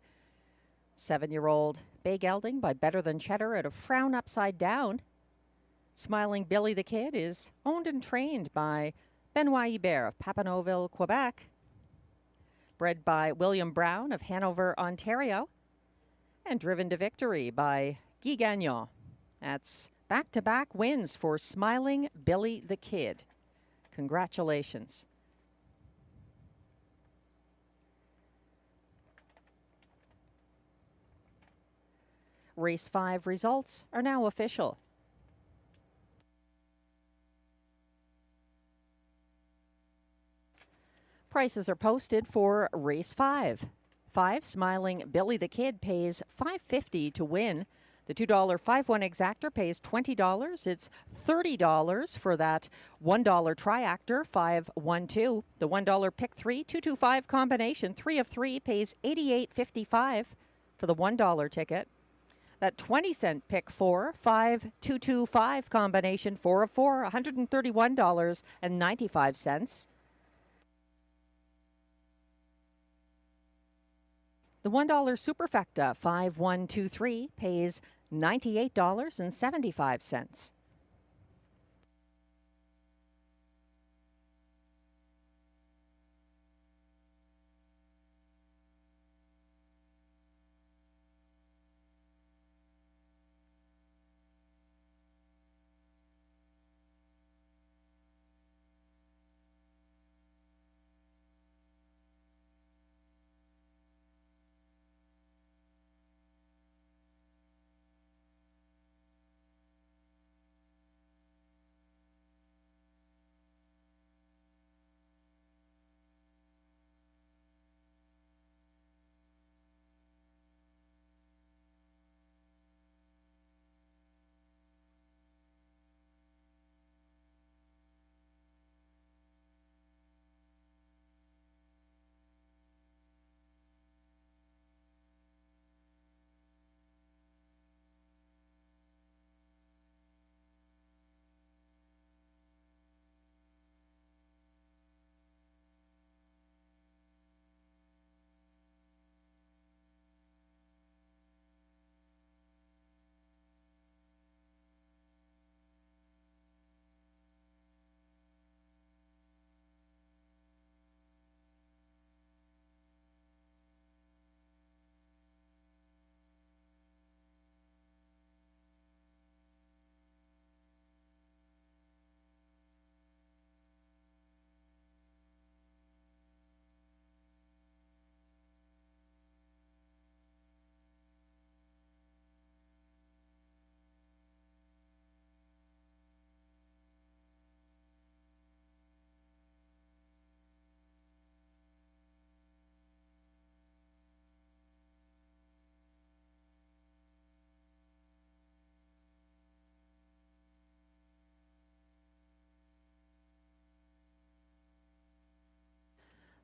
7-year-old bay gelding by Better Than Cheddar at a Frown Upside Down. Smiling Billy the Kid is owned and trained by Benoit Hubert of Papineauville, Quebec. Bred by William Brown of Hanover, Ontario. And driven to victory by Guy Gagnon. That's back-to-back wins for Smiling Billy the Kid. Congratulations. Race 5 results are now official. Prices are posted for race 5. 5, Smiling Billy the Kid pays $5.50 to win. The $2 5-1 exactor pays $20. It's $30 for that $1 triactor 5-1-2. The $1 pick 3 2-2-5 combination 3 of 3 pays $88.55 for the $1 ticket. That 20-cent pick 4 5-2-2-5 combination 4 of 4 $131.95. The $1 superfecta 5-1-2-3 pays $98.75.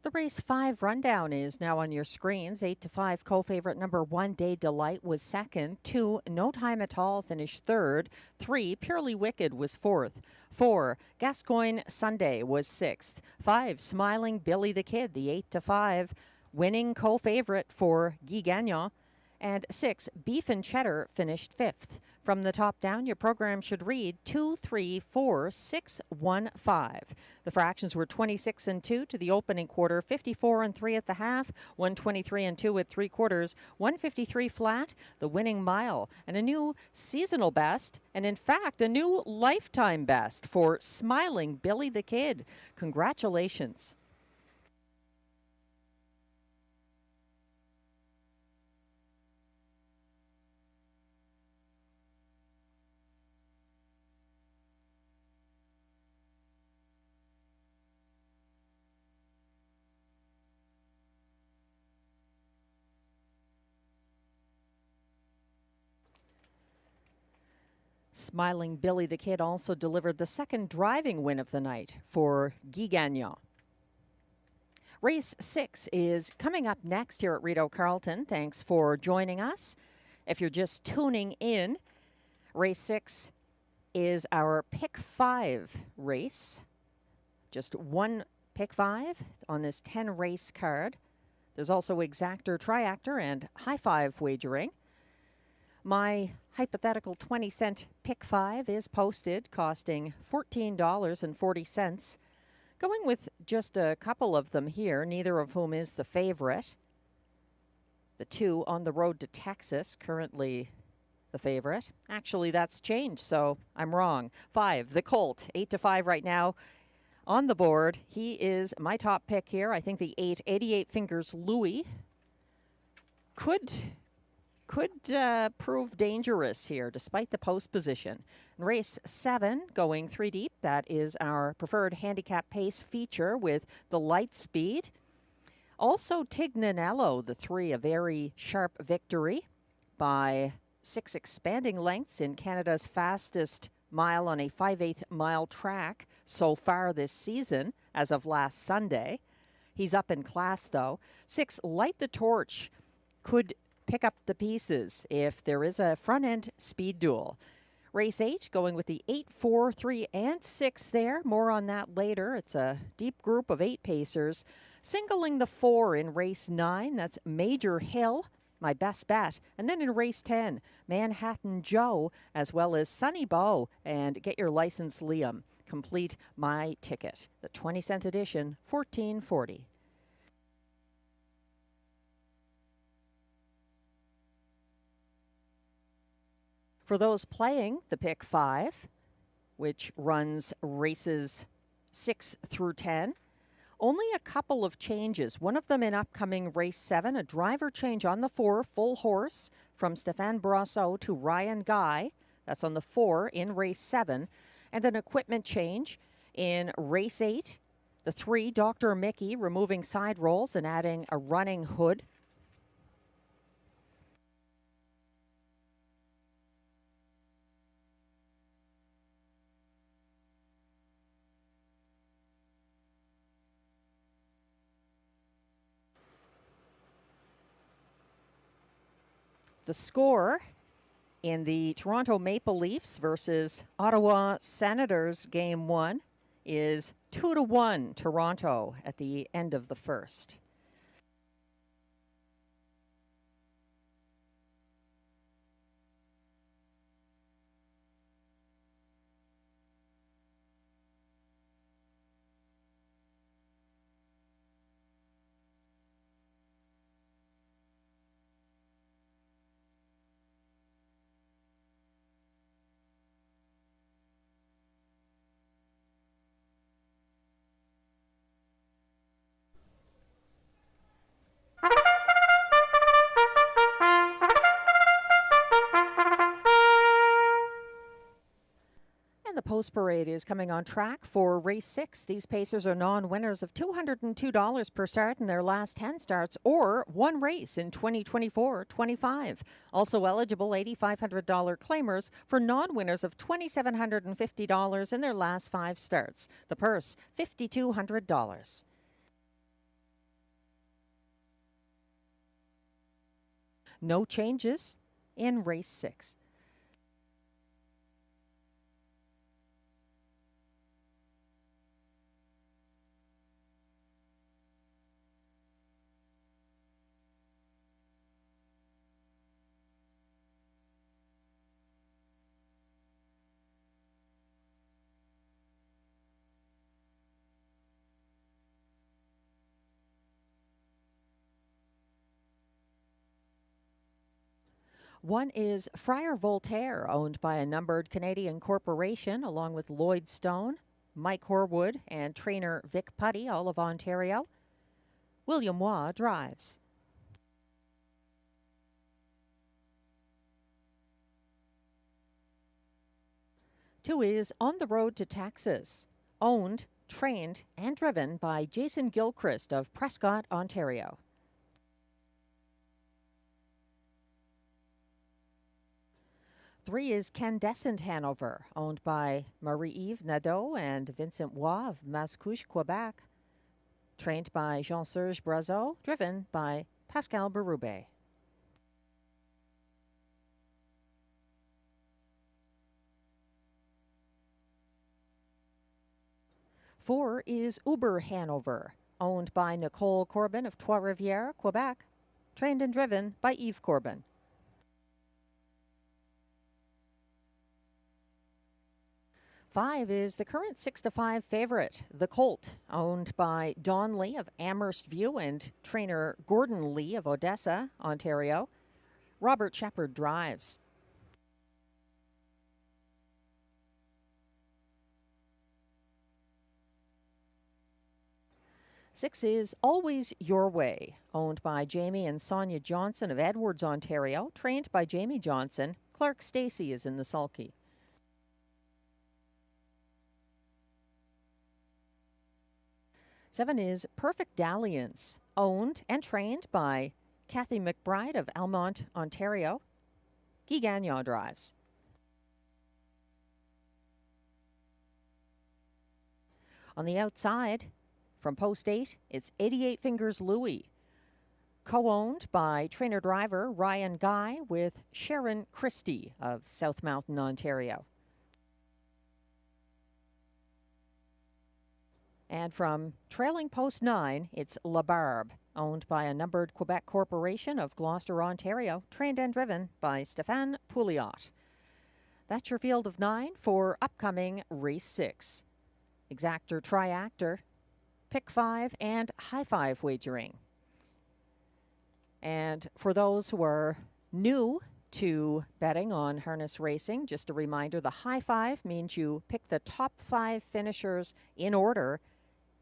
The race 5 rundown is now on your screens. 8 to 5 co-favorite number 1 Day Delight was second. 2 No Time at All finished third. 3 Purely Wicked was fourth. 4 Gascoigne Sunday was sixth. 5 Smiling Billy the Kid, the 8 to 5 winning co-favorite for Guy Gagnon. And 6 Beef and Cheddar finished fifth. From the top down, your program should read 2, 3, 4, 6, 1, 5. The fractions were 26 and 2 to the opening quarter, 54 and 3 at the half, 123 and 2 at 3/4, 153 flat, the winning mile, and a new seasonal best, and in fact, a new lifetime best for Smiling Billy the Kid. Congratulations. Smiling Billy the Kid also delivered the second driving win of the night for Guy Gagnon. Race 6 is coming up next here at Rideau Carleton. Thanks for joining us. If you're just tuning in, Race 6 is our Pick 5 race. Just one Pick 5 on this 10-race card. There's also exactor, triactor, and high five wagering. My hypothetical 20-cent Pick 5 is posted, costing $14.40. Going with just a couple of them here, neither of whom is the favorite. The 2 On the Road to Texas, currently the favorite. Actually, that's changed, so I'm wrong. 5, the Colt, 8 to 5 right now on the board. He is my top pick here. I think the 8, 88 Fingers Louis could prove dangerous here despite the post position. In race 7, going 3 deep, that is our preferred handicap pace feature with the light speed. Also Tignanello, the 3, a very sharp victory by 6 expanding lengths in Canada's fastest mile on a 5/8 mile track so far this season as of last Sunday. He's up in class though. 6 Light the Torch could pick up the pieces if there is a front-end speed duel. Race 8, going with the 8, 4, 3, and 6 there. More on that later. It's a deep group of 8 pacers. Singling the 4 in race 9, that's Major Hill, my best bet. And then in race 10, Manhattan Joe, as well as Sunny Bow, and Get Your License Liam. Complete my ticket. The 20-cent edition, $14.40. For those playing the Pick 5, which runs races 6 through 10, only a couple of changes. One of them in upcoming race 7, a driver change on the 4, full horse, from Stéphane Brosseau to Ryan Guy. That's on the 4 in race 7. And an equipment change in race 8, the 3, Dr. Mickey, removing side rolls and adding a running hood. The score in the Toronto Maple Leafs versus Ottawa Senators Game 1 is 2-1 Toronto at the end of the first. The post parade is coming on track for race 6. These pacers are non-winners of $202 per start in their last 10 starts or one race in 2024-25. Also eligible $8,500 claimers for non-winners of $2,750 in their last 5 starts. The purse, $5,200. No changes in race 6. One is Friar Voltaire, owned by a numbered Canadian corporation, along with Lloyd Stone, Mike Horwood, and trainer Vic Putty, all of Ontario. William Waugh drives. Two is On the Road to Texas, owned, trained, and driven by Jason Gilchrist of Prescott, Ontario. Three is Candescent Hanover, owned by Marie-Yves Nadeau and Vincent Waugh of Mascouche, Quebec. Trained by Jean-Serge Brazeau, driven by Pascal Berube. Four is Uber Hanover, owned by Nicole Corbin of Trois-Rivières, Quebec. Trained and driven by Yves Corbin. Five is the current 6-5 favorite, the Colt, owned by Don Lee of Amherst View and trainer Gordon Lee of Odessa, Ontario. Robert Shepard drives. Six is Always Your Way, owned by Jamie and Sonia Johnson of Edwards, Ontario, trained by Jamie Johnson. Clark Stacey is in the sulky. 7 is Perfect Dalliance, owned and trained by Kathy McBride of Almont, Ontario. Guy Gagnon drives. On the outside, from post 8, it's 88 Fingers Louie, co-owned by trainer-driver Ryan Guy with Sharon Christie of South Mountain, Ontario. And from trailing post 9, it's La Barbe, owned by a numbered Quebec corporation of Gloucester, Ontario, trained and driven by Stéphane Pouliot. That's your field of 9 for upcoming race 6. Exactor, triactor, pick 5, and high 5 wagering. And for those who are new to betting on harness racing, just a reminder, the high 5 means you pick the top 5 finishers in order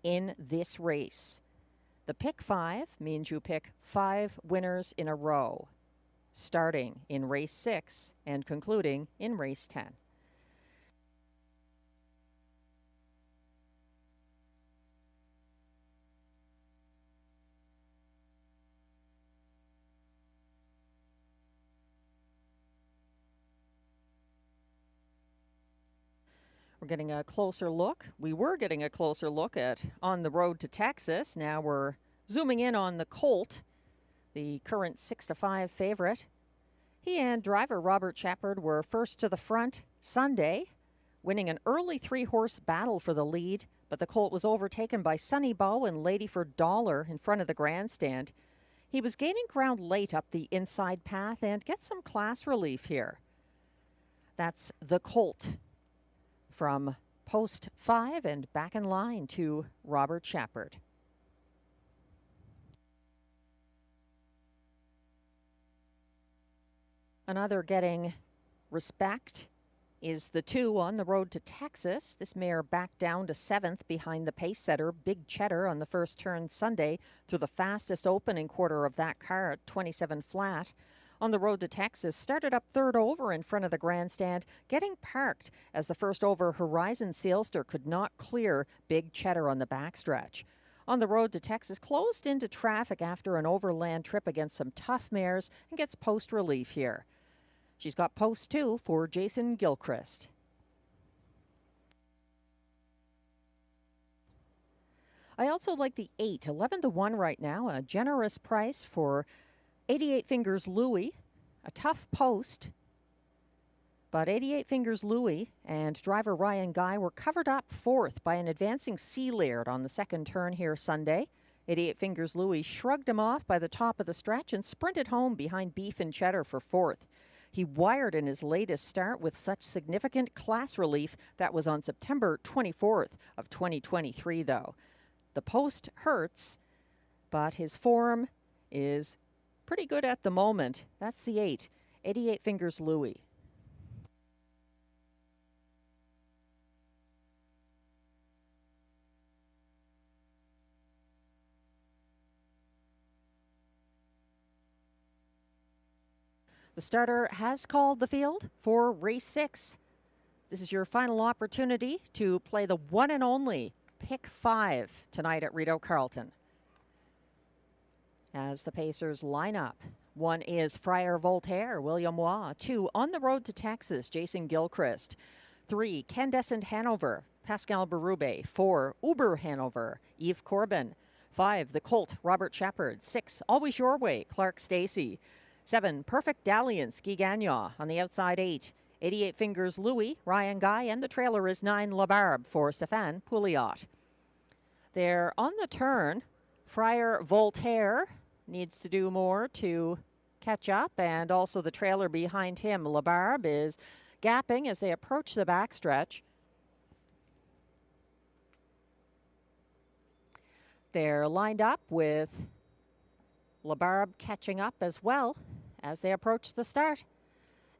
in this race. The pick 5 means you pick 5 winners in a row, starting in race 6 and concluding in race 10. We're getting a closer look. We were getting a closer look at On the Road to Texas. Now we're zooming in on the Colt, the current 6-5 favorite. He and driver Robert Shepard were first to the front Sunday, winning an early 3-horse battle for the lead, but the Colt was overtaken by Sunny Bow and Ladyford Dollar in front of the grandstand. He was gaining ground late up the inside path and gets some class relief here. That's the Colt. From post 5 and back in line to Robert Shepard. Another getting respect is the 2 On the Road to Texas. This mare backed down to 7th behind the pace setter Big Cheddar on the first turn Sunday through the fastest opening quarter of that car at 27 flat. On the Road to Texas started up 3rd over in front of the grandstand, getting parked as the first over Horizon Sailster could not clear Big Cheddar on the backstretch. On the Road to Texas closed into traffic after an overland trip against some tough mares and gets post relief here. She's got post 2 for Jason Gilchrist. I also like the 8, 11 to 1 right now, a generous price for 88 Fingers Louie, a tough post, but 88 Fingers Louie and driver Ryan Guy were covered up fourth by an advancing Sea Laird on the second turn here Sunday. 88 Fingers Louie shrugged him off by the top of the stretch and sprinted home behind Beef and Cheddar for fourth. He wired in his latest start with such significant class relief. That was on September 24th of 2023, though. The post hurts, but his form is pretty good at the moment. That's the 88 Fingers Louie. The starter has called the field for race 6. This is your final opportunity to play the one and only pick 5 tonight at Rideau Carleton. As the Pacers line up, 1 is Friar Voltaire, William Waugh. 2, On the Road to Texas, Jason Gilchrist. 3, Candescent Hanover, Pascal Berube. 4, Uber Hanover, Eve Corbin. 5, The Colt, Robert Shepard. 6, Always Your Way, Clark Stacey. 7, Perfect Dalliance, Guy Gagnon. On the outside, 8, 88 Fingers Louie, Ryan Guy, and the trailer is 9, La Barbe for Stéphane Pouliot. They're on the turn. Friar Voltaire needs to do more to catch up, and also the trailer behind him, La Barbe, is gapping as they approach the backstretch. They're lined up with La Barbe catching up as well as they approach the start.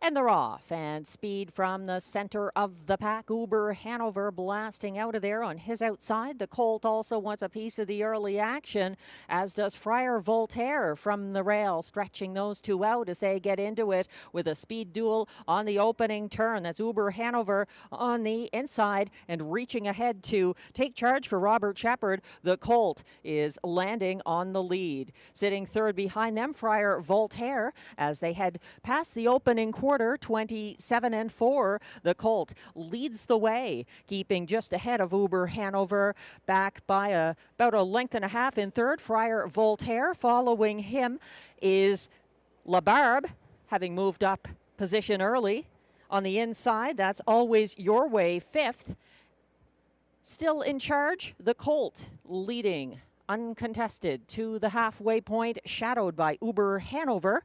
And they're off, and speed from the center of the pack. Uber Hanover blasting out of there on his outside. The Colt also wants a piece of the early action, as does Friar Voltaire from the rail, stretching those two out as they get into it with a speed duel on the opening turn. That's Uber Hanover on the inside and reaching ahead to take charge for Robert Shepard. The Colt is landing on the lead. Sitting third behind them, Friar Voltaire, as they head past the opening quarter. 27-4. The Colt leads the way, keeping just ahead of Uber Hanover, back by about a length and a half in third. Friar Voltaire. Following him is La Barbe, having moved up position early. On the inside, that's Always Your Way, fifth. Still in charge, the Colt leading uncontested to the halfway point, shadowed by Uber Hanover.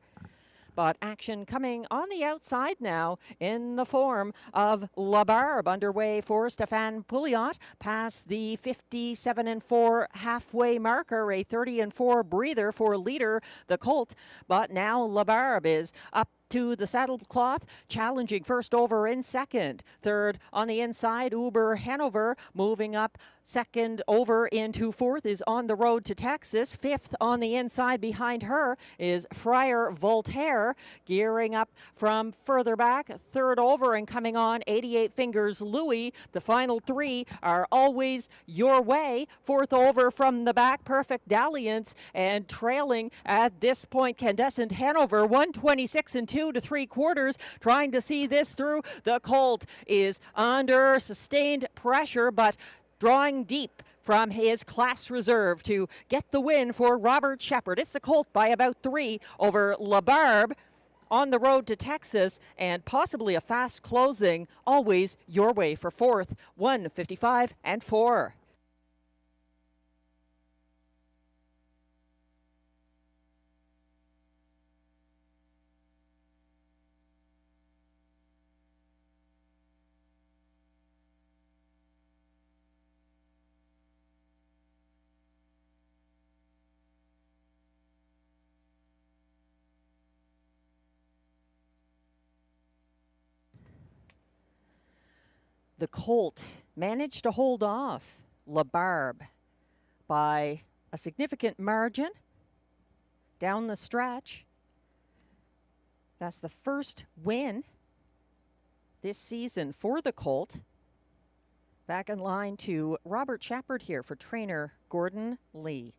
But action coming on the outside now in the form of La Barbe, underway for Stéphane Pouliot, past the 57-4 halfway marker, a 30-4 breather for leader, the Colt. But now La Barbe is up to the saddlecloth, challenging first over in second. Third on the inside, Uber Hanover moving up second over into fourth is On the Road to Texas. Fifth on the inside behind her is Friar Voltaire, gearing up from further back. Third over and coming on, 88 Fingers Louie. The final three are Always Your Way. Fourth over from the back, Perfect Dalliance, and trailing at this point, Candescent Hanover, 126 and 2 to 3/4, trying to see this through. The Colt is under sustained pressure, but drawing deep from his class reserve to get the win for Robert Shepard. It's the Colt by about 3 over La Barbe. On the Road to Texas, and possibly a fast closing Always Your Way for fourth, 1:55-4. The Colt managed to hold off La Barbe by a significant margin down the stretch. That's the first win this season for the Colt. Back in line to Robert Shepard here for trainer Gordon Lee.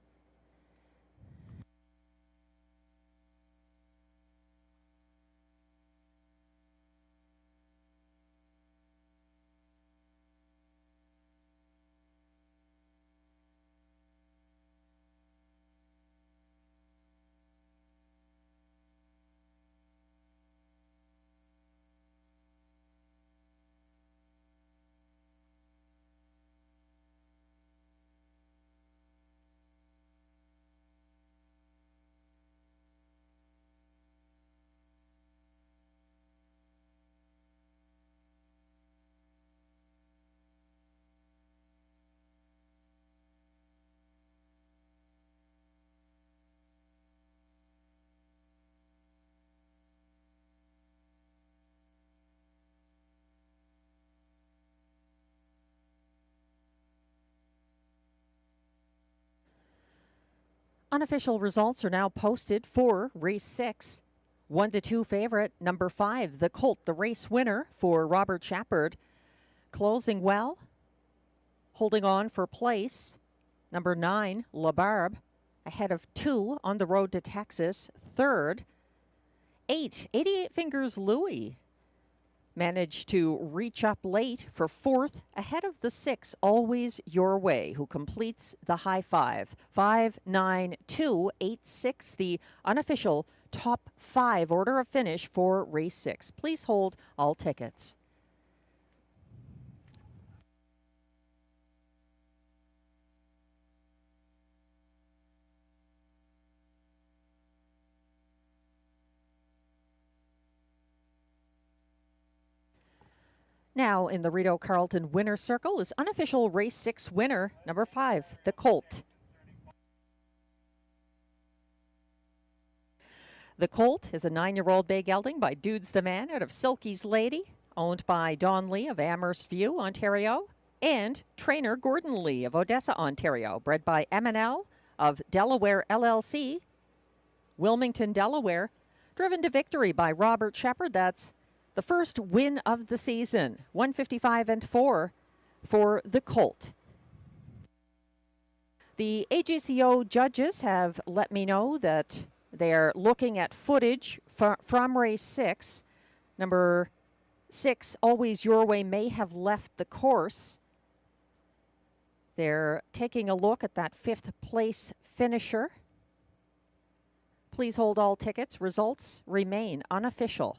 Unofficial results are now posted for race 6. 1-2 favorite, number 5, the Colt, the race winner for Robert Shepard. Closing well, holding on for place. Number 9, La Barbe, ahead of 2 on the road to Texas. Third, 8, 88 Fingers Louie, managed to reach up late for 4th, ahead of the 6, Always Your Way, who completes the high 5. 5, 9, 2, 8, 6, the unofficial top 5 order of finish for race 6. Please hold all tickets. Now in the Rideau Carleton winner circle is unofficial race 6 winner, number 5, the Colt. The Colt is a 9-year-old bay gelding by Dudes the Man out of Silky's Lady, owned by Don Lee of Amherst View, Ontario, and trainer Gordon Lee of Odessa, Ontario, bred by M&L of Delaware LLC, Wilmington, Delaware, driven to victory by Robert Shepard. That's the first win of the season, 155-4 for the Colt. The AGCO judges have let me know that they're looking at footage from race 6. Number 6, Always Your Way, may have left the course. They're taking a look at that 5th place finisher. Please hold all tickets. Results remain unofficial.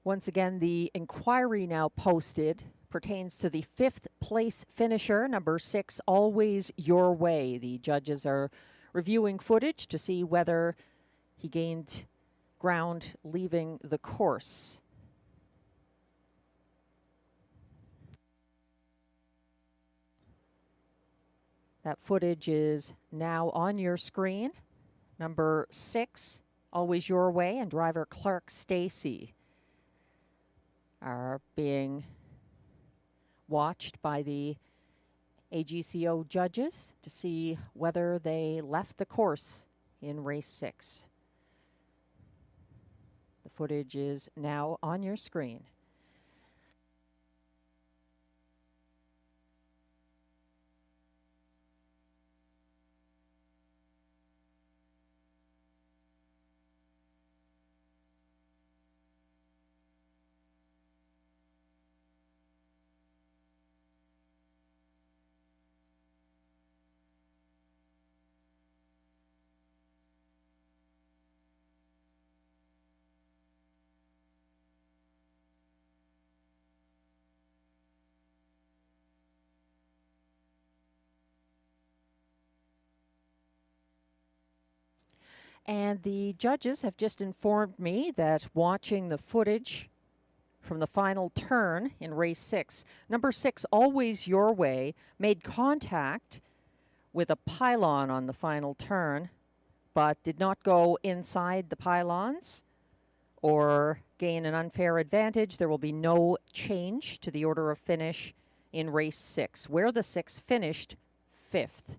Once again, the inquiry now posted pertains to the 5th place finisher, number 6, Always Your Way. The judges are reviewing footage to see whether he gained ground leaving the course. That footage is now on your screen. Number 6, Always Your Way, and driver Clark Stacy are being watched by the AGCO judges to see whether they left the course in race 6. The footage is now on your screen. And the judges have just informed me that watching the footage from the final turn in race 6, number 6, Always Your Way, made contact with a pylon on the final turn, but did not go inside the pylons or gain an unfair advantage. There will be no change to the order of finish in race 6, where the 6 finished 5th.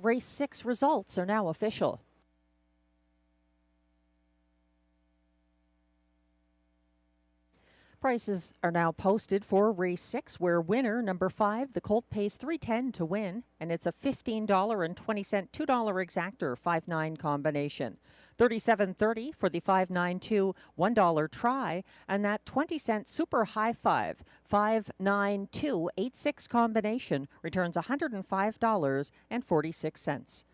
Race 6 results are now official. Prices are now posted for race 6, where winner number 5, the Colt, pays $3.10 to win, and it's a $15.20 $2 exactor 5-9 combination. $37.30 for the 5.92 $1 try, and that 20-cent super high 5.92 8-6 combination returns $105.46.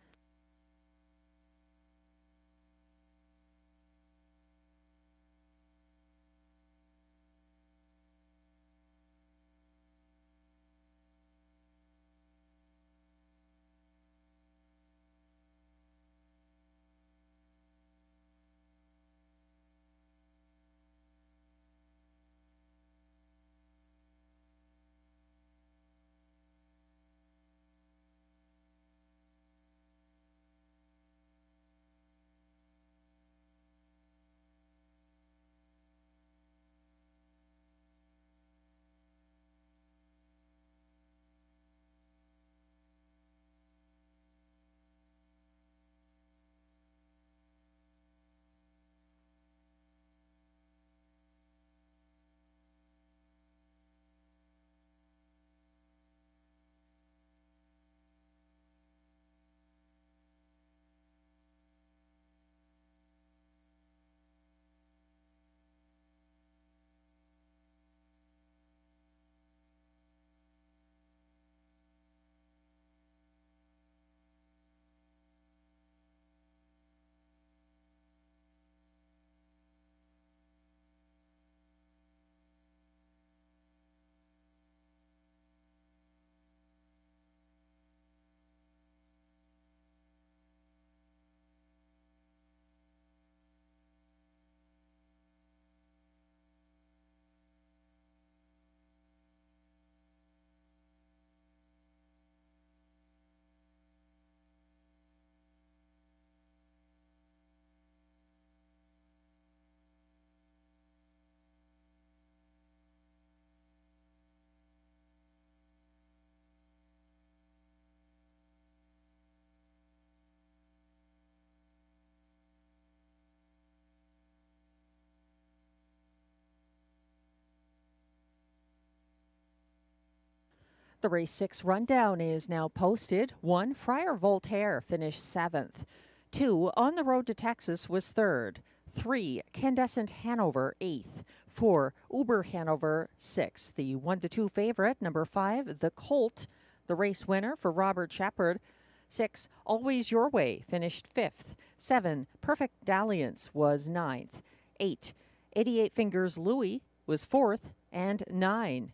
The race 6 rundown is now posted. 1, Friar Voltaire finished 7th. 2, On the Road to Texas was 3rd. 3, Candescent Hanover 8th. 4, Uber Hanover 6th. The 1-2 favorite, number 5, the Colt, the race winner for Robert Shepard. 6, Always Your Way finished 5th. 7, Perfect Dalliance was 9th. 8, 88 Fingers Louie was 4th. And 9,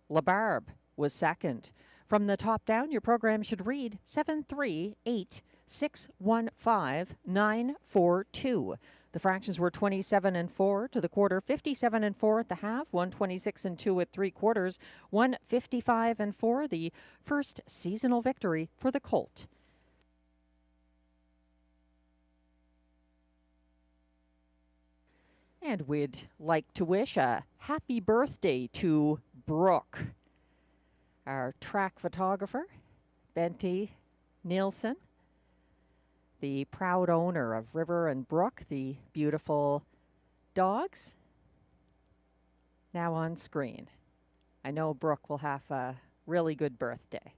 La Barbe was 2nd. From the top down, your program should read 738-615-942. The fractions were 27-4 to the quarter, 57-4 at the half, 126-2 at 3/4, 155-4, the first seasonal victory for the Colt. And we'd like to wish a happy birthday to Brooke, our track photographer, Benty Nielsen, the proud owner of River and Brook, the beautiful dogs, now on screen. I know Brooke will have a really good birthday.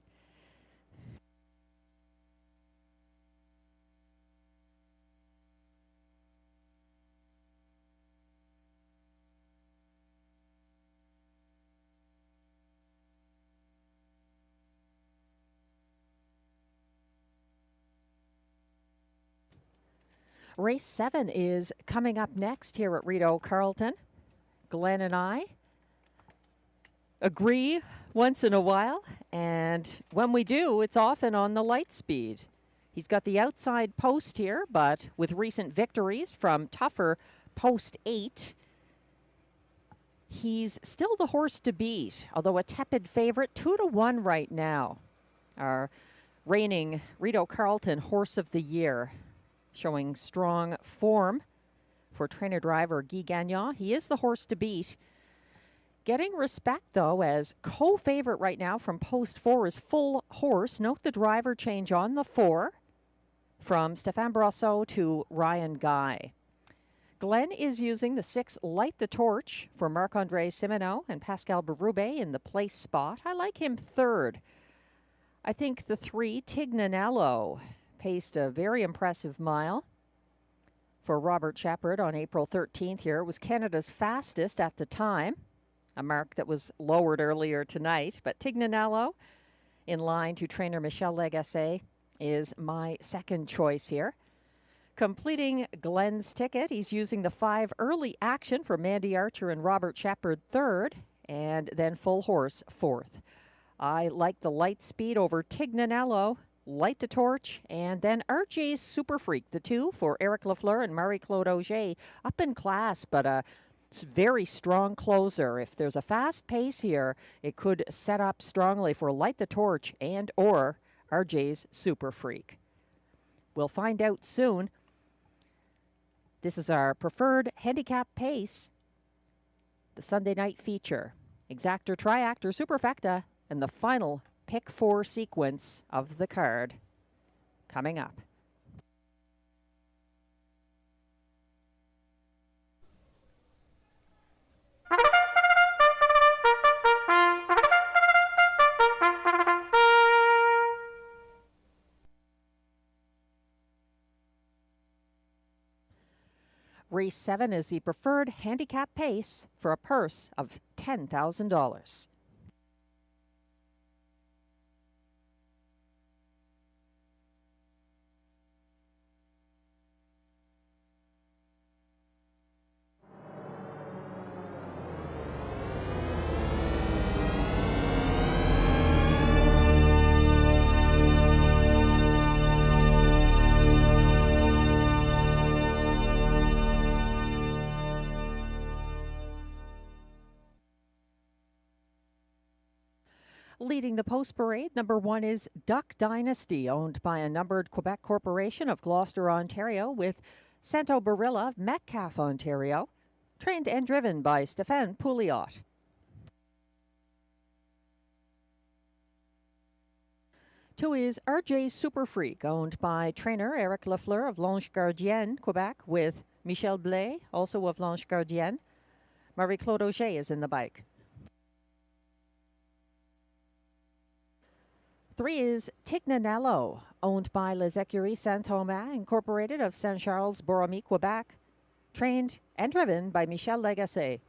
Race 7 is coming up next here at Rideau Carleton. Glenn and I agree once in a while, and when we do, it's often on the light speed. He's got the outside post here, but with recent victories from tougher post 8, he's still the horse to beat, although a tepid favorite, 2-1 right now. Our reigning Rideau Carleton Horse of the Year, showing strong form for trainer-driver Guy Gagnon. He is the horse to beat. getting respect, though, as co-favorite right now from post 4 is Full Horse. Note the driver change on the 4 from Stéphane Brosseau to Ryan Guy. Glenn is using the 6 Light the Torch for Marc-André Simoneau and Pascal Berube in the place spot. I like him third. I think the 3 Tignanello paced a very impressive mile for Robert Shepard on April 13th here. It was Canada's fastest at the time, a mark that was lowered earlier tonight. But Tignanello, in line to trainer Michel Lagacé, is my second choice here. Completing Glenn's ticket, he's using the 5 Early Action for Mandy Archer and Robert Shepard third, and then Full Horse fourth. I like the Light Speed over Tignanello, Light the Torch, and then RJ's Super Freak, the 2 for Eric Lafleur and Marie-Claude Auger. Up in class, but a very strong closer. If there's a fast pace here, it could set up strongly for Light the Torch and or RJ's Super Freak. We'll find out soon. This is our preferred handicap pace, the Sunday night feature. Exactor, Triactor, Superfecta, and the final pick 4 sequence of the card coming up. Race 7 is the preferred handicap pace for a purse of $10,000. Leading the post parade, number 1 is Duck Dynasty, owned by a numbered Quebec corporation of Gloucester, Ontario, with Santo Barilla of Metcalfe, Ontario, trained and driven by Stéphane Pouliot. Two is RJ's Super Freak, owned by trainer Eric Lafleur of L'Ange Gardien, Quebec, with Michel Blais, also of L'Ange Gardien. Marie-Claude Auger is in the bike. 3 is Tignanello, owned by Les Écuries Saint-Thomas, Incorporated of Saint-Charles-Borromée, Quebec, trained and driven by Michel Lagacé.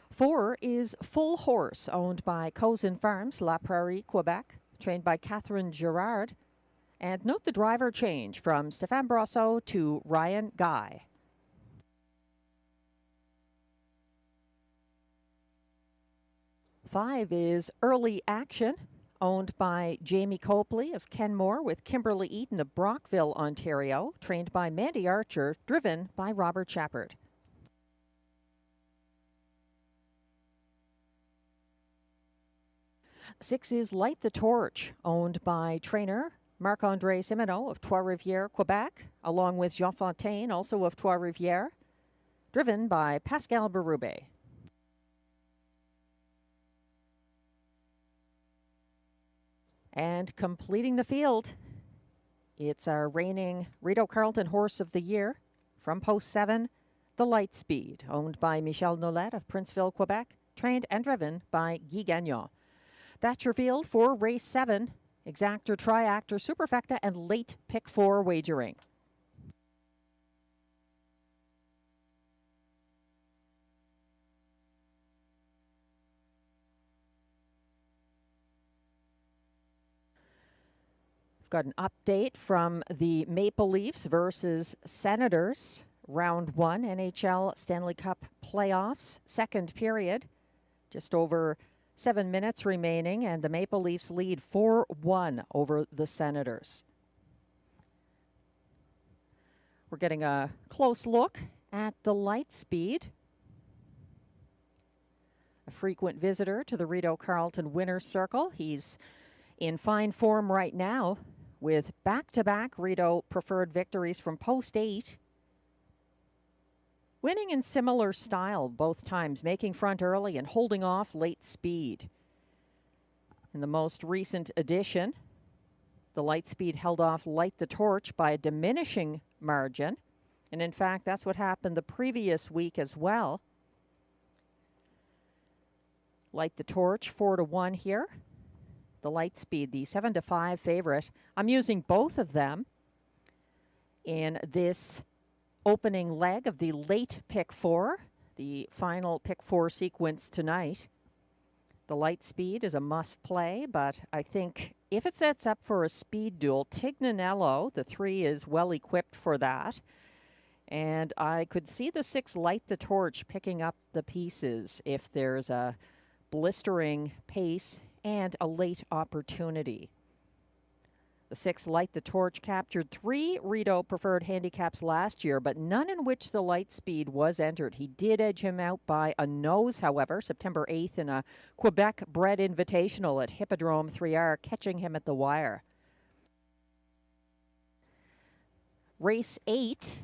4 is Full Horse, owned by Cousin Farms, La Prairie, Quebec, trained by Catherine Girard. And note the driver change from Stéphane Brosseau to Ryan Guy. 5 is Early Action, owned by Jamie Copley of Kenmore with Kimberly Eaton of Brockville, Ontario, trained by Mandy Archer, driven by Robert Shepard. 6 is Light the Torch, owned by trainer Marc-André Simoneau of Trois-Rivières, Quebec, along with Jean Fontaine, also of Trois-Rivières, driven by Pascal Berube. And completing the field, it's our reigning Rideau Carleton Horse of the Year from Post 7, the Light Speed, owned by Michel Nolette of Princeville, Quebec, trained and driven by Guy Gagnon. That's your field for Race 7, Exactor, Triactor, Superfecta, and late pick 4 wagering. Got an update from the Maple Leafs versus Senators, round 1, NHL Stanley Cup playoffs, second period. Just over 7 minutes remaining, and the Maple Leafs lead 4-1 over the Senators. We're getting a close look at the Light Speed. A frequent visitor to the Rideau Carleton Winner's Circle. He's in fine form right now, with back-to-back Rideau preferred victories from Post 8. Winning in similar style both times, making front early and holding off late speed. In the most recent edition, the Light Speed held off Light the Torch by a diminishing margin. And in fact, that's what happened the previous week as well. Light the Torch 4-1 here. The Light Speed, the 7-5 favorite. I'm using both of them in this opening leg of the late pick 4, the final pick 4 sequence tonight. The Light Speed is a must play, but I think if it sets up for a speed duel, Tignanello, the 3, is well equipped for that. And I could see the 6 Light the Torch picking up the pieces if there's a blistering pace and a late opportunity. The 6 Light the Torch captured 3 Rideau preferred handicaps last year, but none in which the Light Speed was entered. He did edge him out by a nose, however, September 8th in a Quebec-bred invitational at Hippodrome 3R, catching him at the wire. Race 8,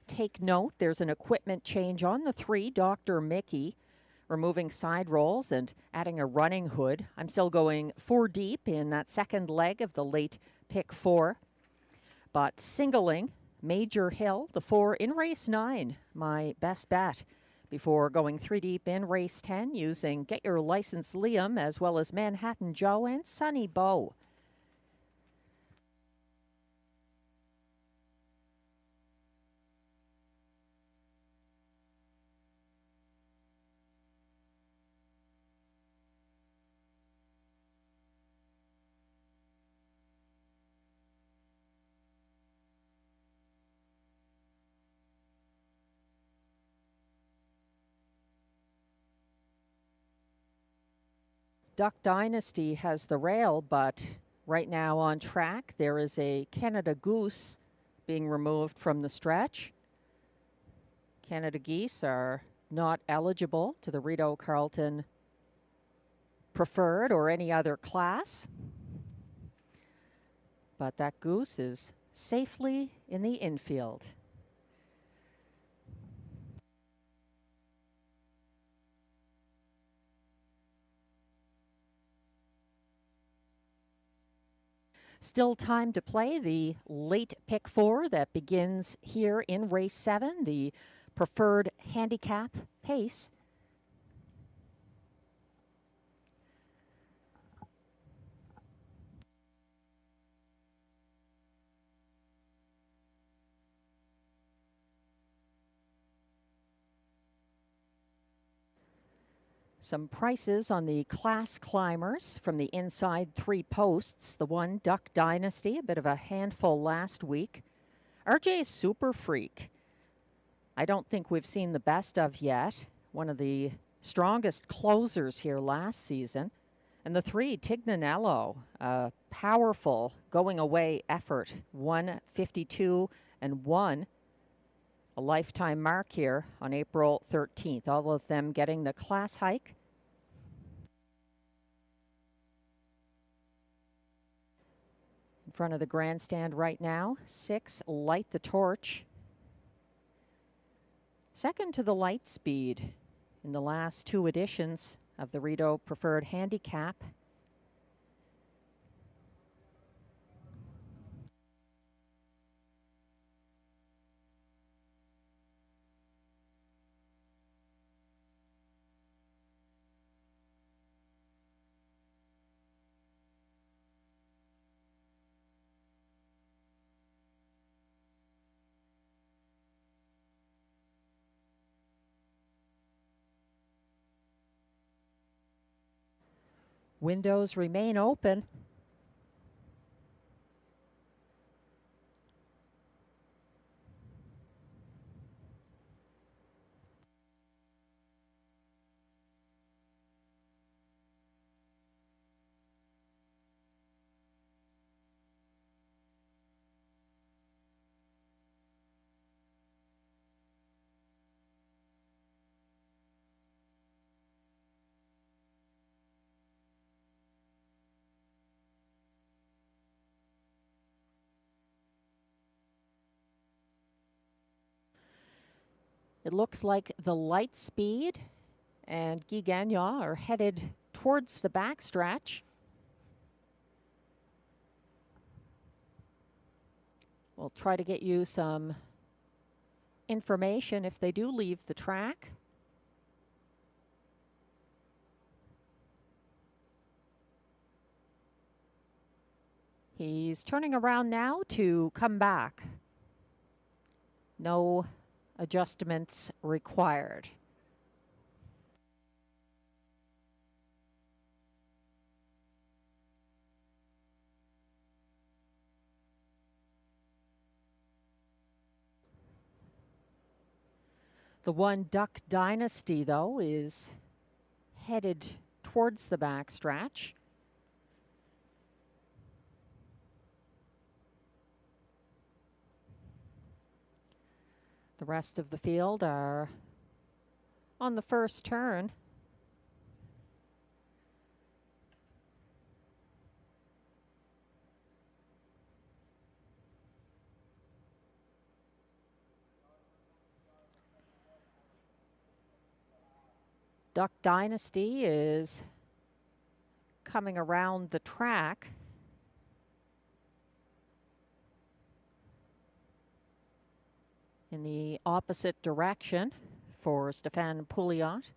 take note, there's an equipment change on the 3, Dr. Mickey, removing side rolls and adding a running hood. I'm still going 4 deep in that second leg of the late pick 4. But singling Major Hill, the 4 in race 9, my best bet before going 3 deep in race 10 using Get Your License Liam as well as Manhattan Joe and Sunny Bow. Duck Dynasty has the rail, but right now on track there is a Canada Goose being removed from the stretch. Canada Geese are not eligible to the Rideau Carleton Preferred or any other class. But that Goose is safely in the infield. Still time to play the late pick 4 that begins here in race 7, the preferred handicap pace. Some prices on the class climbers from the inside 3 posts. The 1, Duck Dynasty, a bit of a handful last week. RJ Super Freak, I don't think we've seen the best of yet. One of the strongest closers here last season. And the 3, Tignanello, a powerful going away effort. 152 and 1. A lifetime mark here on April 13th. All of them getting the class hike. In front of the grandstand right now, 6, Light the Torch. Second to the Light Speed in the last 2 editions of the Rideau Preferred Handicap. Windows remain open. It looks like the Lightspeed and Guy Gagnon are headed towards the backstretch. We'll try to get you some information if they do leave the track. He's turning around now to come back. No adjustments required. The one Duck Dynasty, though, is headed towards the backstretch. The rest of the field are on the first turn. Duck Dynasty is coming around the track. In the opposite direction for Stéphane Pouliot.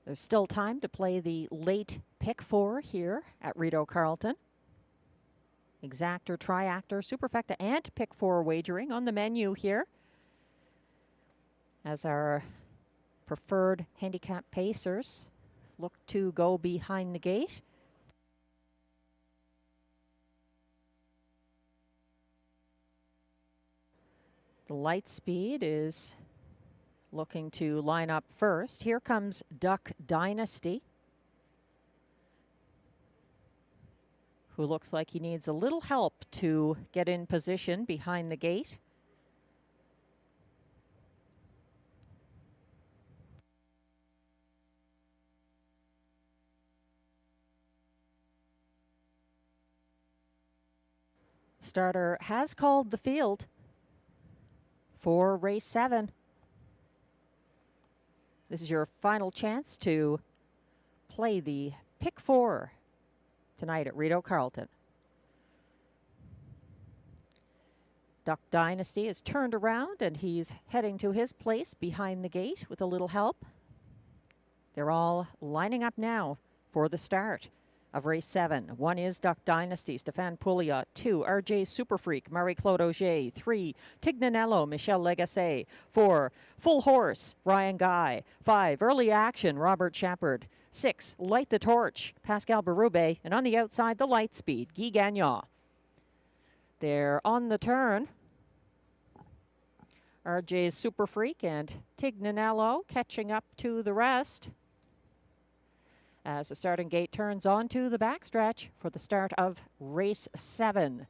There's still time to play the late pick 4 here at Rideau Carleton. Exactor, triactor, superfecta, and pick 4 wagering on the menu here as our preferred handicap pacers look to go behind the gate. The Lightspeed is looking to line up first. Here comes Duck Dynasty, who looks like he needs a little help to get in position behind the gate. Starter has called the field for race 7. This is your final chance to play the pick 4 tonight at Rideau Carleton. Duck Dynasty is turned around and he's heading to his place behind the gate with a little help. They're all lining up now for the start of race 7. 1 is Duck Dynasty, Stéphane Pouliot. 2, RJ Superfreak, Marie-Claude Auger. 3, Tignanello, Michel Legacy. 4, Full Horse, Ryan Guy. 5, Early Action, Robert Shepard. 6, Light the Torch, Pascal Berube. And on the outside, the Lightspeed, Guy Gagnon. They're on the turn. RJ's Superfreak and Tignanello catching up to the rest as the starting gate turns onto the backstretch for the start of race 7.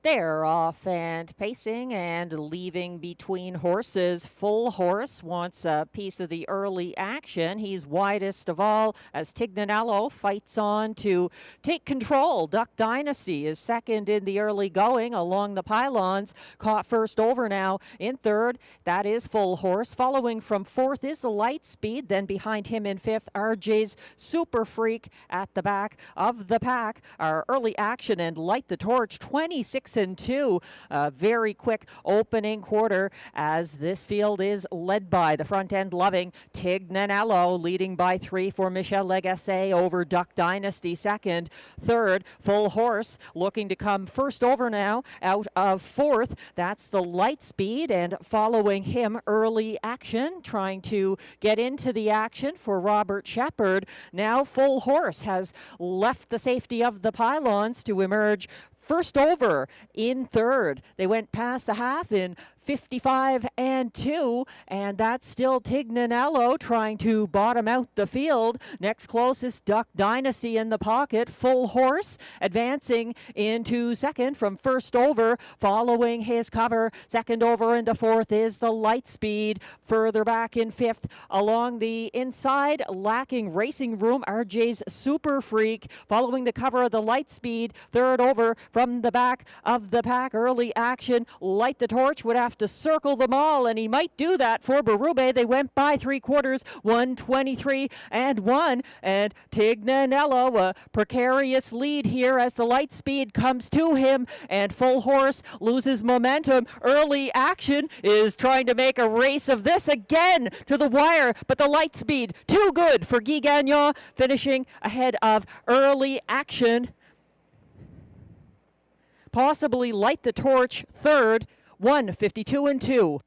They're off and pacing and leaving between horses. Full Horse wants a piece of the early action. He's widest of all as Tignanello fights on to take control. Duck Dynasty is second in the early going along the pylons. Caught first over now in third. That is Full Horse. Following from fourth is the Lightspeed. Then behind him in fifth, RJ's Superfreak. At the back of the pack are Early Action and Light the Torch. 26 and 2. A very quick opening quarter as this field is led by the front end loving Tignanello, leading by 3 for Michel Legacy over Duck Dynasty second. Third, Full Horse looking to come first over now out of fourth. That's the Lightspeed, and following him Early Action trying to get into the action for Robert Shepard. Now Full Horse has left the safety of the pylons to emerge first over in third. They went past the half in 55-2, and that's still Tignanello trying to bottom out the field. Next closest, Duck Dynasty in the pocket. Full Horse advancing into second from first over, following his cover. Second over into fourth is the Lightspeed. Further back in fifth, along the inside, lacking racing room, RJ's Super Freak, following the cover of the Lightspeed. Third over from the back of the pack, Early Action. Light the Torch would have to circle them all, and he might do that for Berube. They went by 3/4, 1:23-1, and Tignanello, a precarious lead here as the Lightspeed comes to him, and Full Horse loses momentum. Early Action is trying to make a race of this again to the wire, but the Lightspeed too good for Guy Gagnon, finishing ahead of Early Action. Possibly Light the Torch third, 1:52-2.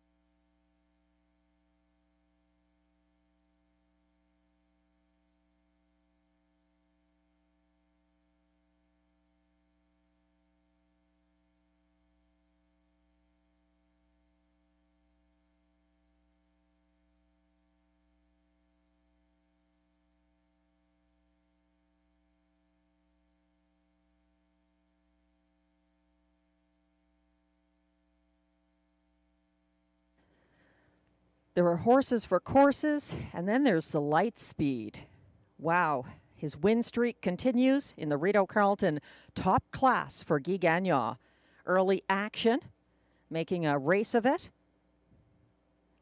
There are horses for courses, and then there's the Lightspeed. Wow, his win streak continues in the Rideau Carleton top class for Guy Gagnon. Early Action, making a race of it.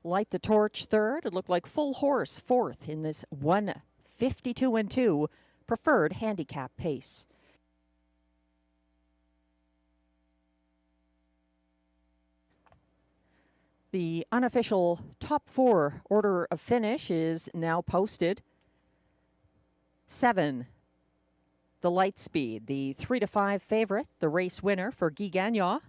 Light the Torch third. It looked like Full Horse fourth in this 1:52-2 preferred handicap pace. The unofficial top four order of finish is now posted. 7, the Lightspeed, the 3-5 favorite, the race winner for Guy Gagnon.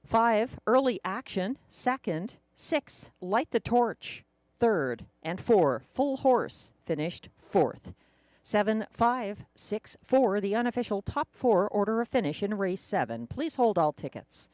5, Early Action, second. 6, Light the Torch, third. And 4, Full Horse, finished fourth. 7, 5, 6, 4, the unofficial top four order of finish in race 7. Please hold all tickets.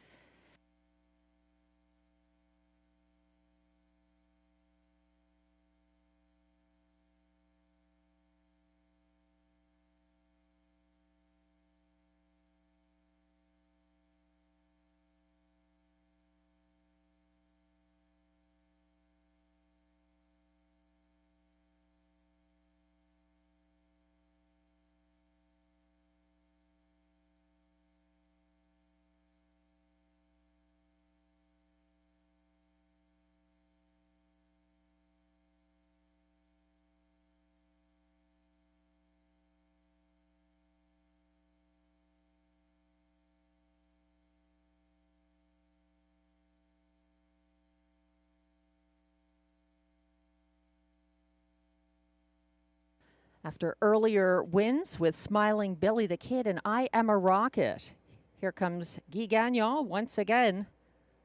After earlier wins with Smiling Billy the Kid and I Am a Rocket, here comes Guy Gagnon once again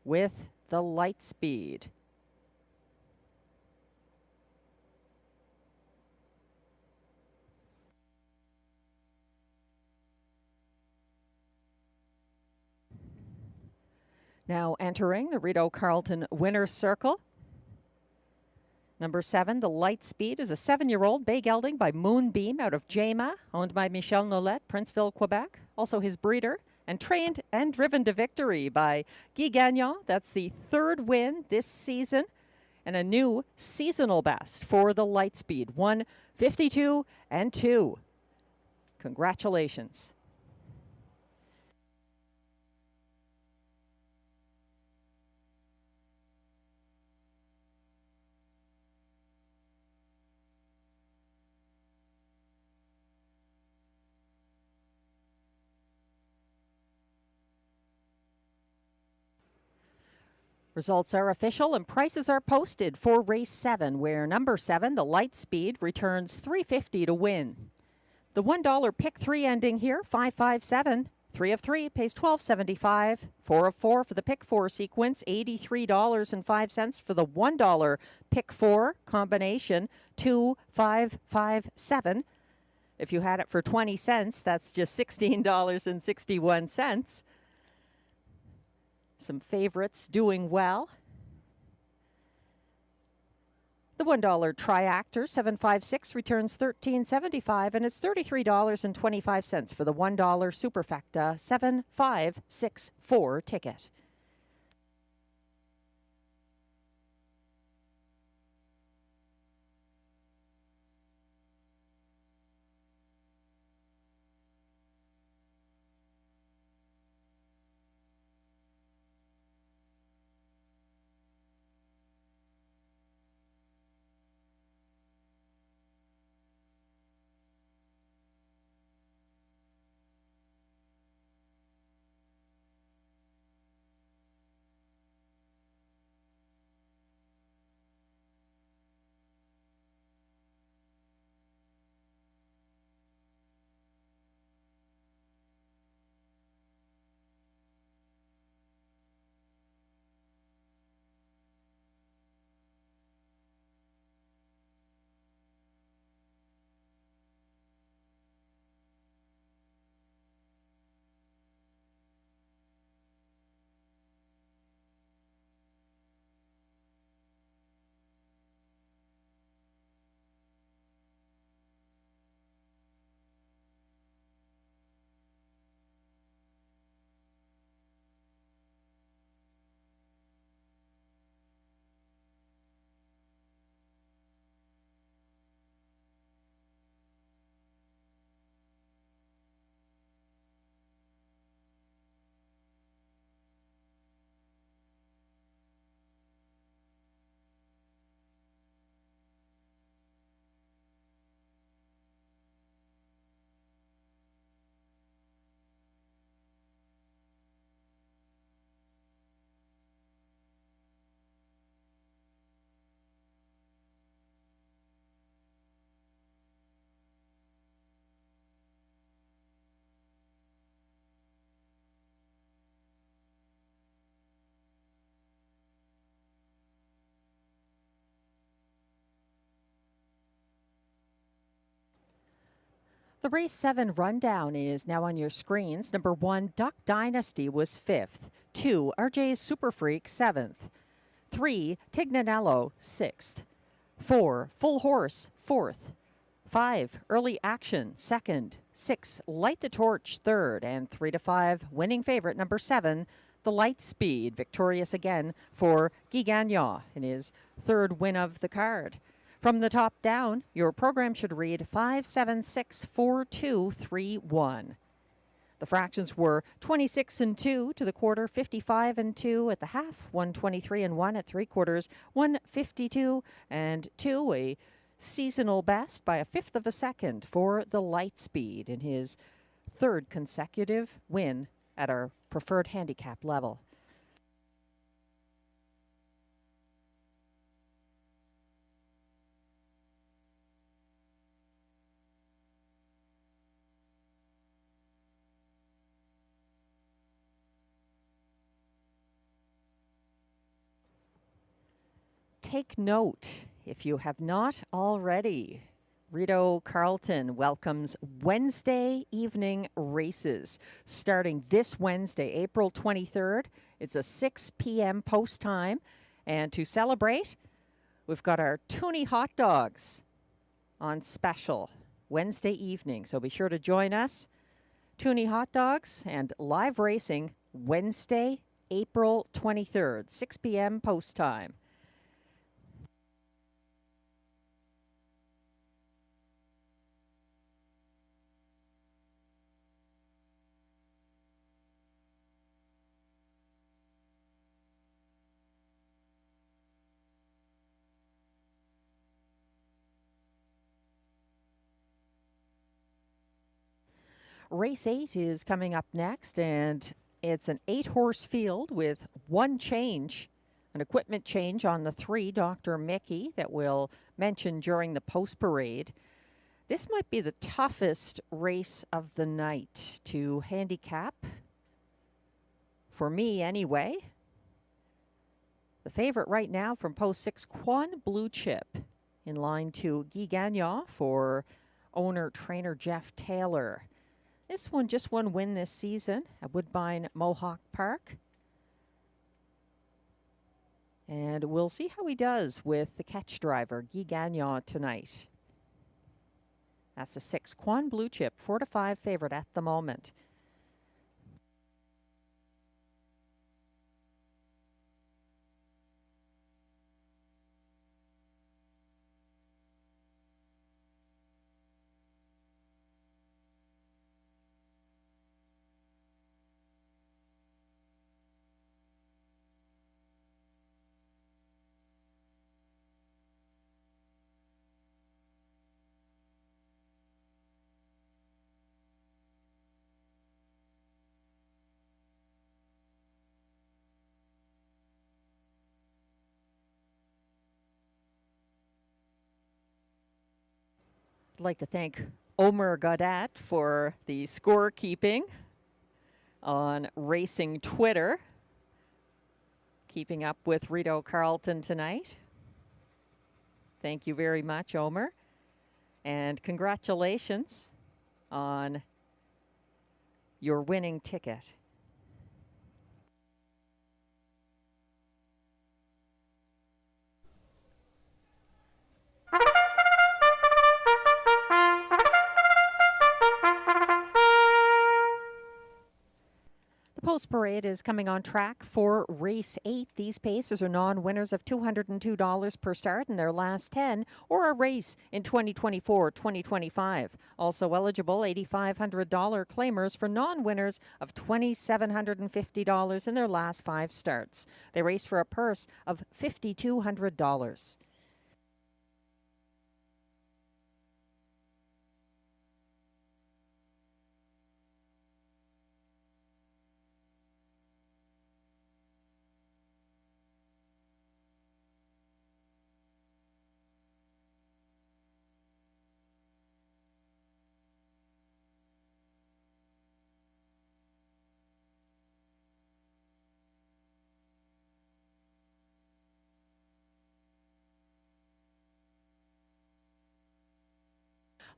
with the Lightspeed. Now entering the Rideau Carleton winner's circle. Number 7, the Lightspeed, is a 7-year-old bay gelding by Moonbeam out of Jama, owned by Michel Nollet, Princeville, Quebec. Also his breeder, and trained and driven to victory by Guy Gagnon. That's the 3rd win this season, and a new seasonal best for the Lightspeed, 1:52-2. Congratulations. Results are official and prices are posted for race 7, where number 7, the Lightspeed, returns $3.50 to win. The $1 pick 3 ending here, 557. 3 of 3 pays $12.75. 4 of 4 for the pick 4 sequence, $83.05 for the $1 pick 4 combination, 2,557. If you had it for 20 cents, that's just $16.61. Some favorites doing well. The $1 Triactor 756 returns $13.75, and it's $33.25 for the $1 Superfecta 7564 ticket. The race 7 rundown is now on your screens. Number 1, Duck Dynasty was 5th. 2, RJ's Super Freak 7th. 3, Tignanello 6th. 4, Full Horse 4th. 5, Early Action 2nd. 6, Light the Torch 3rd. And 3 to 5, winning favorite number 7, The Light Speed, victorious again for Guy Gagnon in his 3rd win of the card. From the top down, your program should read 5764231. The fractions were 26 and 2 to the quarter, 55 and 2 at the half, 123 and 1 at 3/4, 152 and 2, a seasonal best by a fifth of a second for the Lightspeed in his 3rd consecutive win at our preferred handicap level. Take note, if you have not already, Rideau Carleton welcomes Wednesday evening races starting this Wednesday, April 23rd. It's a 6 p.m. post time. And to celebrate, we've got our Toonie hot dogs on special Wednesday evening. So be sure to join us. Toonie hot dogs and live racing Wednesday, April 23rd, 6 p.m. post time. Race 8 is coming up next, and it's an 8-horse field with one change, an equipment change on the 3, Dr. Mickey, that we'll mention during the post parade. This might be the toughest race of the night to handicap, for me anyway. The favorite right now from post 6, Quan Blue Chip, in line to Guy Gagnon for owner-trainer Jeff Taylor. This one just one win this season at Woodbine Mohawk Park. And we'll see how he does with the catch driver, Guy Gagnon, tonight. That's the 6. Quan Blue Chip, 4-5 favorite at the moment. I'd like to thank Omer Gaudat for the scorekeeping on Racing Twitter. Keeping up with Rideau Carleton tonight. Thank you very much, Omer. And congratulations on your winning ticket. The post parade is coming on track for race 8. These paces are non-winners of $202 per start in their last 10 or a race in 2024-2025. Also eligible $8,500 claimers for non-winners of $2,750 in their last 5 starts. They race for a purse of $5,200.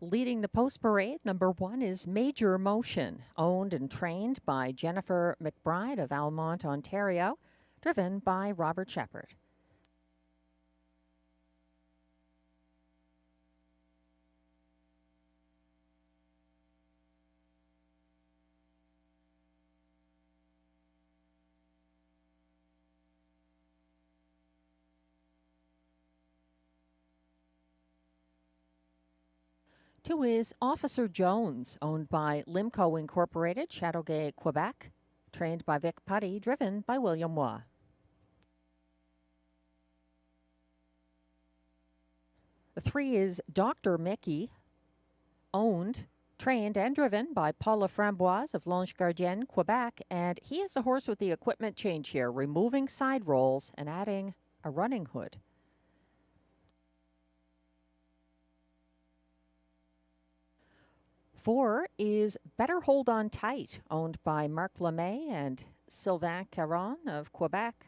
Leading the post parade, number 1 is Major Motion, owned and trained by Jennifer McBride of Almont, Ontario, driven by Robert Shepard. Two is Officer Jones, owned by Limco Incorporated, Chateauguay, Quebec, trained by Vic Putty, driven by William Waugh. The 3 is Dr. Mickey, owned, trained, and driven by Paula Framboise of L'Ange Gardienne, Quebec, and he is a horse with the equipment change here, removing side rolls and adding a running hood. 4 is Better Hold On Tight, owned by Marc Lemay and Sylvain Caron of Quebec,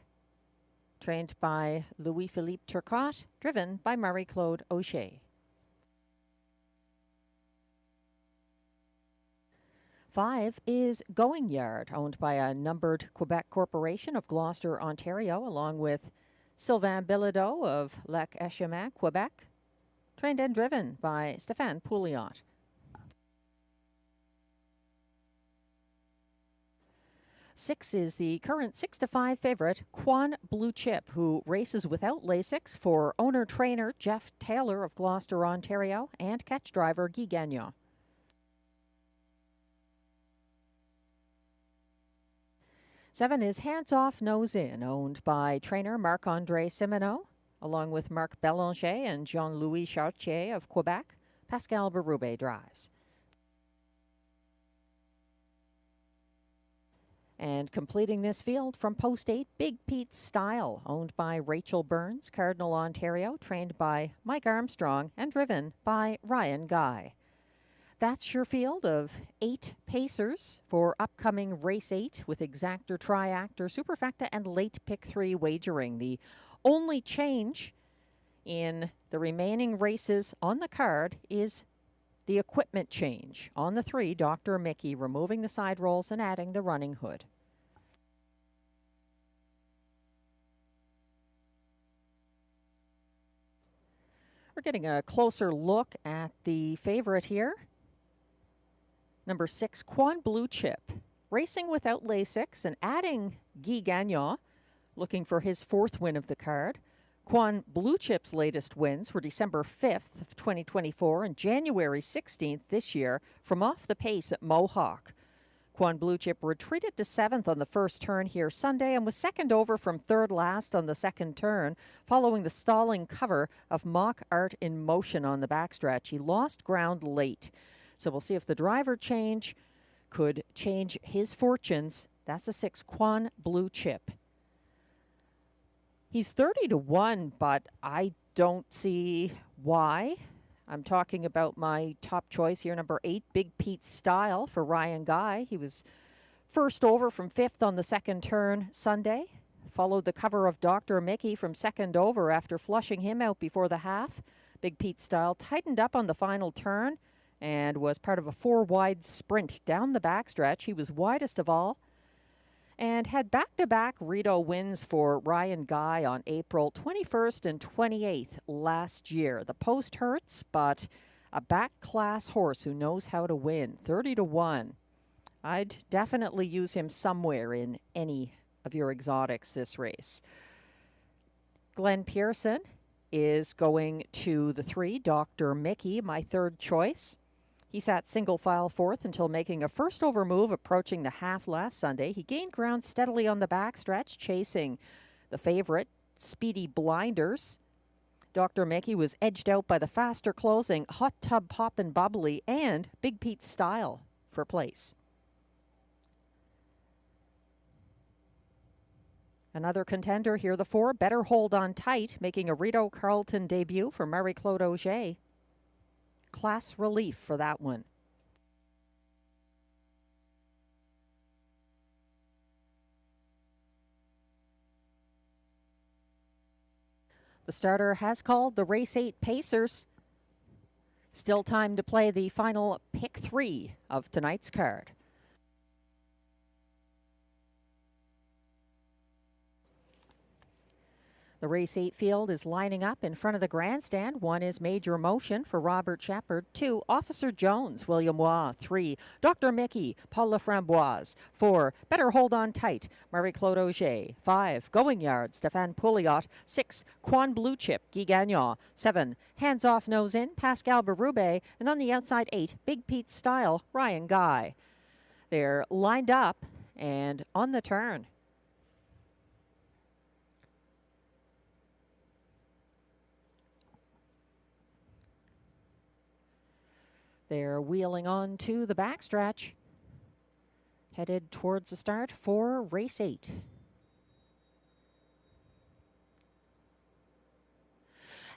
trained by Louis-Philippe Turcotte, driven by Marie-Claude O'Shea. 5 is Going Yard, owned by a numbered Quebec corporation of Gloucester, Ontario, along with Sylvain Bilodeau of Lac Echemin, Quebec, trained and driven by Stéphane Pouliot. 6 is the current 6-5 favorite, Quan Blue Chip, who races without Lasix for owner-trainer Jeff Taylor of Gloucester, Ontario, and catch driver Guy Gagnon. 7 is Hands Off, Nose In, owned by trainer Marc-André Simoneau, along with Marc Belanger and Jean-Louis Chartier of Quebec. Pascal Berube drives. And completing this field from post 8, Big Pete Style, owned by Rachel Burns, Cardinal, Ontario, trained by Mike Armstrong and driven by Ryan Guy. That's your field of 8 pacers for upcoming race 8 with exactor, triactor, superfecta, and late pick 3 wagering. The only change in the remaining races on the card is the equipment change. On the 3, Dr. Mickey removing the side rolls and adding the running hood. We're getting a closer look at the favorite here. Number 6, Quan Blue Chip. Racing without Lasix and adding Guy Gagnon, looking for his 4th win of the card. Quan Blue Chip's latest wins were December 5th of 2024 and January 16th this year from off the pace at Mohawk. Quan Blue Chip retreated to 7th on the first turn here Sunday and was second over from 3rd last on the second turn following the stalling cover of Mock Art in Motion on the backstretch. He lost ground late. So we'll see if the driver change could change his fortunes. That's a 6, Quan Blue Chip. He's 30-1, but I don't see why. I'm talking about my top choice here, number 8, Big Pete Style for Ryan Guy. He was first over from 5th on the second turn Sunday. Followed the cover of Dr. Mickey from second over after flushing him out before the half. Big Pete Style tightened up on the final turn and was part of a 4-wide sprint down the backstretch. He was widest of all and had back-to-back Rideau wins for Ryan Guy on April 21st and 28th last year. The post hurts, but a back-class horse who knows how to win. 30-1. I'd definitely use him somewhere in any of your exotics this race. Glenn Pearson is going to the 3, Dr. Mickey, my 3rd choice. He sat single file 4th until making a first over move approaching the half last Sunday. He gained ground steadily on the backstretch, chasing the favorite, Speedy Blinders. Dr. Mickey was edged out by the faster closing Hot Tub Poppin' Bubbly and Big Pete Style for place. Another contender here, the 4, Better Hold On Tight, making a Rideau Carleton debut for Marie-Claude Auger. Class relief for that one. The starter has called the race 8 Pacers. Still time to play the final pick 3 of tonight's card. The race 8 field is lining up in front of the grandstand. 1 is Major Motion for Robert Shepard. 2, Officer Jones, William Waugh. 3, Dr. Mickey, Paul Laframboise. 4, Better Hold On Tight, Marie-Claude Auger. 5, Going Yard, Stéphane Pouliot. 6, Quan Blue Chip, Guy Gagnon. 7, Hands Off Nose In, Pascal Berube. And on the outside 8, Big Pete Style, Ryan Guy. They're lined up and on the turn. They're wheeling on to the backstretch, headed towards the start for race 8.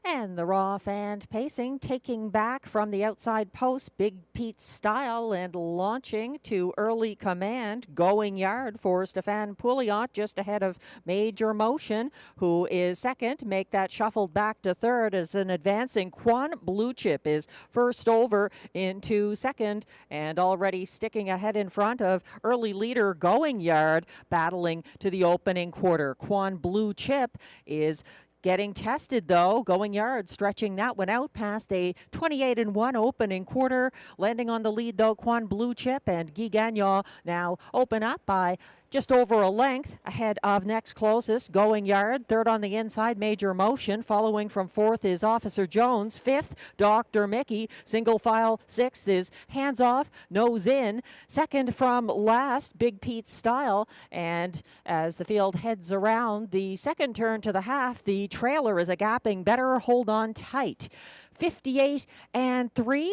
And the raw fan pacing, taking back from the outside post, Big Pete Style, and launching to early command, Going Yard for Stéphane Pouliot, just ahead of Major Motion, who is second. Make that shuffled back to 3rd as an advancing Quan Blue Chip is first over into 2nd, and already sticking ahead in front of early leader Going Yard, battling to the opening quarter. Quan Blue Chip is getting tested, though. Going Yard stretching that one out past a 28-1 opening quarter. Landing on the lead, though, Quan Blue Chip and Guy Gagnon now open up by just over a length ahead of next closest, Going Yard. 3rd on the inside, Major Motion. Following from 4th is Officer Jones. 5th, Dr. Mickey. Single file 6th is Hands Off, Nose In. 2nd from last, Big Pete Style. And as the field heads around the second turn to the half, the trailer is a gapping Better Hold On Tight. 58-3,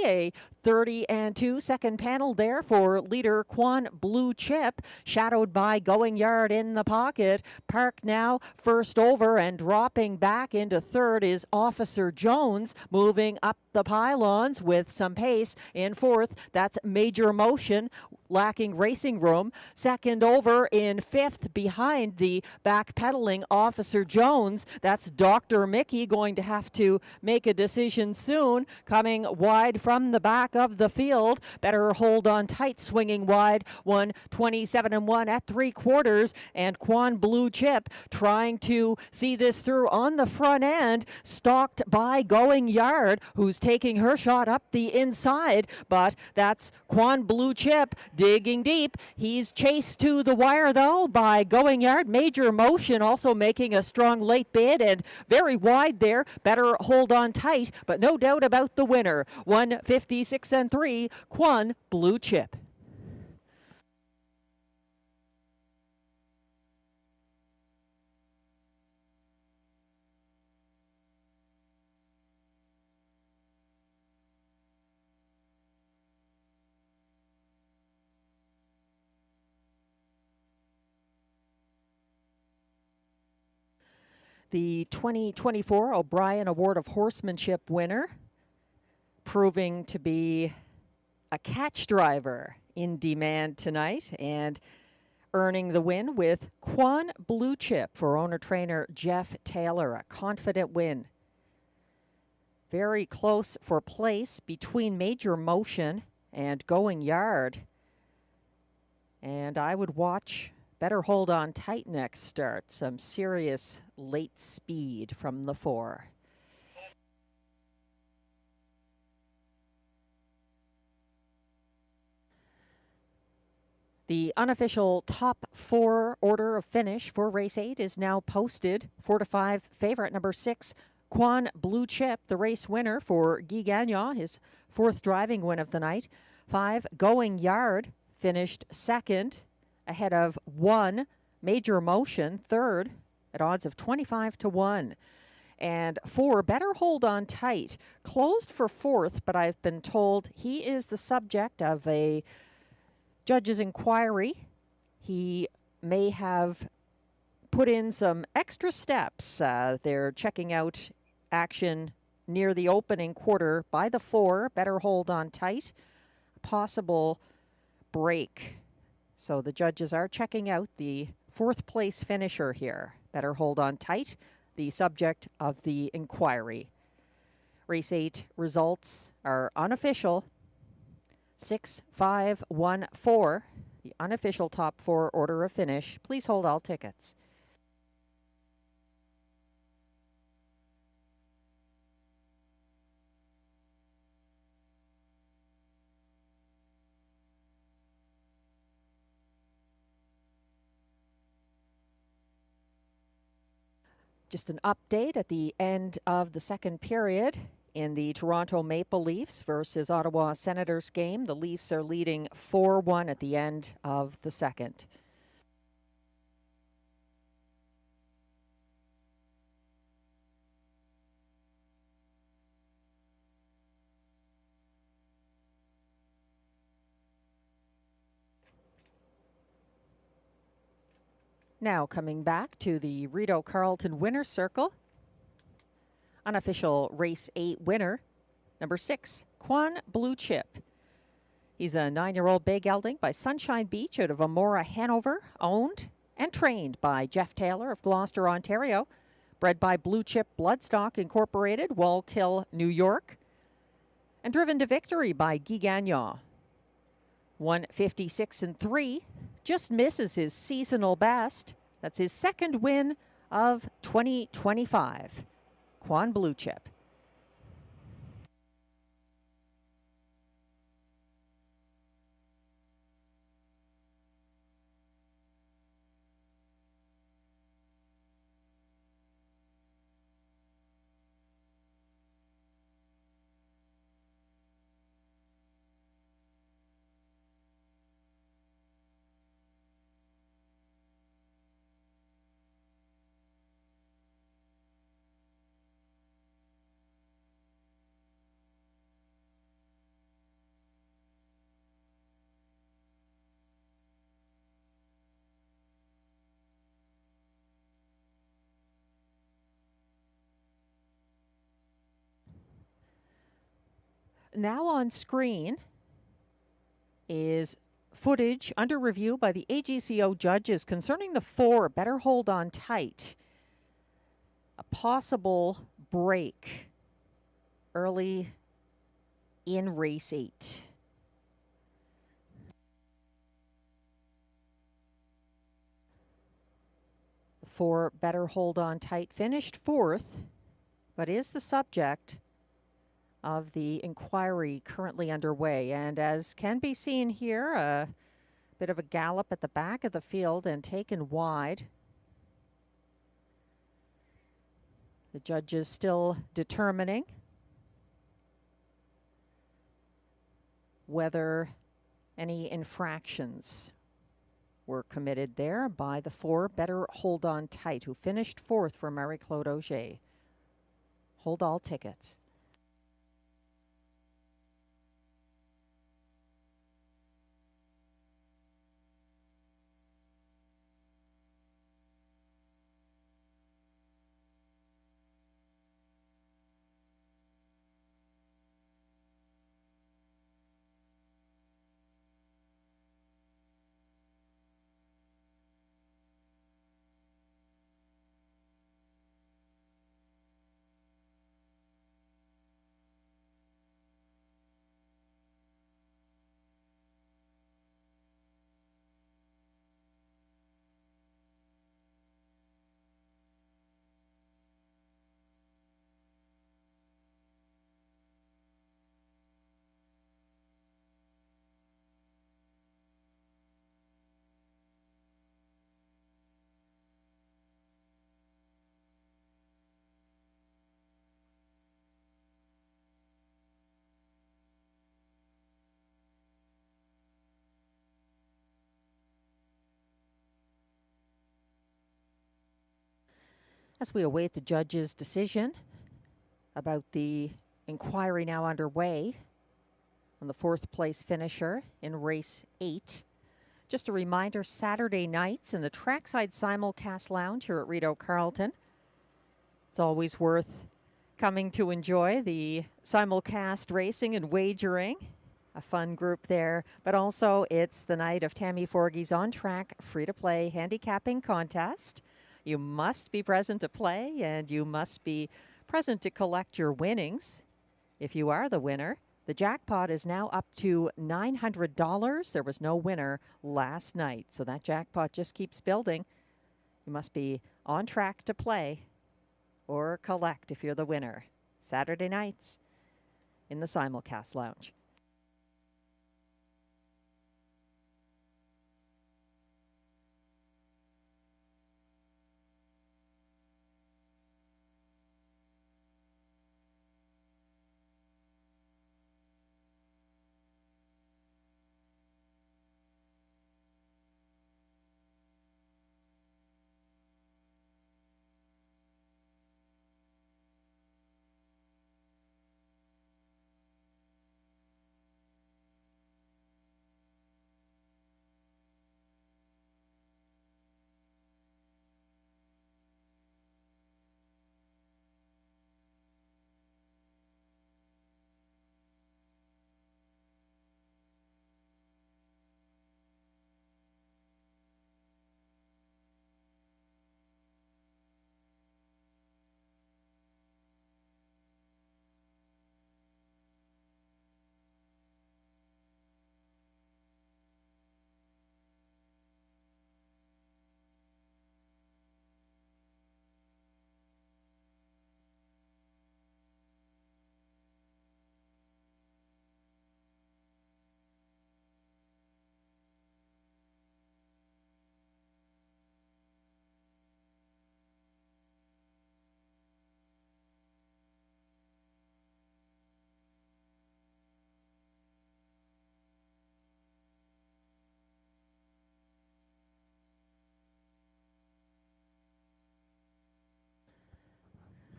a 30-2 second panel there for leader Quan Blue Chip, shadowed by Going Yard in the pocket. Park now first over, and dropping back into 3rd is Officer Jones, moving up the pylons with some pace. In 4th, that's Major Motion. lacking racing room. Second over in fifth behind the backpedaling Officer Jones. That's Dr. Mickey going to have to make a decision soon. Coming wide from the back of the field. Better hold on tight, swinging wide. 1:27.1 at 3/4. And Quan Blue Chip trying to see this through on the front end. Stalked by Going Yard, who's taking her shot up the inside. But that's Quan Blue Chip digging deep. He's chased to the wire, though, by Going Yard. Major Motion also making a strong late bid and very wide there. Better hold on tight, but no doubt about the winner. 1:56.3, Quan Blue Chip. The 2024 O'Brien Award of Horsemanship winner, proving to be a catch driver in demand tonight and earning the win with Quan Blue Chip for owner-trainer Jeff Taylor. A confident win. Very close for place between Major Motion and Going Yard. And I would watch Better Hold On Tight next start. Some serious late speed from the 4. The unofficial top 4 order of finish for race 8 is now posted. 4 to 5 favorite number 6, Quan Blue Chip, the race winner for Guy Gagnon, his 4th driving win of the night. 5, Going Yard, finished 2nd, ahead of 1, Major Motion, 3rd, at odds of 25 to 1. And 4, Better Hold On Tight, closed for 4th, but I've been told he is the subject of a judge's inquiry. He may have put in some extra steps. They're checking out action near the opening quarter by the 4, Better Hold On Tight, possible break. So the judges are checking out the 4th place finisher here. Better Hold On Tight, the subject of the inquiry. Race 8 results are unofficial. 6, 5, 1, 4, the unofficial top 4 order of finish. Please hold all tickets. Just an update at the end of the second period in the Toronto Maple Leafs versus Ottawa Senators game. The Leafs are leading 4-1 at the end of the second. Now coming back to the Rideau Carleton winner's circle. Unofficial race 8 winner, number 6, Quan Blue Chip. He's a 9-year-old bay gelding by Sunshine Beach out of Amora, Hanover, owned and trained by Jeff Taylor of Gloucester, Ontario. Bred by Blue Chip Bloodstock Incorporated, Wallkill, New York. And driven to victory by Guy Gagnon. 1:56.3, just misses his seasonal best. That's his 2nd win of 2025. Quan Blue Chip. Now on screen is footage under review by the AGCO judges concerning the 4 Better Hold On Tight. A possible break early in race 8. The 4 Better Hold On Tight finished 4th, but is the subject of the inquiry currently underway. And as can be seen here, a bit of a gallop at the back of the field and taken wide. The judge is still determining whether any infractions were committed there by the 4 Better Hold On Tight, who finished 4th for Marie-Claude Auger. Hold all tickets. As we await the judge's decision about the inquiry now underway on the 4th place finisher in race 8. Just a reminder, Saturday nights in the Trackside Simulcast Lounge here at Rideau Carleton. It's always worth coming to enjoy the simulcast racing and wagering. A fun group there, but also it's the night of Tammy Forgey's on-track free-to-play handicapping contest. You must be present to play, and you must be present to collect your winnings. If you are the winner, the jackpot is now up to $900. There was no winner last night, so that jackpot just keeps building. You must be on track to play or collect if you're the winner. Saturday nights in the Simulcast Lounge.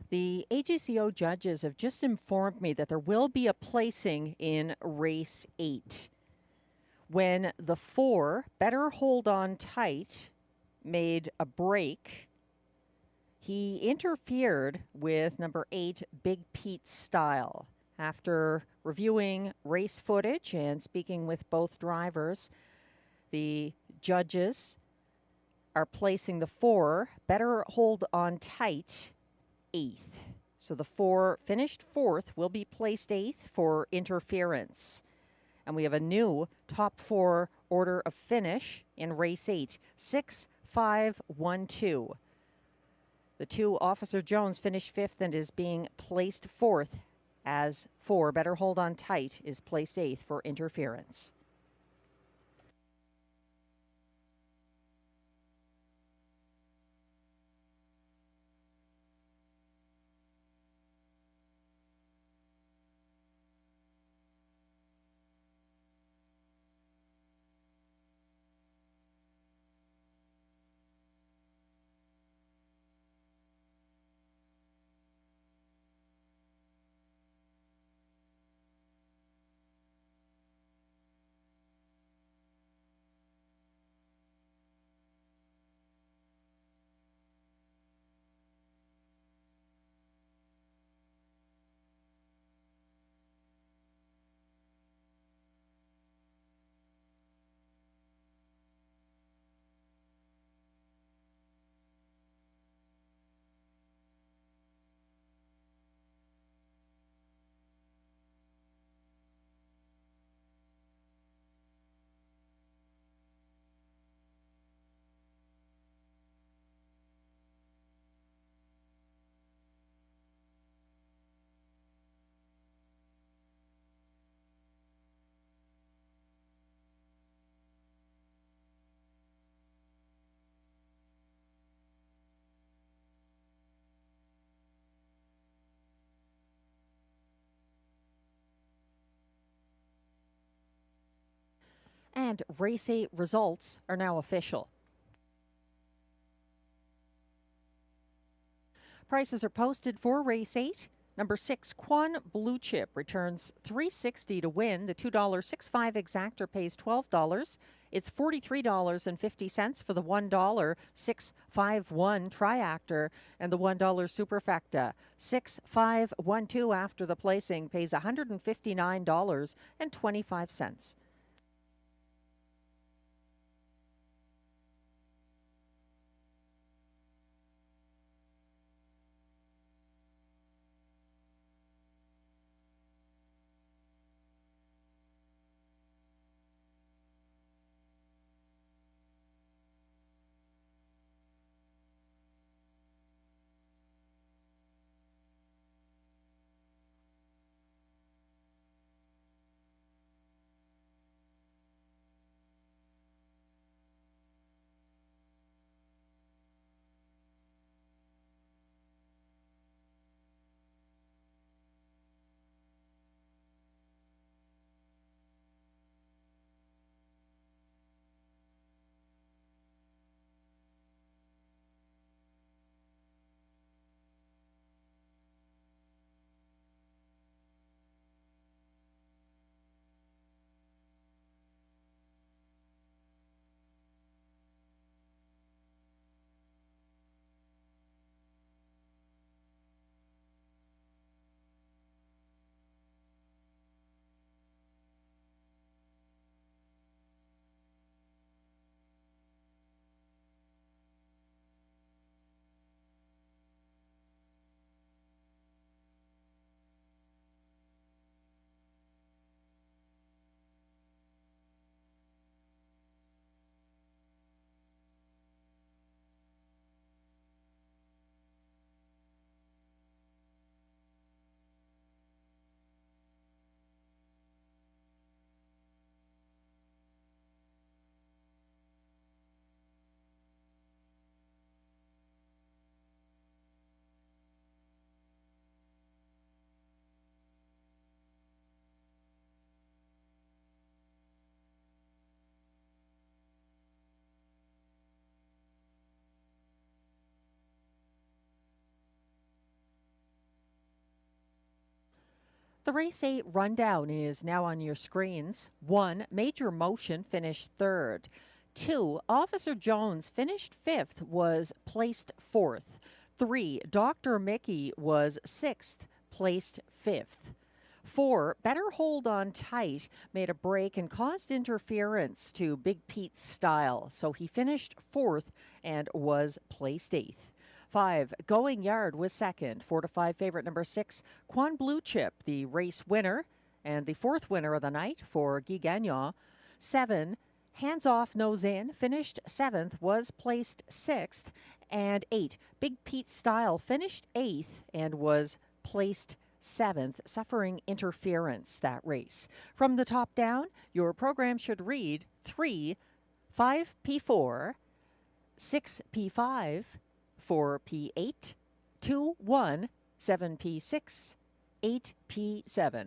The AGCO judges have just informed me that there will be a placing in race 8 when the 4 Better Hold On Tight made a break. He interfered with number 8 Big Pete Style. After reviewing race footage and speaking with both drivers, The judges are placing the 4, Better Hold On Tight, 8th. So the 4 finished 4th will be placed 8th for interference. And we have a new top 4 order of finish in race 8, 6, 5, 1, 2. The 2, Officer Jones, finished 5th and is being placed 4th as 4, Better Hold On Tight, is placed 8th for interference. And race 8 results are now official. Prices are posted for race 8. Number 6, Quan Blue Chip, returns $3.60 to win. The $2.65 exactor pays $12. It's $43.50 for the $1 651 triactor and the $1 superfecta. 6512 after the placing pays $159.25. The race 8 rundown is now on your screens. 1, Major Motion finished 3rd. 2, Officer Jones finished 5th, was placed 4th. 3, Dr. Mickey was 6th, placed 5th. 4, Better Hold On Tight, made a break and caused interference to Big Pete's Style, so he finished 4th and was placed 8th. 5, Going Yard was second. 4 to 5 favorite number 6, Quan Blue Chip, the race winner and the 4th winner of the night for Guy Gagnon. 7, Hands Off Nose In, finished 7th, was placed 6th. And 8, Big Pete Style, finished 8th and was placed 7th, suffering interference that race. From the top down, your program should read 3, 5P4, 6P5, 4P8, 2, 1, 7P6, 8P7.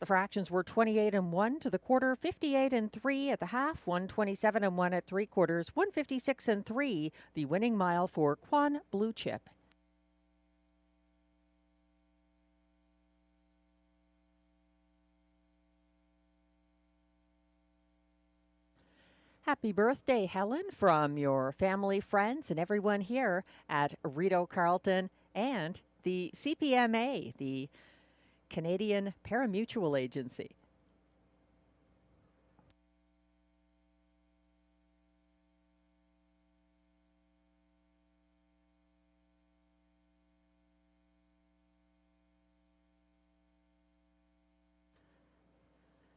The fractions were 28 and 1 to the quarter, 58 and 3 at the half, 127 and 1 at 3/4, 156 and 3, the winning mile for Quan Blue Chip. Happy birthday, Helen, from your family, friends, and everyone here at Rideau Carleton and the CPMA, the Canadian Parimutuel Agency.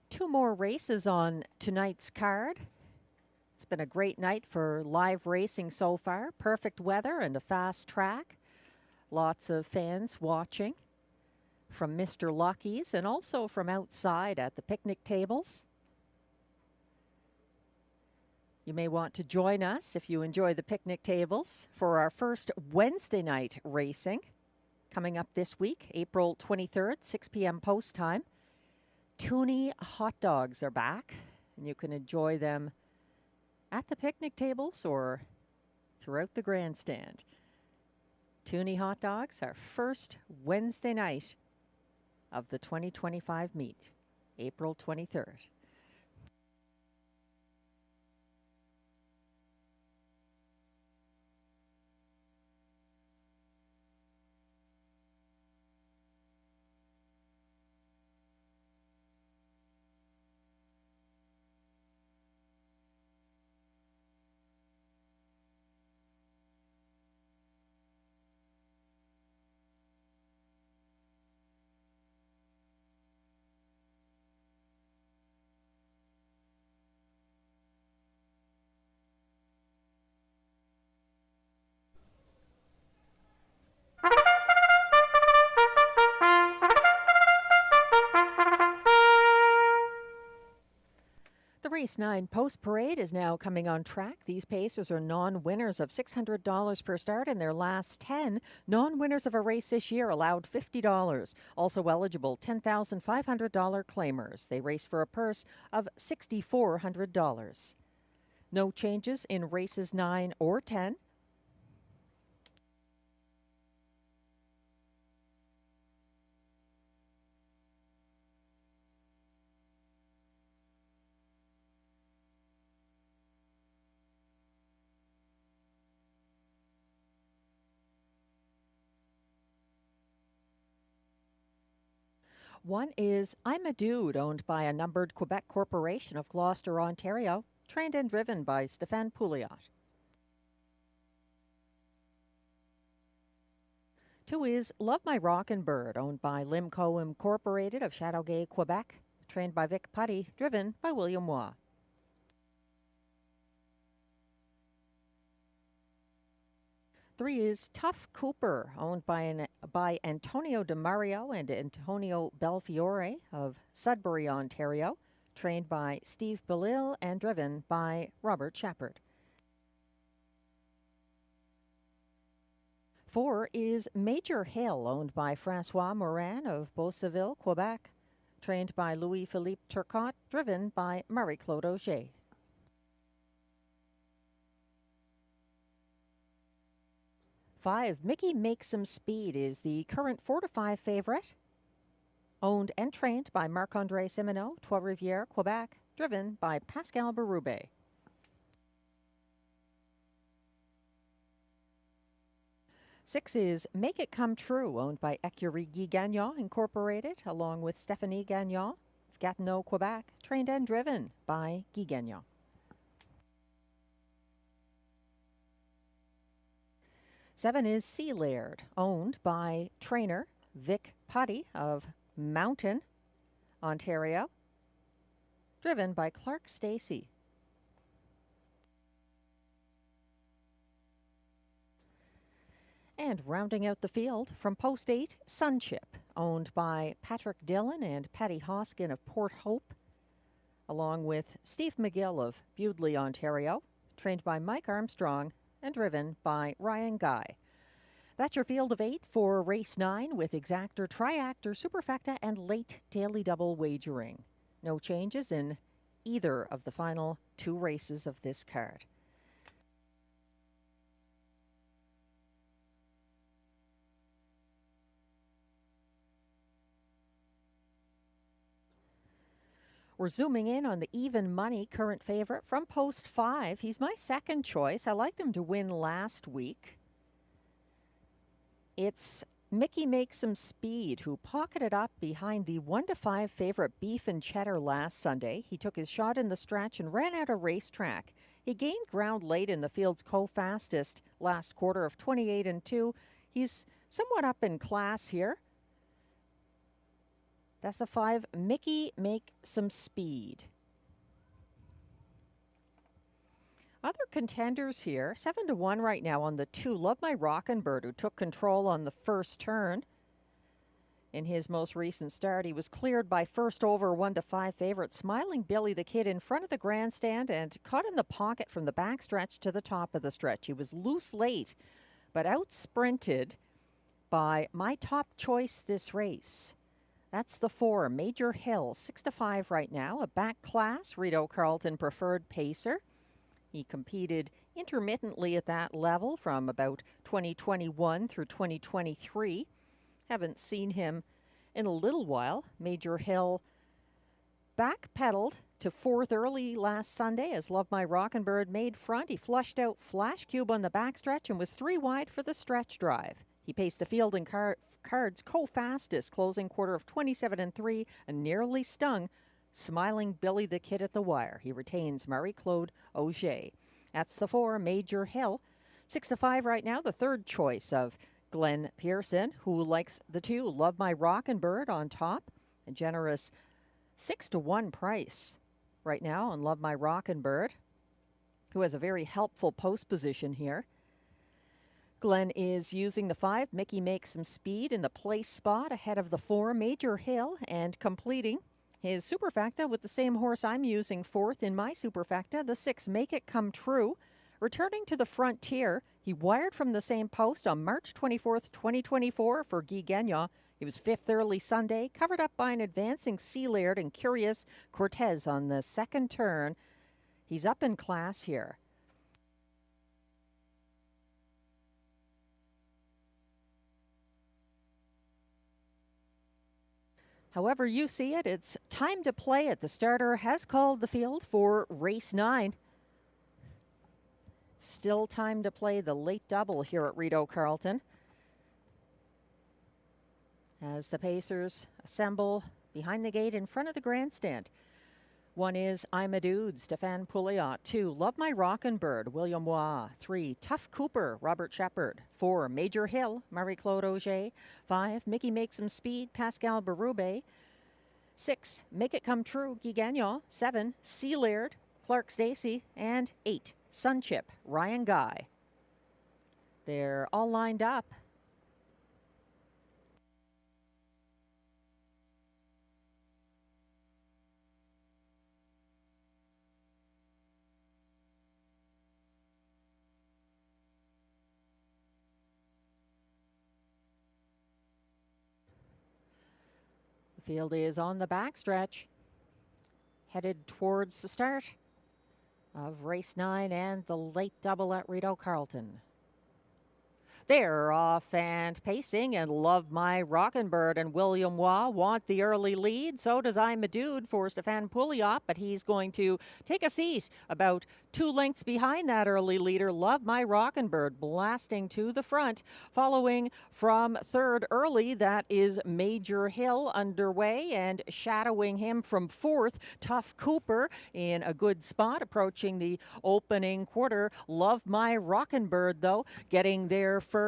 Two more races on tonight's card. It's been a great night for live racing so far. Perfect weather and a fast track. Lots of fans watching from Mr. Lucky's and also from outside at the picnic tables. You may want to join us if you enjoy the picnic tables for our first Wednesday night racing coming up this week, April 23rd, 6 p.m. post time. Toonie hot dogs are back, and you can enjoy them at the picnic tables or throughout the grandstand. Toonie hot dogs, our first Wednesday night of the 2025 meet, April 23rd. Race 9 Post Parade is now coming on track. These paces are non-winners of $600 per start in their last 10. Non-winners of a race this year allowed $50. Also eligible $10,500 claimers. They race for a purse of $6,400. No changes in races 9 or 10. One is I'm a Dude, owned by a numbered Quebec corporation of Gloucester, Ontario, trained and driven by Stéphane Pouliot. 2 is Love My Rockin' Bird, owned by Limco Incorporated of Châteauguay, Quebec, trained by Vic Putty, driven by William Waugh. 3 is Tough Cooper, owned by Antonio DeMario and Antonio Belfiore of Sudbury, Ontario, trained by Steve Bellil and driven by Robert Shepard. 4 is Major Hill, owned by Francois Morin of Beauceville, Quebec, trained by Louis-Philippe Turcotte, driven by Marie-Claude Auger. 5, Mickey Makes Some Speed is the current 4 to 5 favorite, owned and trained by Marc-André Simoneau, Trois-Rivières, Quebec, driven by Pascal Berube. 6 is Make It Come True, owned by Écurie Guy Gagnon Incorporated, along with Stephanie Gagnon of Gatineau, Quebec, trained and driven by Guy Gagnon. 7 is Sea Laird, owned by trainer Vic Putty of Mountain, Ontario, driven by Clark Stacey. And rounding out the field from Post 8, Sunchip, owned by Patrick Dillon and Patty Hoskin of Port Hope, along with Steve McGill of Bewdley, Ontario, trained by Mike Armstrong and driven by Ryan Guy. That's your field of 8 for race 9 with exactor, triactor, superfecta, and late daily double wagering. No changes in either of the final 2 races of this card. We're zooming in on the even money current favorite from Post 5. He's my second choice. I liked him to win last week. It's Mickey Makes Some Speed, who pocketed up behind the 1-5 favorite Beef and Cheddar last Sunday. He took his shot in the stretch and ran out of racetrack. He gained ground late in the field's co-fastest last quarter of 28-2. He's somewhat up in class here. That's a 5, Mickey Make Some Speed. Other contenders here, 7-1 right now on the 2, Love My Rockin' Bird, who took control on the first turn. In his most recent start, he was cleared by first over 1-5 favorite Smiling Billy the Kid in front of the grandstand and caught in the pocket from the backstretch to the top of the stretch. He was loose late, but out-sprinted by my top choice this race. That's the 4, Major Hill, 6-5 right now, a back class Rideau Carleton preferred pacer. He competed intermittently at that level from about 2021 through 2023. Haven't seen him in a little while. Major Hill backpedaled to 4th early last Sunday as Love My Rockin' Bird made front. He flushed out Flash Cube on the backstretch and was 3 wide for the stretch drive. He paced the field in cards co-fastest, closing quarter of 27-3, and nearly stung Smiling Billy the Kid at the wire. He retains Marie-Claude Auger. That's the 4, Major Hill. 6-5 right now, the third choice of Glenn Pearson, who likes the 2, Love My Rockin' Bird on top. A generous 6-1 price right now on Love My Rockin' Bird, who has a very helpful post position here. Glenn is using the 5, Mickey Makes Some Speed, in the place spot ahead of the 4, Major Hill, and completing his superfecta with the same horse I'm using 4th in my superfecta, the 6, Make It Come True. Returning to the frontier, he wired from the same post on March 24th, 2024 for Guy Gagnon. He was 5th early Sunday, covered up by an advancing Sea Laird and Curious Cortez on the second turn. He's up in class here. However you see it, it's time to play it. The starter has called the field for race 9. Still time to play the late double here at Rideau Carleton, as the Pacers assemble behind the gate in front of the grandstand. 1 is I'm a Dude, Stéphane Pouliot. 2, Love My Rockin' Bird, William Waugh. 3, Tough Cooper, Robert Shepard. 4, Major Hill, Marie-Claude Auger. 5, Mickey Makes Some Speed, Pascal Berube. 6, Make It Come True, Guy Gagnon. 7, Sea Laird, Clark Stacey. And 8, Sunchip, Ryan Guy. They're all lined up. The field is on the backstretch, headed towards the start of race 9 and the late double at Rideau Carleton. They're off and pacing, and Love My Rockin' Bird and William Waugh want the early lead. So does I'm a Dude for Stefan Pouliot, but he's going to take a seat about 2 lengths behind that early leader. Love My Rockin' Bird blasting to the front. Following from third early, that is Major Hill underway, and shadowing him from fourth, Tough Cooper in a good spot approaching the opening quarter. Love My Rockin' Bird, though, getting there first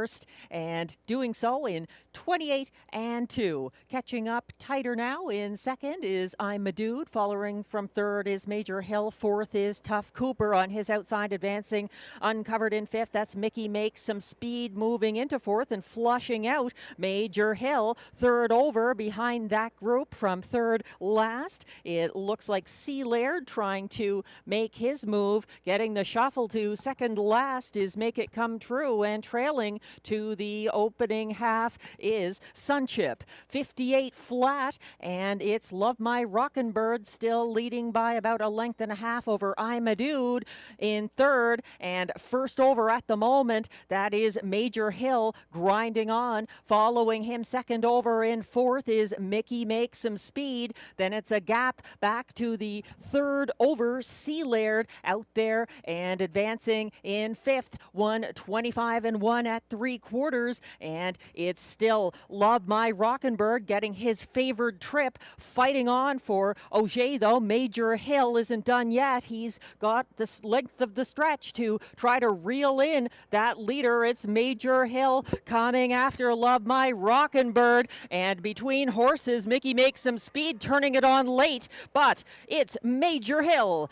and doing so in 28 and 2. Catching up tighter now in second is I'm a Dude. Following from third is Major Hill. Fourth is Tough Cooper on his outside, advancing uncovered in fifth. That's Mickey Makes Some Speed moving into fourth and flushing out Major Hill. Third over behind that group from third last. It looks like C. Laird trying to make his move. Getting the shuffle to second last is Make It Come True, and trailing to the opening half is Sunchip. 58 flat, and it's Love My Rockin' Bird still leading by about a length and a half over I'm a Dude in third, and first over at the moment, that is Major Hill grinding on. Following him second over in fourth is Mickey Makes Some Speed. Then it's a gap back to the third over, C. Laird out there and advancing in fifth. 125 and 1 at 3/4, and it's still Love My Rockin' Bird getting his favored trip, fighting on for Auger, though. Major Hill isn't done yet. He's got the length of the stretch to try to reel in that leader. It's Major Hill coming after Love My Rockin' Bird, and between horses, Mickey Makes Some Speed turning it on late, but it's Major Hill,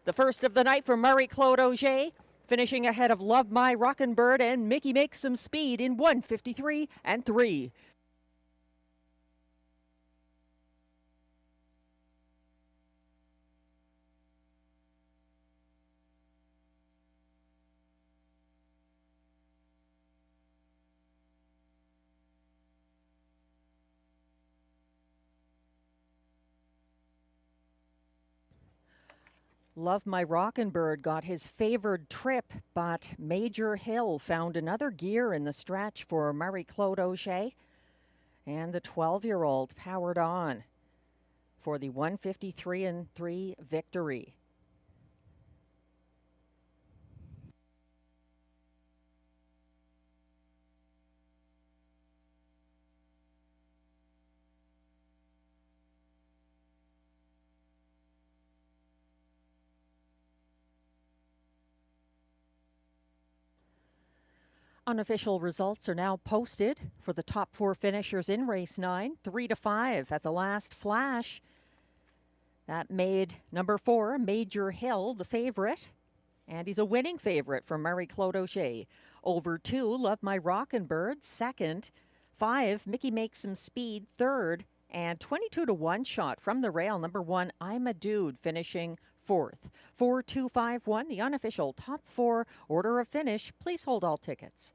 the first of the night for Marie-Claude Auger, finishing ahead of Love My Rockin' Bird and Mickey Makes Some Speed in 1:53 and 3. Love My Rockin' Bird got his favored trip, but Major Hill found another gear in the stretch for Marie-Claude Auger, and the 12-year-old powered on for the 1:53 and 3 victory. Unofficial results are now posted for the top 4 finishers in race 9, 3-5 at the last flash. That made number 4, Major Hill, the favorite, and he's a winning favorite for Marie-Claude Auger. Over 2, Love My Rockin' Bird, second. 5, Mickey Makes Some Speed, third. And 22 to 1 shot from the rail, number 1, I'm a Dude, finishing fourth. 4, 2, 5, 1, the unofficial top 4 order of finish. Please hold all tickets.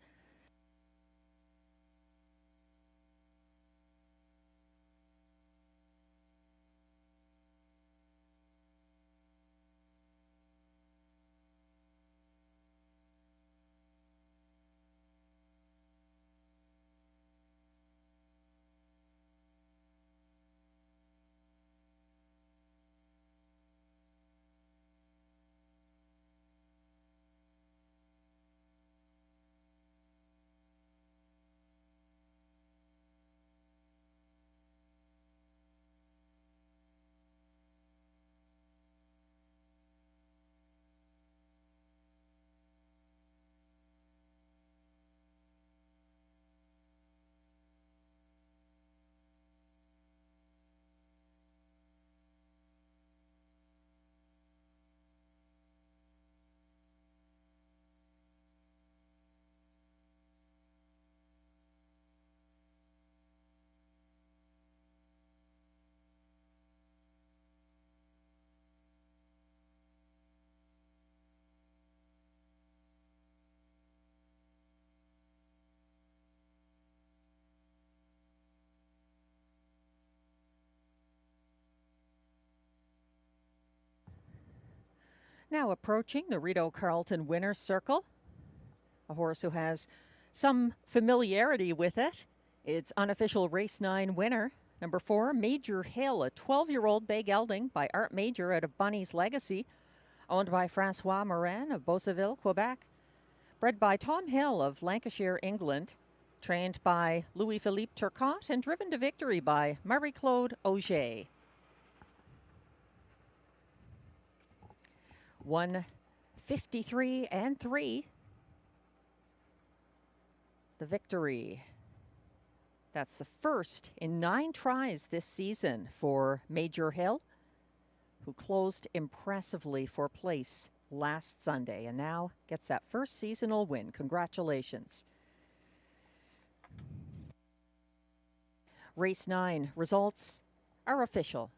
Now approaching the Rideau Carleton winner's circle, a horse who has some familiarity with it. Its unofficial race 9 winner, number 4, Major Hill, a 12-year-old bay gelding by Art Major out of Bunny's Legacy, owned by Francois Morin of Beauceville, Quebec. Bred by Tom Hill of Lancashire, England. Trained by Louis-Philippe Turcotte and driven to victory by Marie-Claude Auger. 153 and 3. The victory. That's the first in 9 tries this season for Major Hill, who closed impressively for place last Sunday and now gets that first seasonal win. Congratulations. Race 9 results are official.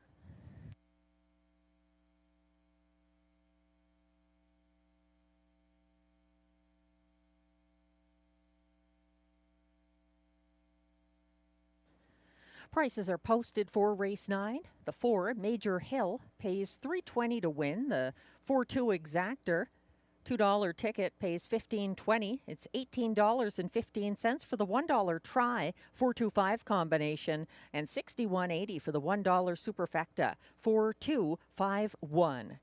Prices are posted for race 9. The 4, Major Hill, pays $3.20 to win. The 4-2 Exactor, $2 ticket, pays $15.20. It's $18.15 for the $1 try 4-2-5 combination and $61.80 for the $1 superfecta 4-2-5-1.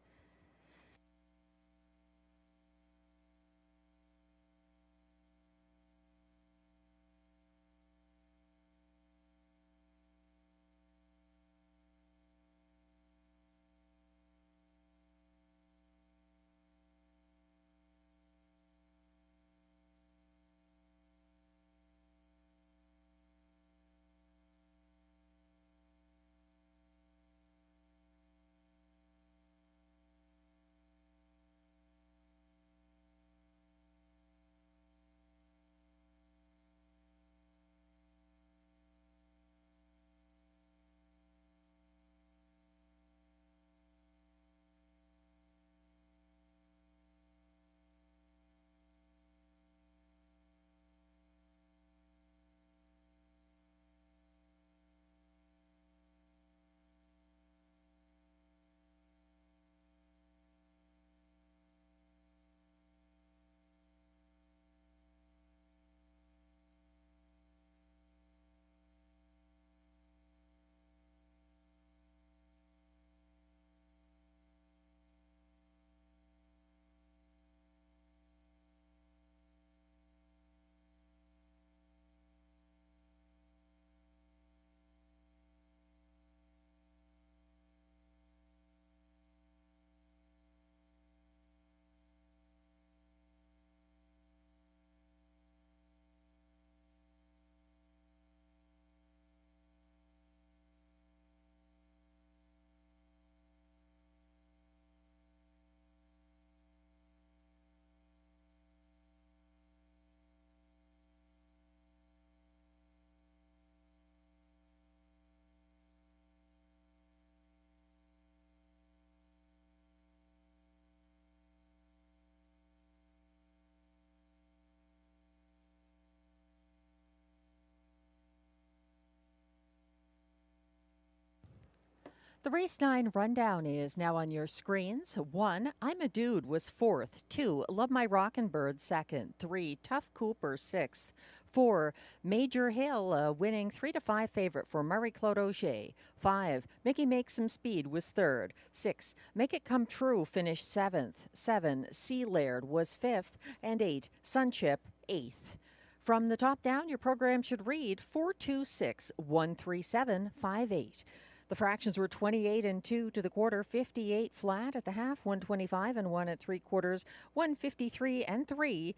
The race 9 rundown is now on your screens. 1, I'm a Dude was 4th. 2, Love My Rockin' Bird 2nd. 3, Tough Cooper 6th. 4, Major Hill, winning 3-5 favorite for Marie-Claude Auger. 5, Mickey Makes Some Speed was 3rd. 6, Make It Come True finished 7th. 7, Sea Laird was 5th. And 8, Sunchip 8th. From the top down, your program should read 426-137-58. The fractions were 28 and 2 to the quarter, 58 flat at the half, 125 and 1 at 3/4, 153 and 3.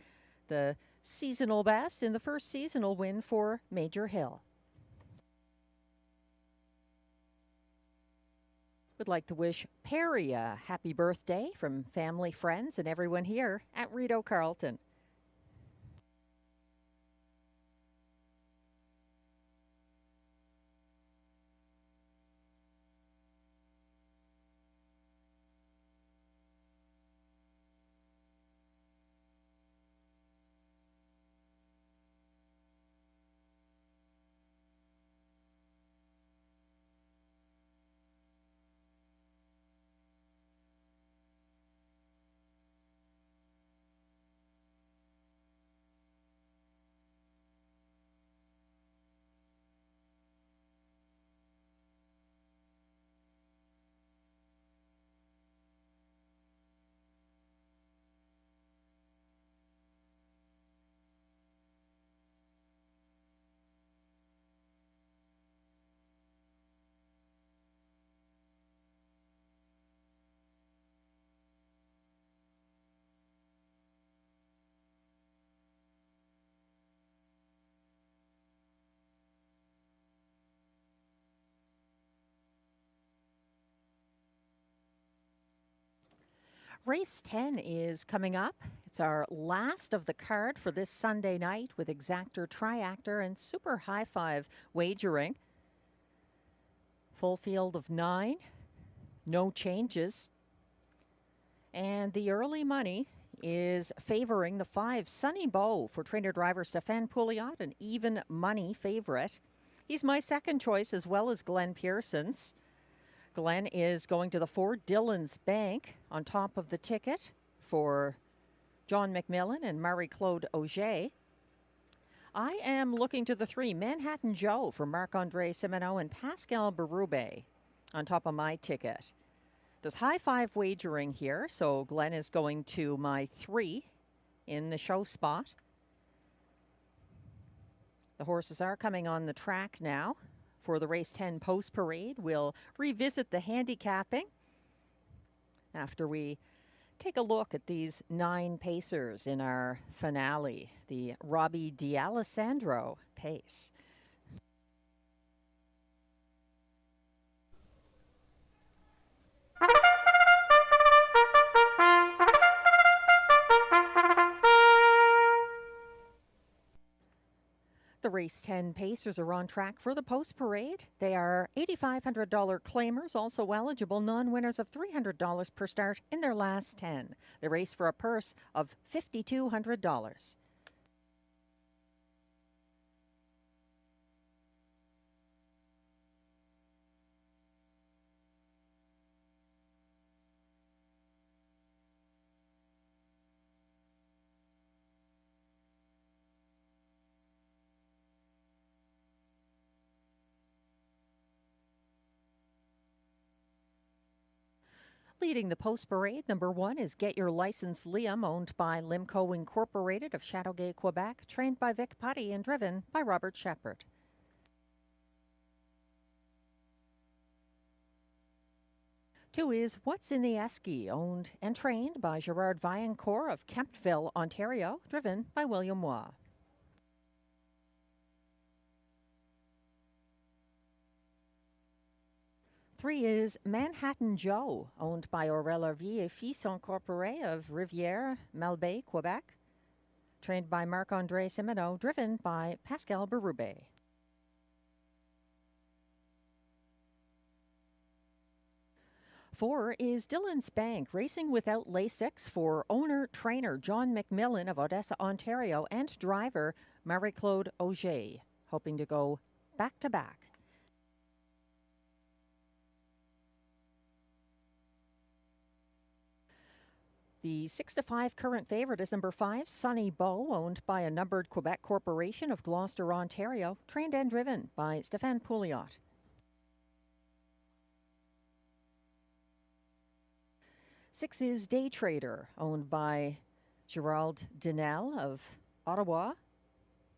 The seasonal best in the first seasonal win for Major Hill. Would like to wish Perry a happy birthday from family, friends, and everyone here at Rideau Carleton. Race 10 is coming up. It's our last of the card for this Sunday night with exactor, triactor, and super high five wagering. Full field of 9, no changes. And the early money is favoring the 5 Sunny Bow for trainer-driver Stefan Pouliot, an even money favorite. He's my second choice as well as Glenn Pearson's. Glenn is going to the 4 Dylan's Bank on top of the ticket for John McMillan and Marie-Claude Auger. I am looking to the 3 Manhattan Joe for Marc-Andre Simoneau and Pascal Berube on top of my ticket. There's high five wagering here, so Glenn is going to my 3 in the show spot. The horses are coming on the track now. For the race 10 post parade, we'll revisit the handicapping after we take a look at these 9 pacers in our finale, the Robbie D'Alessandro pace. The race 10 pacers are on track for the post parade. They are $8,500 claimers, also eligible non-winners of $300 per start in their last 10. They race for a purse of $5,200. Leading the post parade, number 1 is Get Your License Liam, owned by Limco Incorporated of Chateauguay, Quebec, trained by Vic Putty and driven by Robert Shepard. Two is What's in the Esky, owned and trained by Gerard Vaillancourt of Kemptville, Ontario, driven by William Waugh. Three is Manhattan Joe, owned by Aurel Hervier et Fils Incorporé of Rivière, Malbaie, Quebec. Trained by Marc-Andre Simoneau, driven by Pascal Berube. Four is Dylan's Bank, racing without Lasix for owner-trainer John McMillan of Odessa, Ontario, and driver Marie-Claude Auger, hoping to go back-to-back. The 6-5 current favorite is number 5, Sunny Bow, owned by a numbered Quebec corporation of Gloucester, Ontario, trained and driven by Stefan Pouliot. Six is Day Trader, owned by Gerald Dinel of Ottawa,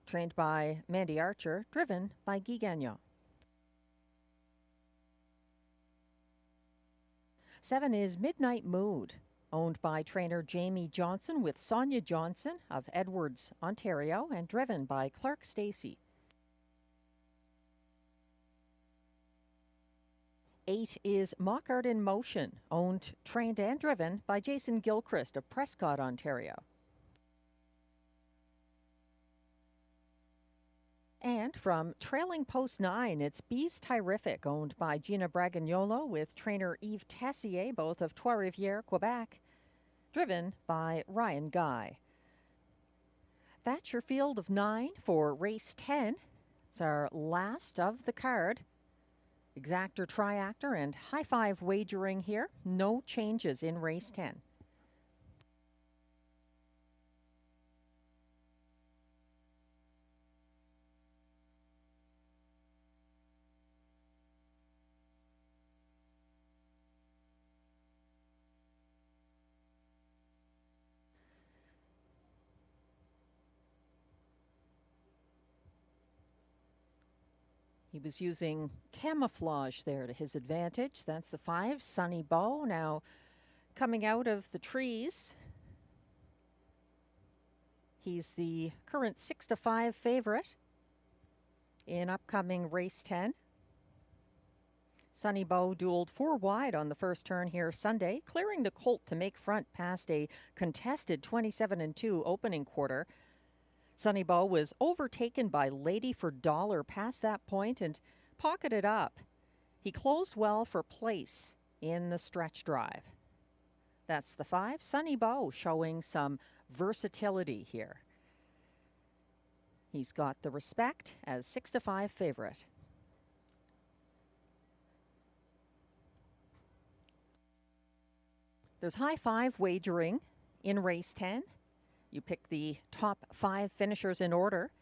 trained by Mandy Archer, driven by Guy Gagnon. 7 is Midnight Mood, owned by trainer Jamie Johnson with Sonia Johnson of Edwards, Ontario, and driven by Clark Stacey. 8 is Mock Art in Motion, owned, trained, and driven by Jason Gilchrist of Prescott, Ontario. And from trailing post 9, it's Bees Terrific, owned by Gina Bragagnolo with trainer Yves Tessier, both of Trois-Rivières, Quebec, driven by Ryan Guy. That's your field of 9 for race 10. It's our last of the card. Exactor, triactor, and high five wagering here. No changes in race 10. He was using camouflage there to his advantage. That's the 5, Sunny Bow, now coming out of the trees. He's the current 6-5 favorite in upcoming race 10. Sunny Bow dueled 4 wide on the first turn here Sunday, clearing the colt to make front past a contested 27-2 opening quarter. Sunny Bow was overtaken by Lady for Dollar past that point and pocketed up. He closed well for place in the stretch drive. That's the 5. Sunny Bow showing some versatility here. He's got the respect as 6-5 favorite. There's high 5 wagering in race 10. You pick the top 5 finishers in order.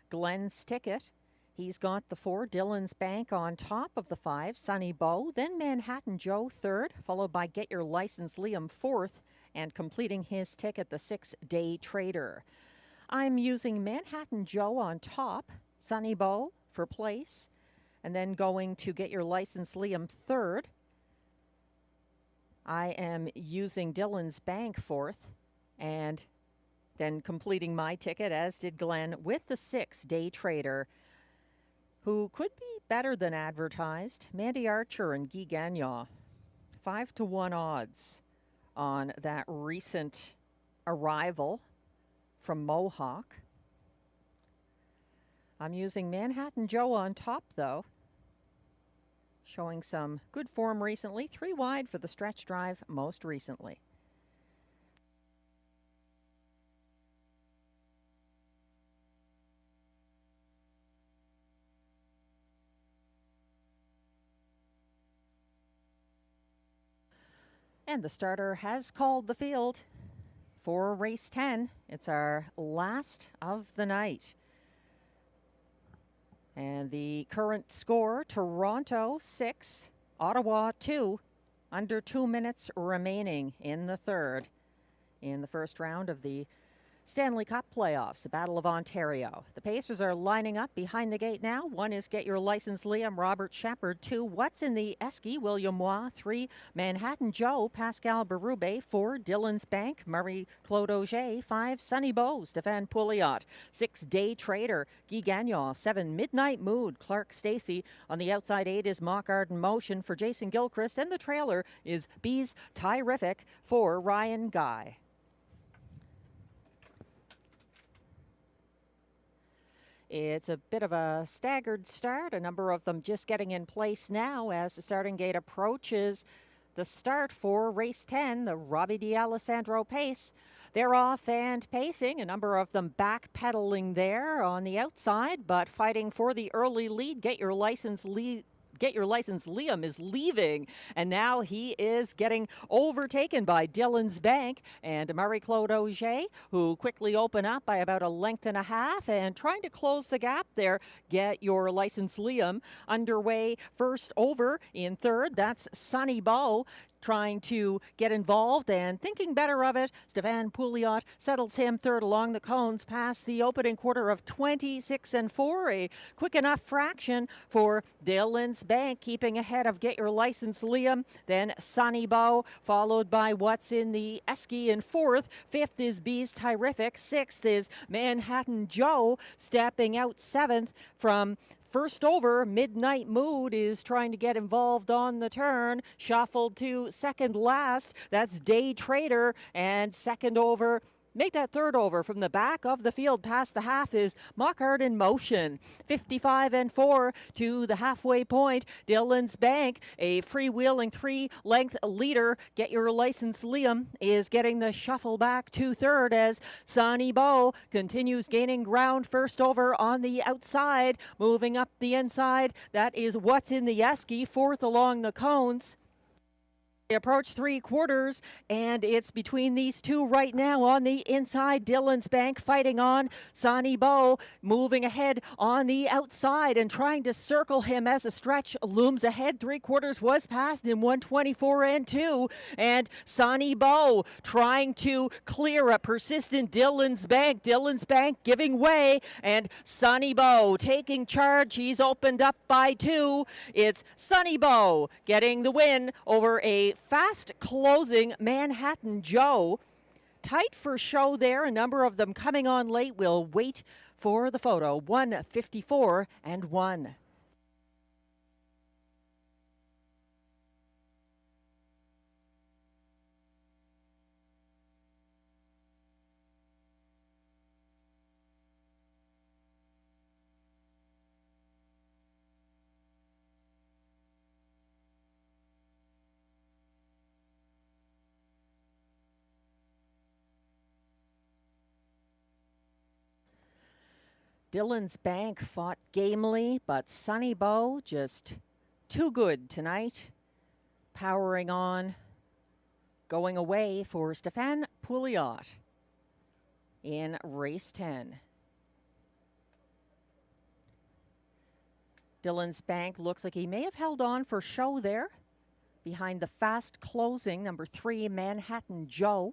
Glenn's Ticket. He's got the 4, Dylan's Bank on top of the 5, Sunny Bow, then Manhattan Joe 3rd, followed by Get Your License Liam 4th, and completing his ticket, the 6, Day Trader. I'm using Manhattan Joe on top, Sunny Bow for place, and then going to Get Your License Liam 3rd. I am using Dylan's Bank 4th, and then completing my ticket, as did Glenn, with the 6, Day Trader, who could be better than advertised. Mandy Archer and Guy Gagnon, 5-1 odds on that recent arrival from Mohawk. I'm using Manhattan Joe on top, though, showing some good form recently. 3 wide for the stretch drive most recently. And the starter has called the field for race 10. It's our last of the night. And the current score, Toronto 6, Ottawa 2, under 2 minutes remaining in the third in the first round of the Stanley Cup playoffs, the Battle of Ontario. The Pacers are lining up behind the gate now. 1 is Get Your License Liam, Robert Shepard. 2, What's in the Esky, William Waugh. 3, Manhattan Joe, Pascal Berube. 4, Dylan's Bank, Marie-Claude Auger. 5, Sunny Bow, Stéphane Pouliot. 6, Day Trader, Guy Gagnon. 7, Midnight Mood, Clark Stacey. On the outside, 8 is Mock Arden Motion for Jason Gilchrist, and the trailer is Bees Terrific for Ryan Guy. It's a bit of a staggered start, a number of them just getting in place now as the starting gate approaches the start for race 10, the Robbie D'Alessandro pace. They're off and pacing, a number of them backpedaling there on the outside, but fighting for the early lead. Get Your License Liam is leaving, and now he is getting overtaken by Dylan's Bank and Marie-Claude Auger, who quickly open up by about 1.5 lengths and trying to close the gap there. Get Your License Liam underway first over in third. That's Sunny Bow trying to get involved and thinking better of it. Stéphane Pouliot settles him third along the cones past the opening quarter of 26-4. A quick enough fraction for Dylan's Bank, keeping ahead of Get Your License Liam. Then Sunny Bow, followed by What's in the Esky in fourth. 5th is Bees Terrific. 6th is Manhattan Joe, stepping out 7th from first over. Midnight Mood is trying to get involved on the turn. Shuffled to second last. That's Day Trader. And second over, make that third over from the back of the field past the half is Mock Arden Motion. 55-4 to the halfway point. Dylan's Bank, a freewheeling 3-length leader. Get Your License Liam is getting the shuffle back to third as Sunny Bow continues gaining ground first over on the outside. Moving up the inside, that is What's in the Esky, fourth along the cones. Approach 3/4, and it's between these two right now on the inside. Dylan's Bank fighting on. Sunny Bow moving ahead on the outside and trying to circle him as a stretch looms ahead. 3/4 was passed in 1:24-2, and Sunny Bow trying to clear a persistent Dylan's Bank. Dylan's Bank giving way, and Sunny Bow taking charge. He's opened up by 2. It's Sunny Bow getting the win over a fast closing Manhattan Joe. Tight for show there, a number of them coming on late. We'll wait for the photo. 1:54-1. Dylan's Bank fought gamely, but Sunny Bow just too good tonight. Powering on, going away for Stefan Pouliot in race 10. Dylan's Bank looks like he may have held on for show there behind the fast closing number 3 Manhattan Joe,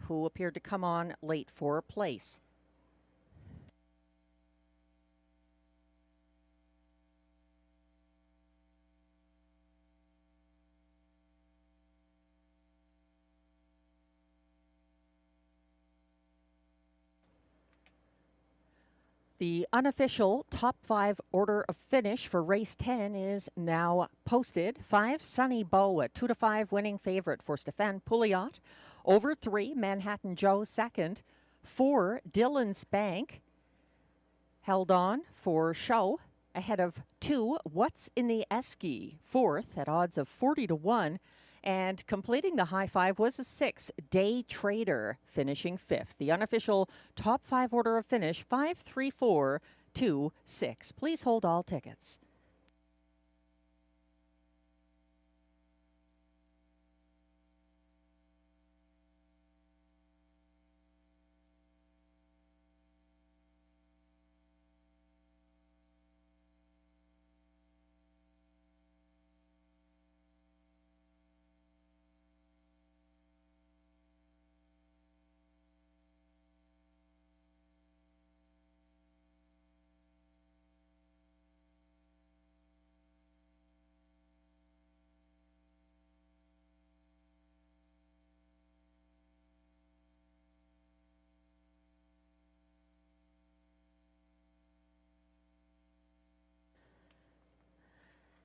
who appeared to come on late for a place. The unofficial top 5 order of finish for race 10 is now posted. 5, Sunny Bow, a 2-5 winning favorite for Stefan Pouliot. Over 3, Manhattan Joe second. 4, Dylan's Bank, held on for show. Ahead of 2, What's in the Esky, fourth at odds of 40-1. And completing the high 5 was a 6, Day Trader, finishing 5th. The unofficial top 5 order of finish, 5, 3, 4, 2, 6. Please hold all tickets.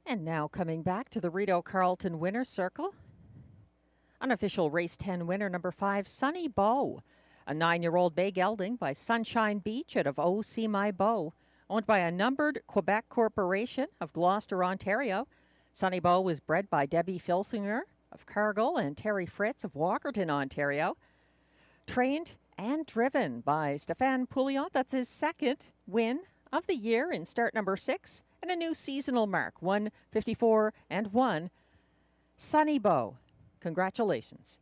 And now coming back to the Rideau Carleton winner's circle. Unofficial race 10 winner number 5, Sunny Bow. A 9-year-old bay gelding by Sunshine Beach out of Oh See My Bow. Owned by a numbered Quebec corporation of Gloucester, Ontario. Sunny Bow was bred by Debbie Filsinger of Cargill and Terry Fritz of Walkerton, Ontario. Trained and driven by Stefan Pouliot. That's his second win of the year in start number 6. And a new seasonal mark, 1:54-1. Sunny Bow, congratulations.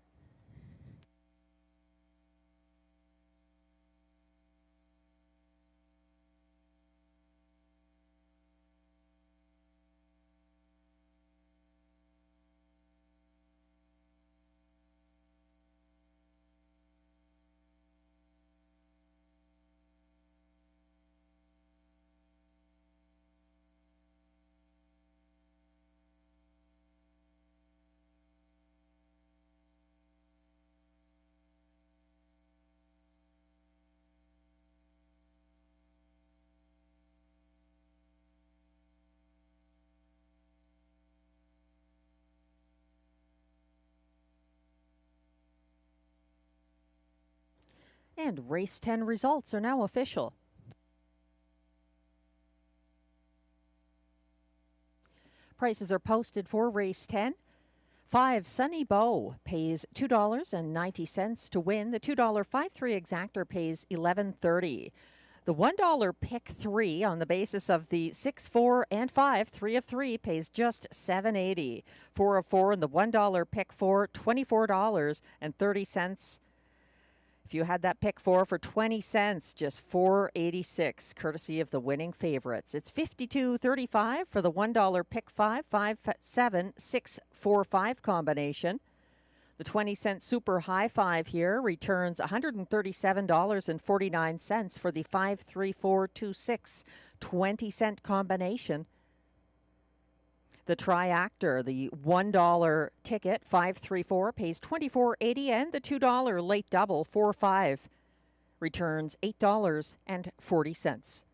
And race 10 results are now official. Prices are posted for race 10. 5, Sunny Bow pays $2.90 to win. The $2.53 exactor pays $11.30. The $1 pick 3 on the basis of the 6, 4, and 5, 3 of 3 pays just $7.80. 4 of 4 and the $1 pick 4, $24.30. If you had that pick 4 for 20 cents, just $4.86, courtesy of the winning favorites. It's $52.35 for the $1 pick 5, 5, 7, 6, 4, 5 combination. The 20-cent super high 5 here returns $137.49 for the 5, 3, 4, 2, 6 20-cent combination. The Triactor, the $1 ticket, 534, pays $24.80, and the $2 late double, 4-5, returns $8.40.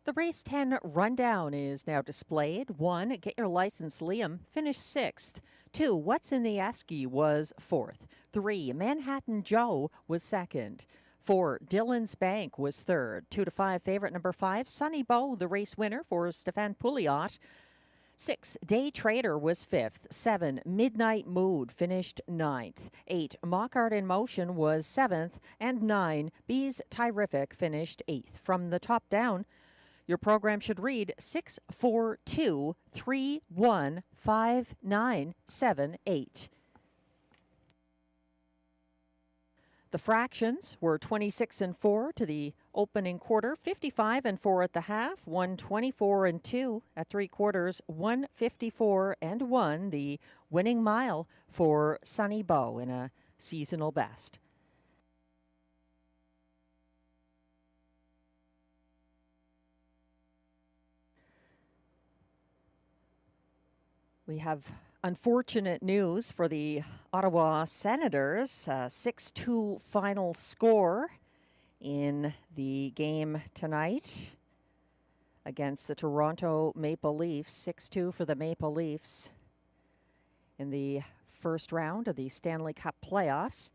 The race 10 rundown is now displayed. 1, Get Your License Liam, finished 6th. 2, What's in the Esky was 4th. 3, Manhattan Joe was 2nd. 4, Dylan's Bank was 3rd. 2 to 5, favorite number 5, Sunny Bow, the race winner for Stefan Pouliot. 6, Day Trader was 5th. 7, Midnight Mood finished 9th. 8, Mock Art in Motion was 7th. And 9, Bees Terrific finished 8th. From the top down, your program should read 642-315978. The fractions were 26 and 4 to the opening quarter, 55 and 4 at the half, 124 and 2 at 3/4, 154 and 1, the winning mile for Sunny Bow in a seasonal best. We have unfortunate news for the Ottawa Senators. 6-2 final score in the game tonight against the Toronto Maple Leafs. 6-2 for the Maple Leafs in the first round of the Stanley Cup playoffs.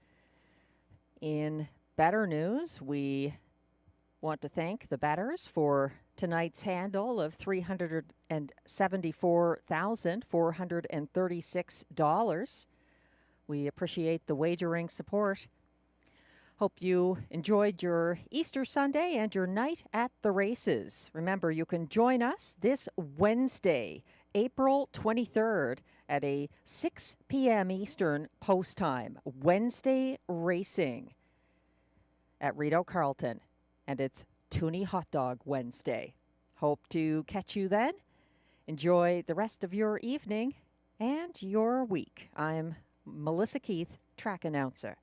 In better news, we want to thank the bettors for tonight's handle of $374,436. We appreciate the wagering support. Hope you enjoyed your Easter Sunday and your night at the races. Remember, you can join us this Wednesday, April 23rd at a 6 p.m. Eastern post time. Wednesday racing at Rideau Carleton. And it's Toonie Hot Dog Wednesday. Hope to catch you then. Enjoy the rest of your evening and your week. I'm Melissa Keith, track announcer.